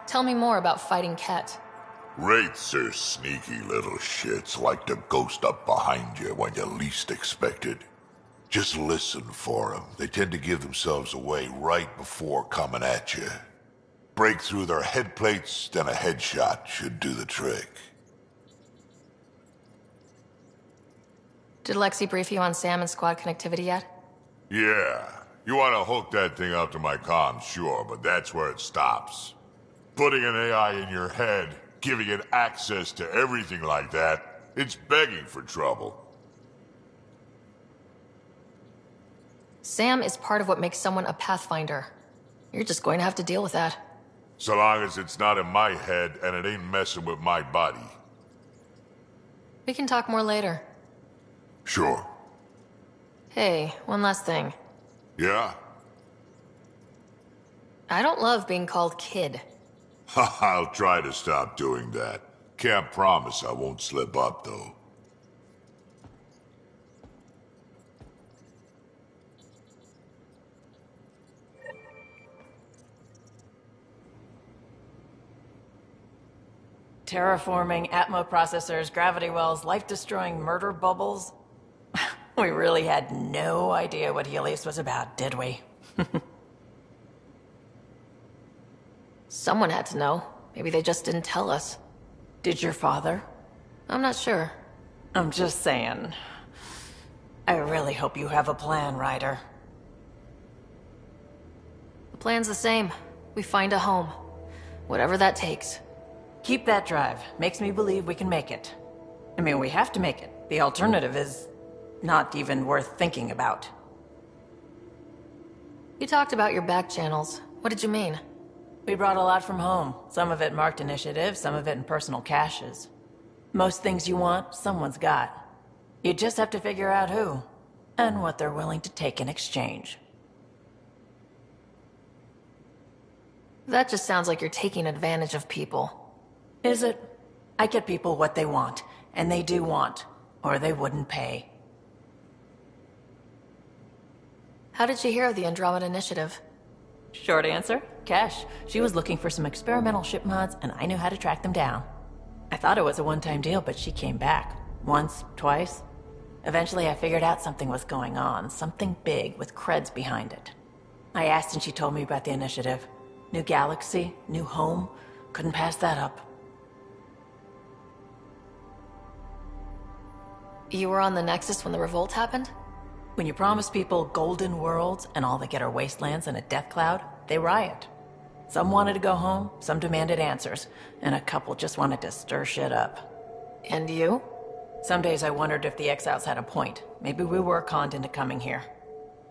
Tell me more about fighting Ket. Wraiths are sneaky little shits, like to ghost up behind you when you least expect it. Just listen for them. They tend to give themselves away right before coming at you. Break through their head plates, then a headshot should do the trick. Did Lexi brief you on Sam and squad connectivity yet? Yeah. You want to hook that thing up to my comms, sure, but that's where it stops. Putting an AI in your head, giving it access to everything like that, it's begging for trouble. Sam is part of what makes someone a Pathfinder. You're just going to have to deal with that. So long as it's not in my head and it ain't messing with my body. We can talk more later. Sure. Hey, one last thing. Yeah? I don't love being called kid. I'll try to stop doing that. Can't promise I won't slip up, though. Terraforming, Atmo processors, gravity wells, life-destroying murder bubbles. We really had no idea what Helios was about, did we? Someone had to know. Maybe they just didn't tell us. Did your father? I'm not sure. I'm just saying. I really hope you have a plan, Ryder. The plan's the same. We find a home. Whatever that takes. Keep that drive. Makes me believe we can make it. I mean, we have to make it. The alternative is not even worth thinking about. You talked about your back channels. What did you mean? We brought a lot from home. Some of it marked initiative, some of it in personal caches. Most things you want, someone's got. You just have to figure out who, and what they're willing to take in exchange. That just sounds like you're taking advantage of people. Is it? I get people what they want, and they do want, or they wouldn't pay. How did you hear of the Andromeda initiative? Short answer, Cash. She was looking for some experimental ship mods, and I knew how to track them down. I thought it was a one-time deal, but she came back. Once, twice. Eventually I figured out something was going on, something big with creds behind it. I asked and she told me about the initiative. New galaxy, new home. Couldn't pass that up. You were on the Nexus when the revolt happened? When you promise people golden worlds and all they get are wastelands and a death cloud, they riot. Some wanted to go home, some demanded answers, and a couple just wanted to stir shit up. And you? Some days I wondered if the exiles had a point. Maybe we were conned into coming here.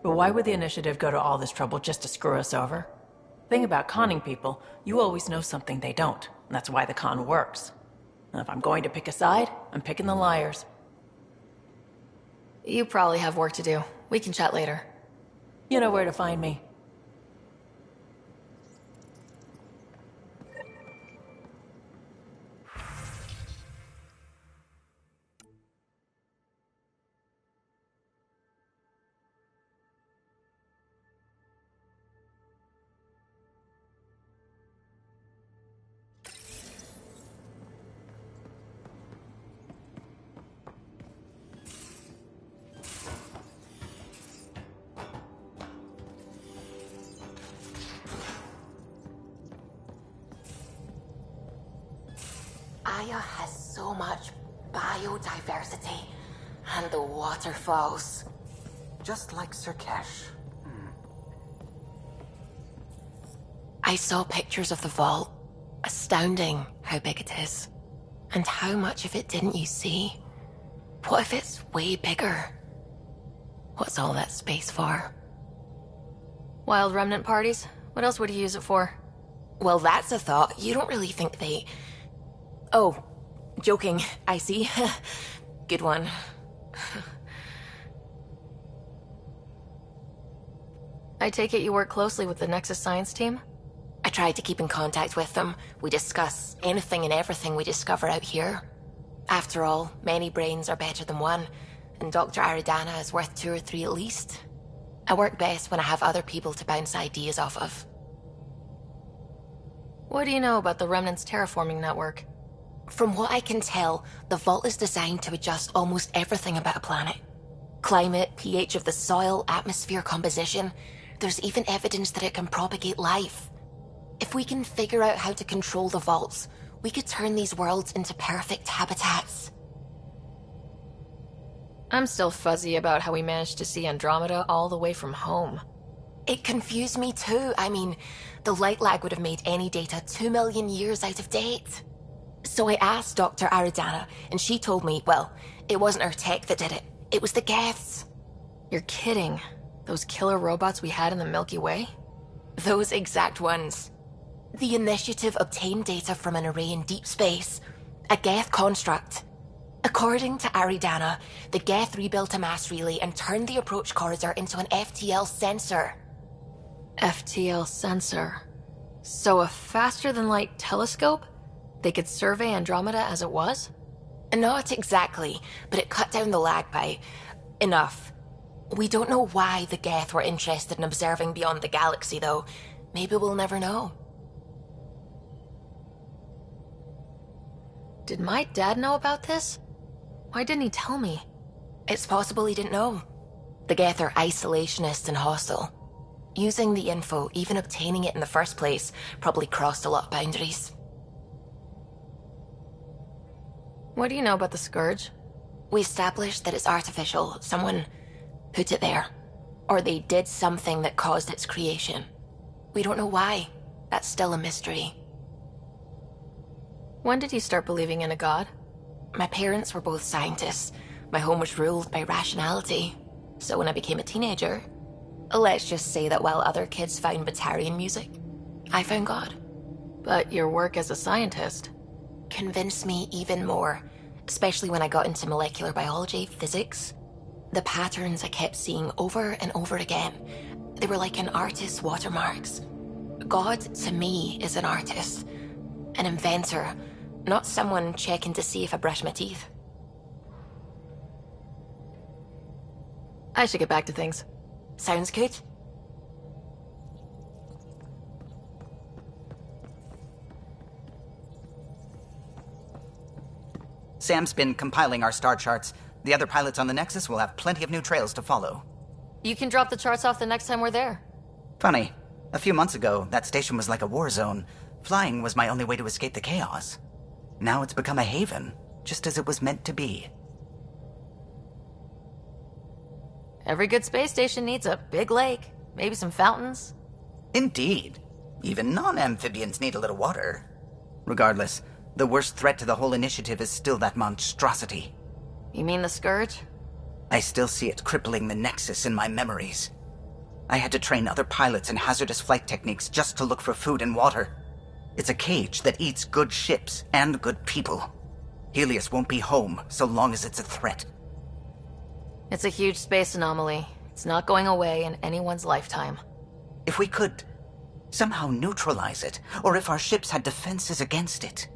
But why would the initiative go to all this trouble just to screw us over? Thing about conning people, you always know something they don't. And that's why the con works. And if I'm going to pick a side, I'm picking the liars. You probably have work to do. We can chat later. You know where to find me. Gaia has so much biodiversity. And the waterfalls. Just like Sirkesh. I saw pictures of the vault. Astounding how big it is. And how much of it didn't you see? What if it's way bigger? What's all that space for? Wild remnant parties? What else would you use it for? Well, that's a thought. You don't really think they... Oh, joking, I see. Good one. I take it you work closely with the Nexus science team? I try to keep in contact with them. We discuss anything and everything we discover out here. After all, many brains are better than one, and Dr. Aridana is worth 2 or 3 at least. I work best when I have other people to bounce ideas off of. What do you know about the Remnant's terraforming network? From what I can tell, the vault is designed to adjust almost everything about a planet. Climate, pH of the soil, atmosphere composition. There's even evidence that it can propagate life. If we can figure out how to control the vaults, we could turn these worlds into perfect habitats. I'm still fuzzy about how we managed to see Andromeda all the way from home. It confused me too. I mean, the light lag would have made any data 2 million years out of date. So I asked Dr. Aridana, and she told me, well, it wasn't her tech that did it. It was the Geths. You're kidding. Those killer robots we had in the Milky Way? Those exact ones. The initiative obtained data from an array in deep space, a Geth construct. According to Aridana, the Geth rebuilt a mass relay and turned the approach corridor into an FTL sensor. FTL sensor. So a faster-than-light telescope? They could survey Andromeda as it was? Not exactly, but it cut down the lag by enough. We don't know why the Geth were interested in observing beyond the galaxy, though. Maybe we'll never know. Did my dad know about this? Why didn't he tell me? It's possible he didn't know. The Geth are isolationist and hostile. Using the info, even obtaining it in the first place, probably crossed a lot of boundaries. What do you know about the Scourge? We established that it's artificial. Someone put it there. Or they did something that caused its creation. We don't know why. That's still a mystery. When did you start believing in a god? My parents were both scientists. My home was ruled by rationality. So when I became a teenager, let's just say that while other kids found Batarian music, I found God. But your work as a scientist convinced me even more, especially when I got into molecular biology, physics. The patterns I kept seeing over and over again, they were like an artist's watermarks. God, to me, is an artist, an inventor, not someone checking to see if I brush my teeth. I should get back to things. Sounds good. Sam's been compiling our star charts. The other pilots on the Nexus will have plenty of new trails to follow. You can drop the charts off the next time we're there. Funny. A few months ago, that station was like a war zone. Flying was my only way to escape the chaos. Now it's become a haven, just as it was meant to be. Every good space station needs a big lake, maybe some fountains. Indeed. Even non-amphibians need a little water. Regardless, the worst threat to the whole initiative is still that monstrosity. You mean the Scourge? I still see it crippling the Nexus in my memories. I had to train other pilots in hazardous flight techniques just to look for food and water. It's a cage that eats good ships and good people. Helios won't be home so long as it's a threat. It's a huge space anomaly. It's not going away in anyone's lifetime. If we could somehow neutralize it, or if our ships had defenses against it.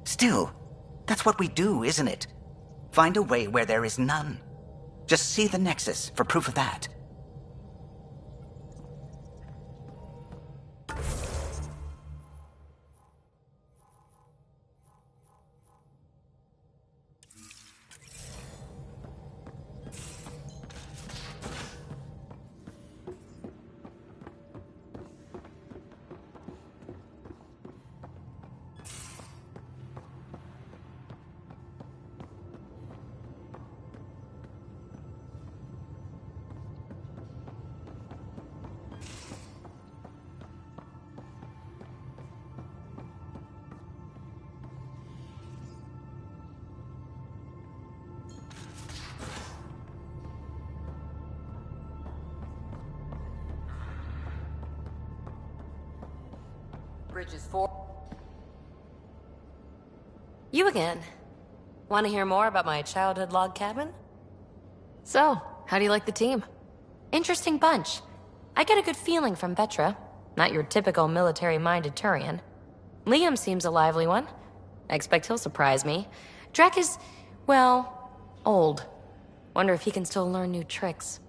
Still, that's what we do, isn't it? Find a way where there is none. Just see the Nexus for proof of that. bridges for... You again. Want to hear more about my childhood log cabin? So, how do you like the team? Interesting bunch. I get a good feeling from Vetra. Not your typical military-minded Turian. Liam seems a lively one. I expect he'll surprise me. Drek is, well, old. Wonder if he can still learn new tricks.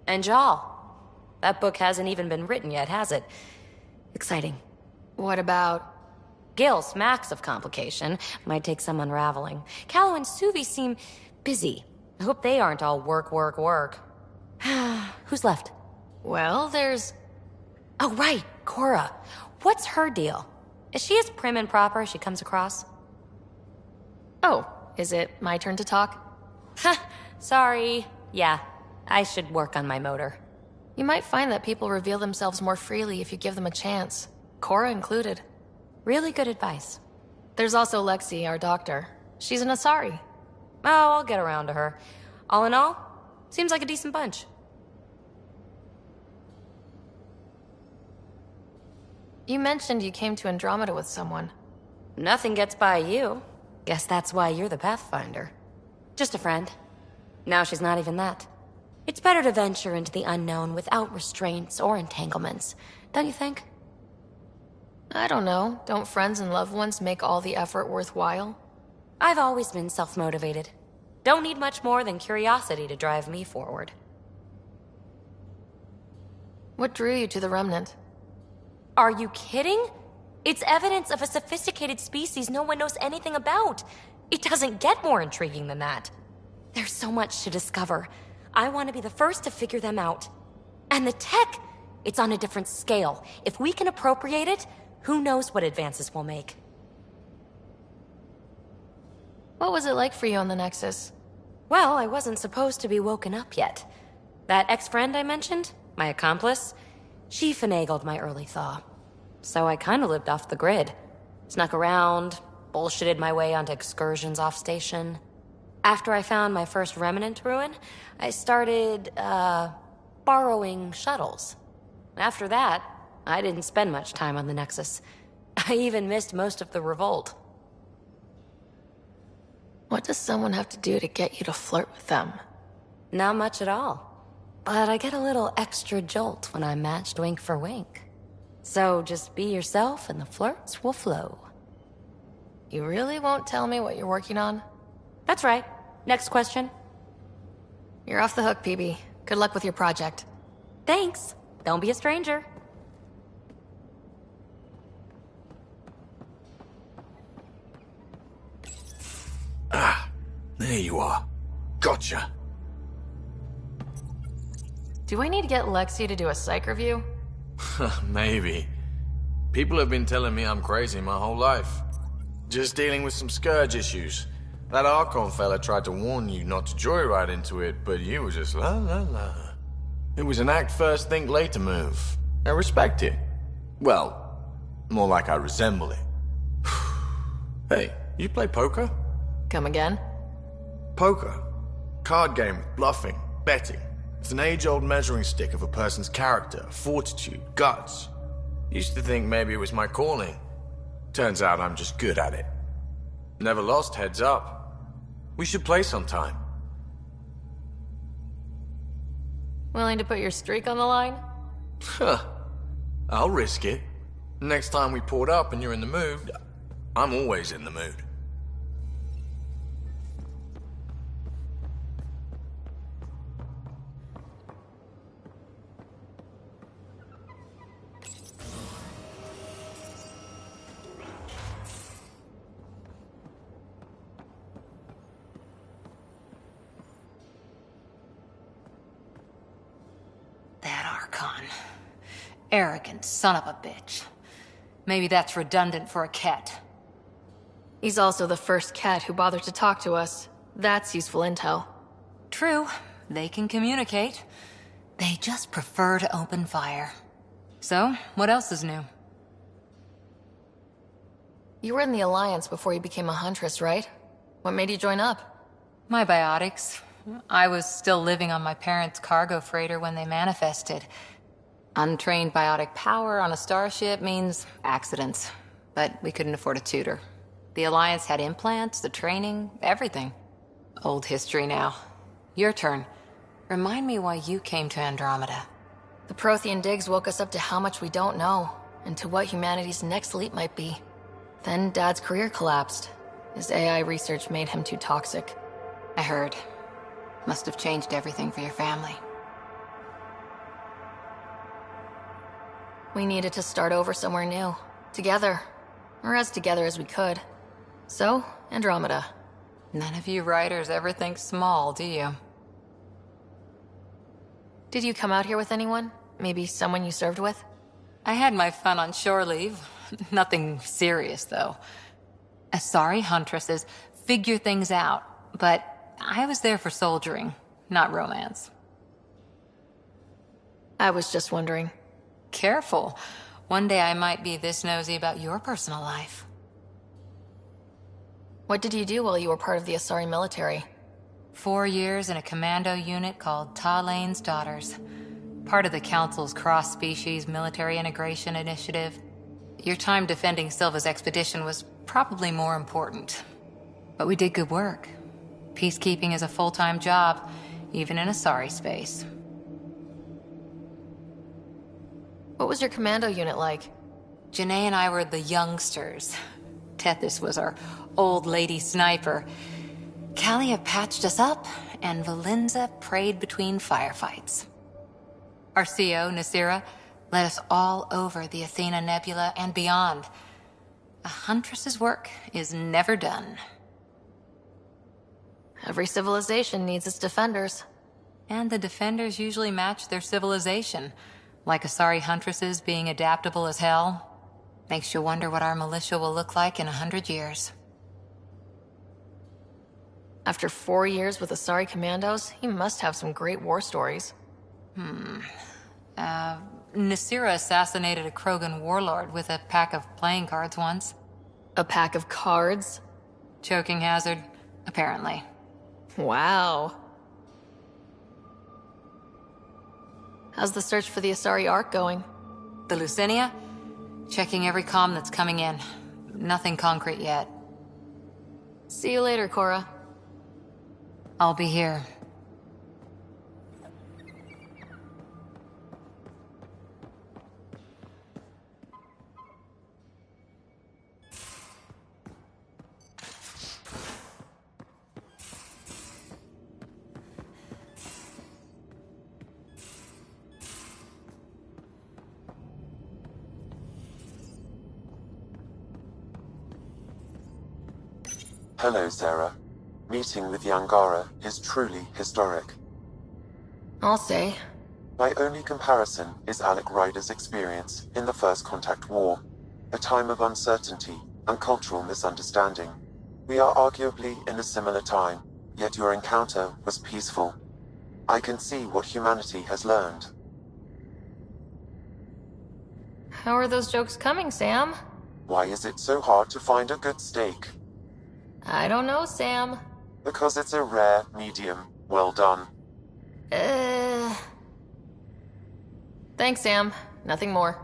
And Jal. That book hasn't even been written yet, has it? Exciting. What about... Gil smacks of complication. Might take some unraveling. Callow and Suvi seem busy. I hope they aren't all work, work, work. Who's left? Well, there's... Oh, right, Cora. What's her deal? Is she as prim and proper as she comes across? Oh, is it my turn to talk? Sorry. Yeah, I should work on my motor. You might find that people reveal themselves more freely if you give them a chance. Cora included. Really good advice. There's also Lexi, our doctor. She's an Asari. Oh, I'll get around to her. All in all, seems like a decent bunch. You mentioned you came to Andromeda with someone. Nothing gets by you. Guess that's why you're the Pathfinder. Just a friend. Now she's not even that. It's better to venture into the unknown without restraints or entanglements, don't you think? I don't know. Don't friends and loved ones make all the effort worthwhile? I've always been self-motivated. Don't need much more than curiosity to drive me forward. What drew you to the Remnant? Are you kidding? It's evidence of a sophisticated species no one knows anything about. It doesn't get more intriguing than that. There's so much to discover. I want to be the first to figure them out. And the tech, it's on a different scale. If we can appropriate it, who knows what advances we'll make. What was it like for you on the Nexus? Well, I wasn't supposed to be woken up yet. That ex-friend I mentioned, my accomplice, she finagled my early thaw. So I kind of lived off the grid. Snuck around, bullshitted my way onto excursions off station. After I found my first remnant ruin, I started, borrowing shuttles. After that, I didn't spend much time on the Nexus. I even missed most of the revolt. What does someone have to do to get you to flirt with them? Not much at all. But I get a little extra jolt when I'm matched wink for wink. So just be yourself and the flirts will flow. You really won't tell me what you're working on? That's right. Next question. You're off the hook, PB. Good luck with your project. Thanks. Don't be a stranger. Ah, there you are. Gotcha. Do I need to get Lexi to do a psych review? Maybe. People have been telling me I'm crazy my whole life. Just dealing with some scourge issues. That Archon fella tried to warn you not to joyride into it, but you were just la la la. It was an act first, think later move. I respect it. Well, more like I resemble it. Hey, you play poker? Come again? Poker. Card game with bluffing, betting. It's an age-old measuring stick of a person's character, fortitude, guts. Used to think maybe it was my calling. Turns out I'm just good at it. Never lost heads up. We should play sometime. Willing to put your streak on the line? Huh. I'll risk it. Next time we port up and you're in the mood, I'm always in the mood. Arrogant son of a bitch. Maybe that's redundant for a cat. He's also the first cat who bothered to talk to us. That's useful intel. True. They can communicate. They just prefer to open fire. So, what else is new? You were in the Alliance before you became a Huntress, right? What made you join up? My biotics. I was still living on my parents' cargo freighter when they manifested. Untrained biotic power on a starship means accidents, but we couldn't afford a tutor. The Alliance had implants, the training, everything. Old history now. Your turn. Remind me why you came to Andromeda. The Prothean digs woke us up to how much we don't know, and to what humanity's next leap might be. Then Dad's career collapsed. His AI research made him too toxic. I heard. Must have changed everything for your family. We needed to start over somewhere new. Together. Or as together as we could. So, Andromeda. None of you Ryders ever think small, do you? Did you come out here with anyone? Maybe someone you served with? I had my fun on shore leave. Nothing serious, though. Asari huntresses figure things out, but I was there for soldiering, not romance. I was just wondering. Careful. One day I might be this nosy about your personal life. What did you do while you were part of the Asari military? 4 years in a commando unit called Ta Lane's Daughters. Part of the Council's cross-species military integration initiative. Your time defending Silva's expedition was probably more important. But we did good work. Peacekeeping is a full-time job, even in Asari space. What was your commando unit like? Janae and I were the youngsters. Tethys was our old lady sniper. Kalia patched us up, and Valenza prayed between firefights. Our CO, Nasira, led us all over the Athena Nebula and beyond. A huntress's work is never done. Every civilization needs its defenders. And the defenders usually match their civilization. Like Asari huntresses being adaptable as hell. Makes you wonder what our militia will look like in 100 years. After 4 years with Asari commandos, he must have some great war stories. Nasira assassinated a Krogan warlord with a pack of playing cards once. A pack of cards? Choking hazard, apparently. Wow. How's the search for the Asari Ark going? The Lucinia? Checking every comm that's coming in. Nothing concrete yet. See you later, Cora. I'll be here. Hello, Sarah. Meeting with Yangara is truly historic. I'll say. My only comparison is Alec Ryder's experience in the First Contact War, a time of uncertainty and cultural misunderstanding. We are arguably in a similar time, yet your encounter was peaceful. I can see what humanity has learned. How are those jokes coming, Sam? Why is it so hard to find a good steak? I don't know, Sam. Because it's a rare medium. Well done. Thanks, Sam. Nothing more.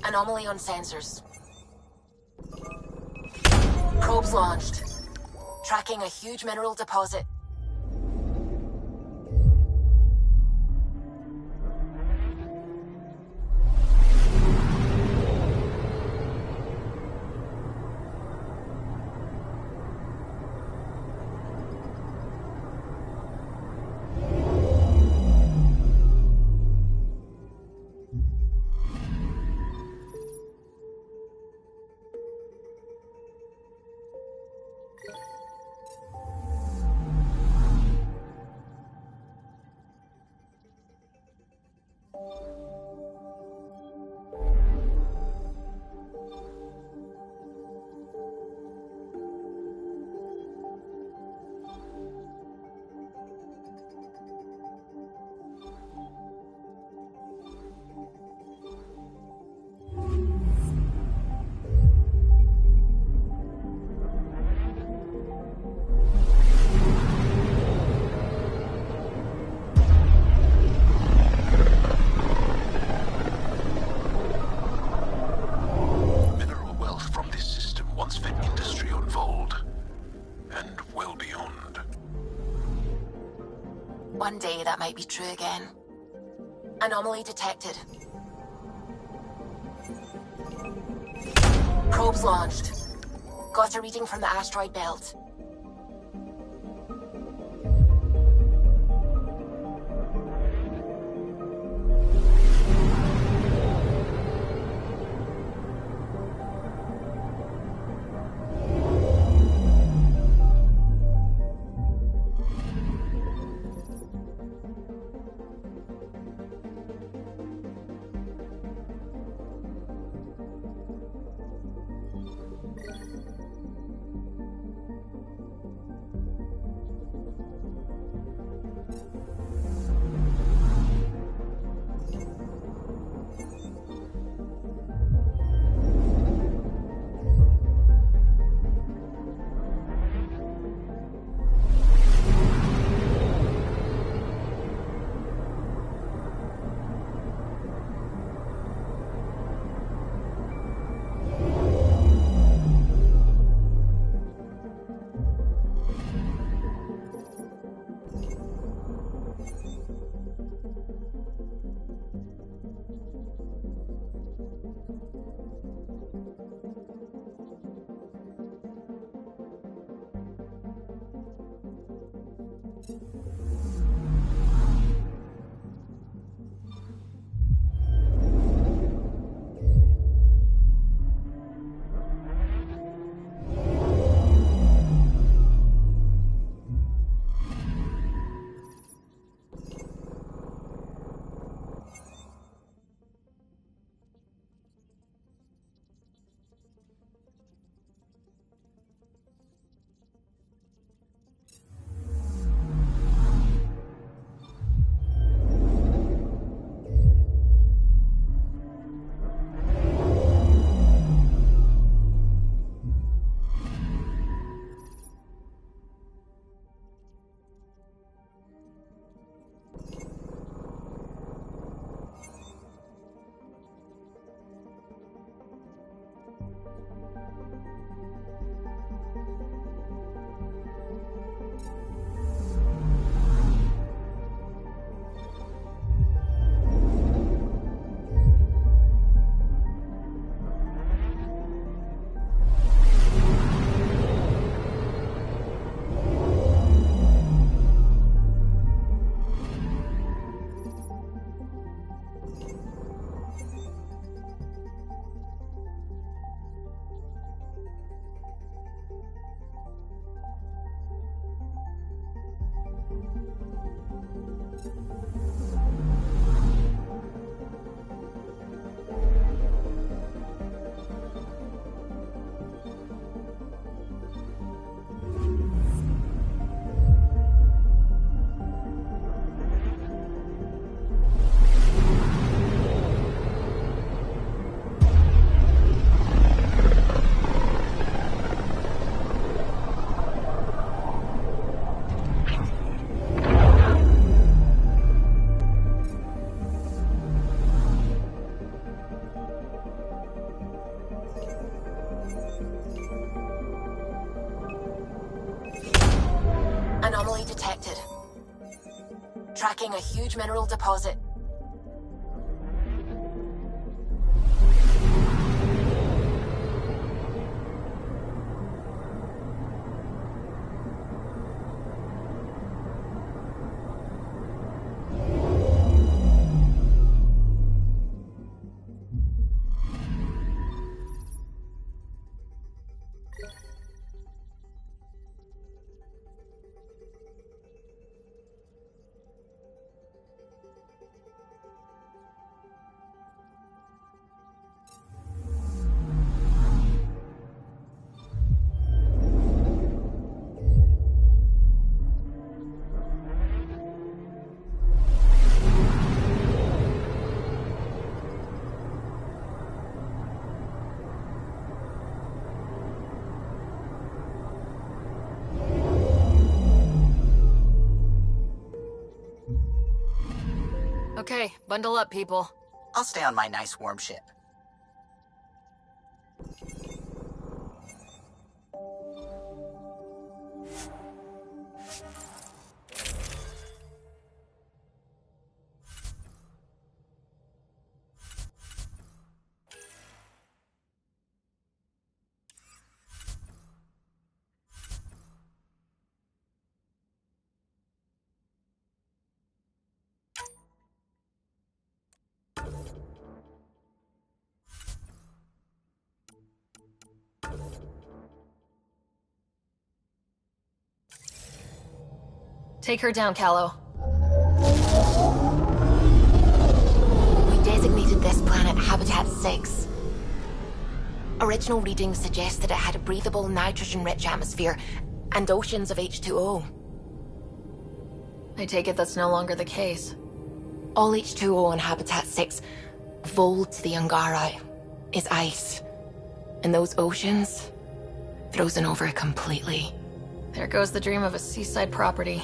Anomaly on sensors. Probes launched. Tracking a huge mineral deposit. One day that might be true again. Anomaly detected. Probes launched. Got a reading from the asteroid belt. Tracking a huge mineral deposit. Okay, bundle up, people. I'll stay on my nice warm ship. Take her down, Callow. We designated this planet Habitat 6. Original readings suggest that it had a breathable, nitrogen-rich atmosphere and oceans of H2O. I take it that's no longer the case. All H2O on Habitat 6, vol to the Angara, is ice. And those oceans, frozen over completely. There goes the dream of a seaside property.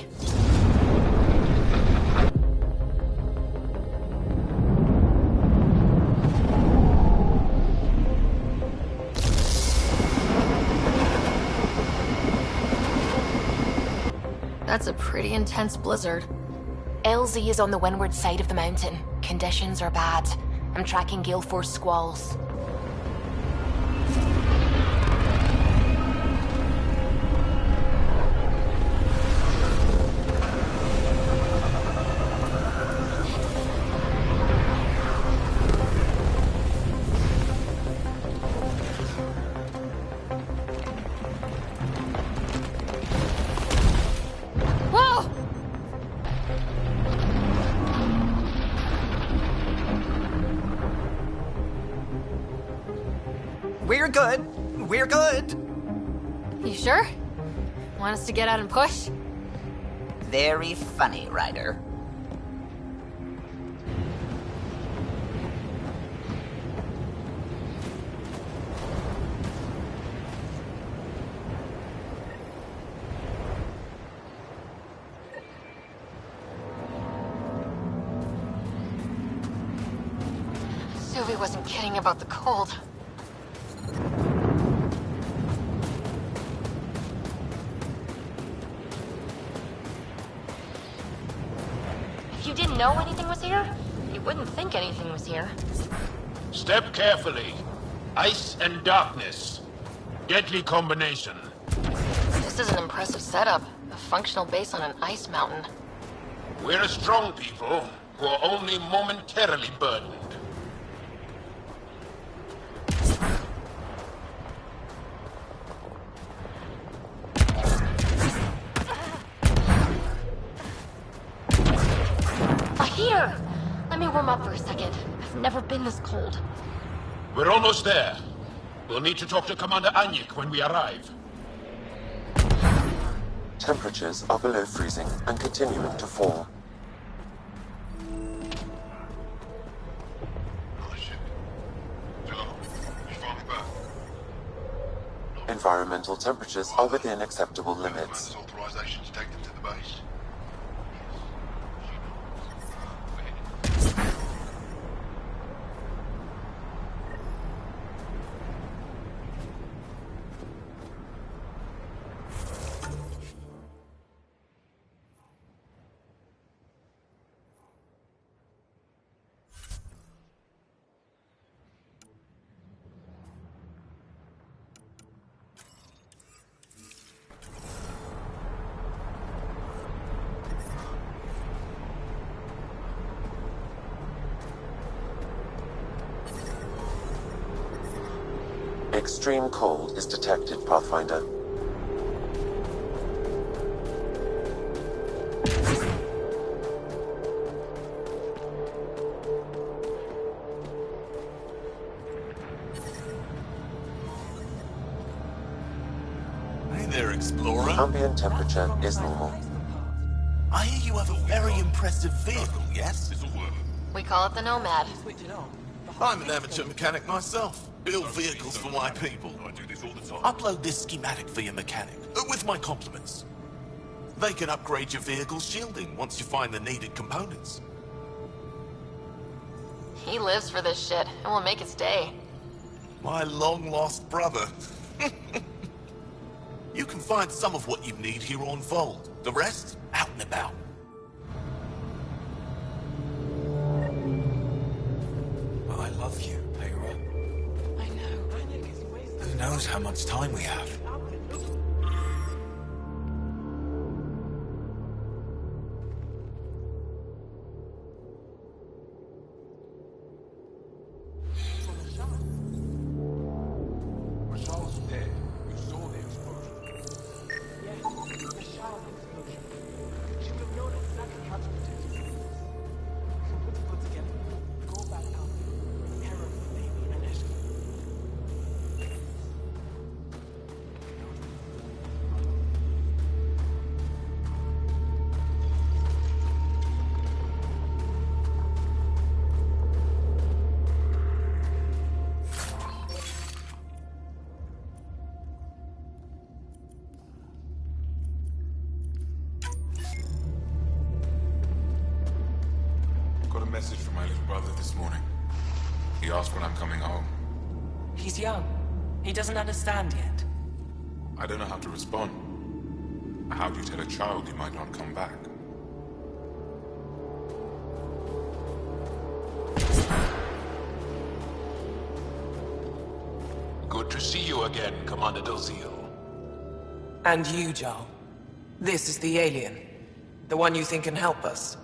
That's a pretty intense blizzard. LZ is on the windward side of the mountain. Conditions are bad. I'm tracking gale force squalls. We're good. We're good. You sure? Want us to get out and push? Very funny, Ryder. Sylvie wasn't kidding about the cold. If you didn't know anything was here, you wouldn't think anything was here. Step carefully. Ice and darkness. Deadly combination. This is an impressive setup. A functional base on an ice mountain. We're a strong people who are only momentarily burdened. A heater! Let me warm up for a second. I've never been this cold. We're almost there. We'll need to talk to Commander Anyik when we arrive. Temperatures are below freezing and continuing to fall. Environmental temperatures are within acceptable limits. Authorization to take them to the base. Extreme cold is detected, Pathfinder. Hey there, Explorer. Ambient temperature is normal. I hear you have a very impressive vehicle, yes? We call it the Nomad. I'm an amateur mechanic myself. Build vehicles for my people. Upload this schematic for your mechanic, with my compliments. They can upgrade your vehicle's shielding once you find the needed components. He lives for this shit, and will make his day. My long-lost brother. You can find some of what you need here on Vold. The rest, out and about. I love you, Mayra. I know. Who knows how much time we have? Got a message from my little brother this morning. He asked when I'm coming home. He's young. He doesn't understand yet. I don't know how to respond. How do you tell a child he might not come back? Good to see you again, Commander Dozil. And you, Jarl. This is the alien. The one you think can help us.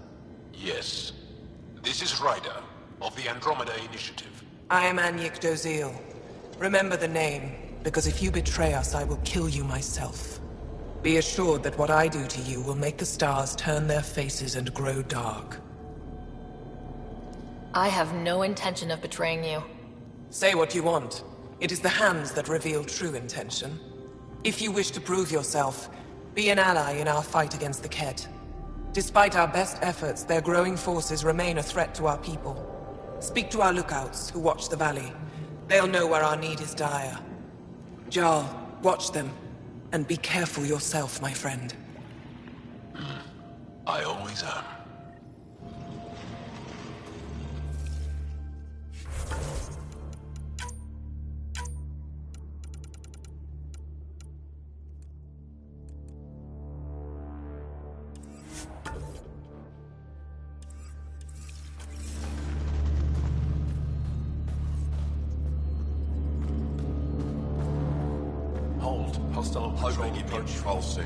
Yes. This is Ryder, of the Andromeda Initiative. I am Anyik Dozil. Remember the name, because if you betray us, I will kill you myself. Be assured that what I do to you will make the stars turn their faces and grow dark. I have no intention of betraying you. Say what you want. It is the hands that reveal true intention. If you wish to prove yourself, be an ally in our fight against the Kett. Despite our best efforts, their growing forces remain a threat to our people. Speak to our lookouts, who watch the valley. They'll know where our need is dire. Jarl, watch them. And be careful yourself, my friend. I always am. Hostile patrol control scene.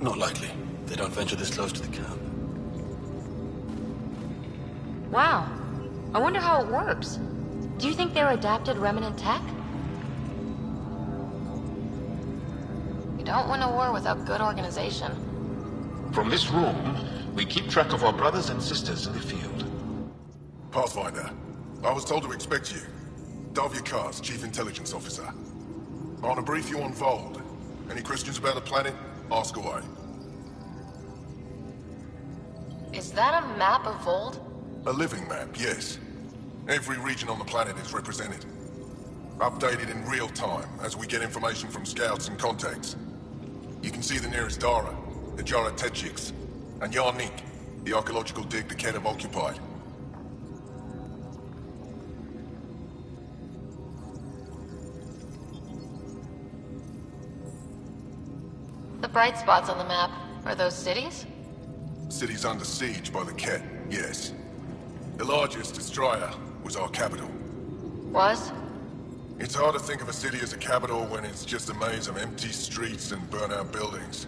Not likely. They don't venture this close to the camp. Wow. I wonder how it works. Do you think they're adapted remnant tech? You don't win a war without good organization. From this room, we keep track of our brothers and sisters in the field. Pathfinder, I was told to expect you. Davia Kars, Chief Intelligence Officer. I want to brief you on Vold. Any questions about the planet? Ask away. Is that a map of Vold? A living map, yes. Every region on the planet is represented. Updated in real time as we get information from scouts and contacts. You can see the nearest Dara, the Jara Tetchiks, and Yarnik, the archaeological dig the Kett have occupied. bright spots on the map, are those cities? City's under siege by the Ket, yes. The largest, Destroyer, was our capital. Was? It's hard to think of a city as a capital when it's just a maze of empty streets and burnt-out buildings.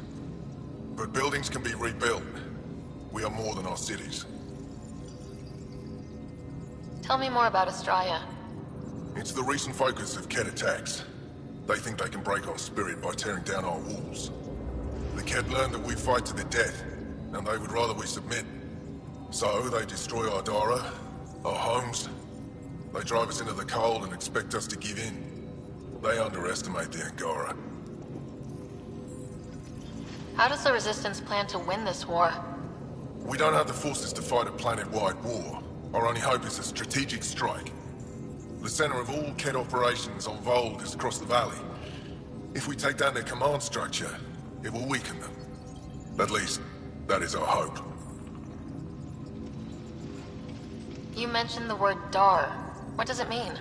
But buildings can be rebuilt. We are more than our cities. Tell me more about Estrella. It's the recent focus of Ket attacks. They think they can break our spirit by tearing down our walls. The Ket learned that we fight to the death, and they would rather we submit. So they destroy our Dara, our homes. They drive us into the cold and expect us to give in. They underestimate the Angara. How does the Resistance plan to win this war? We don't have the forces to fight a planet-wide war. Our only hope is a strategic strike. The center of all Ket operations on Vold is across the valley. If we take down their command structure, it will weaken them. At least, that is our hope. You mentioned the word Dar. What does it mean?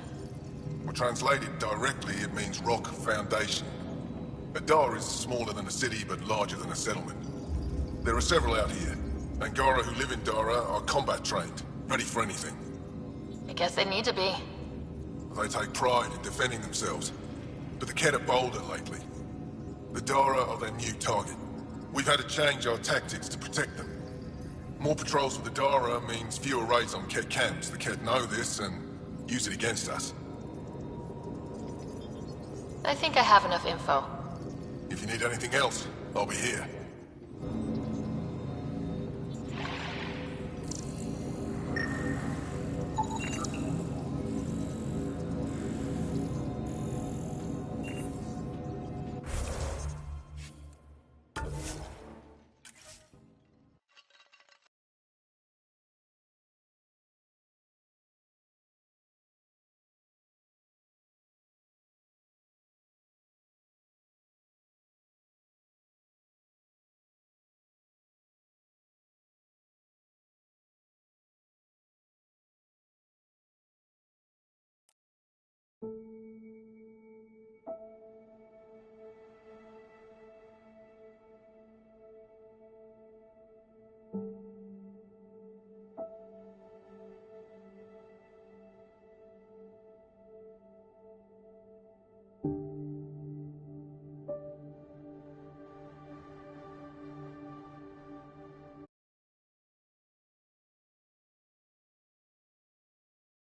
Well, translated directly, it means rock foundation. A Dar is smaller than a city, but larger than a settlement. There are several out here. Angara who live in Dara are combat trained, ready for anything. I guess they need to be. They take pride in defending themselves, but the Ket are bolder lately. The Dara are their new target. We've had to change our tactics to protect them. More patrols with the Dara means fewer raids on Ket camps. The Ket know this and use it against us. I think I have enough info. If you need anything else, I'll be here.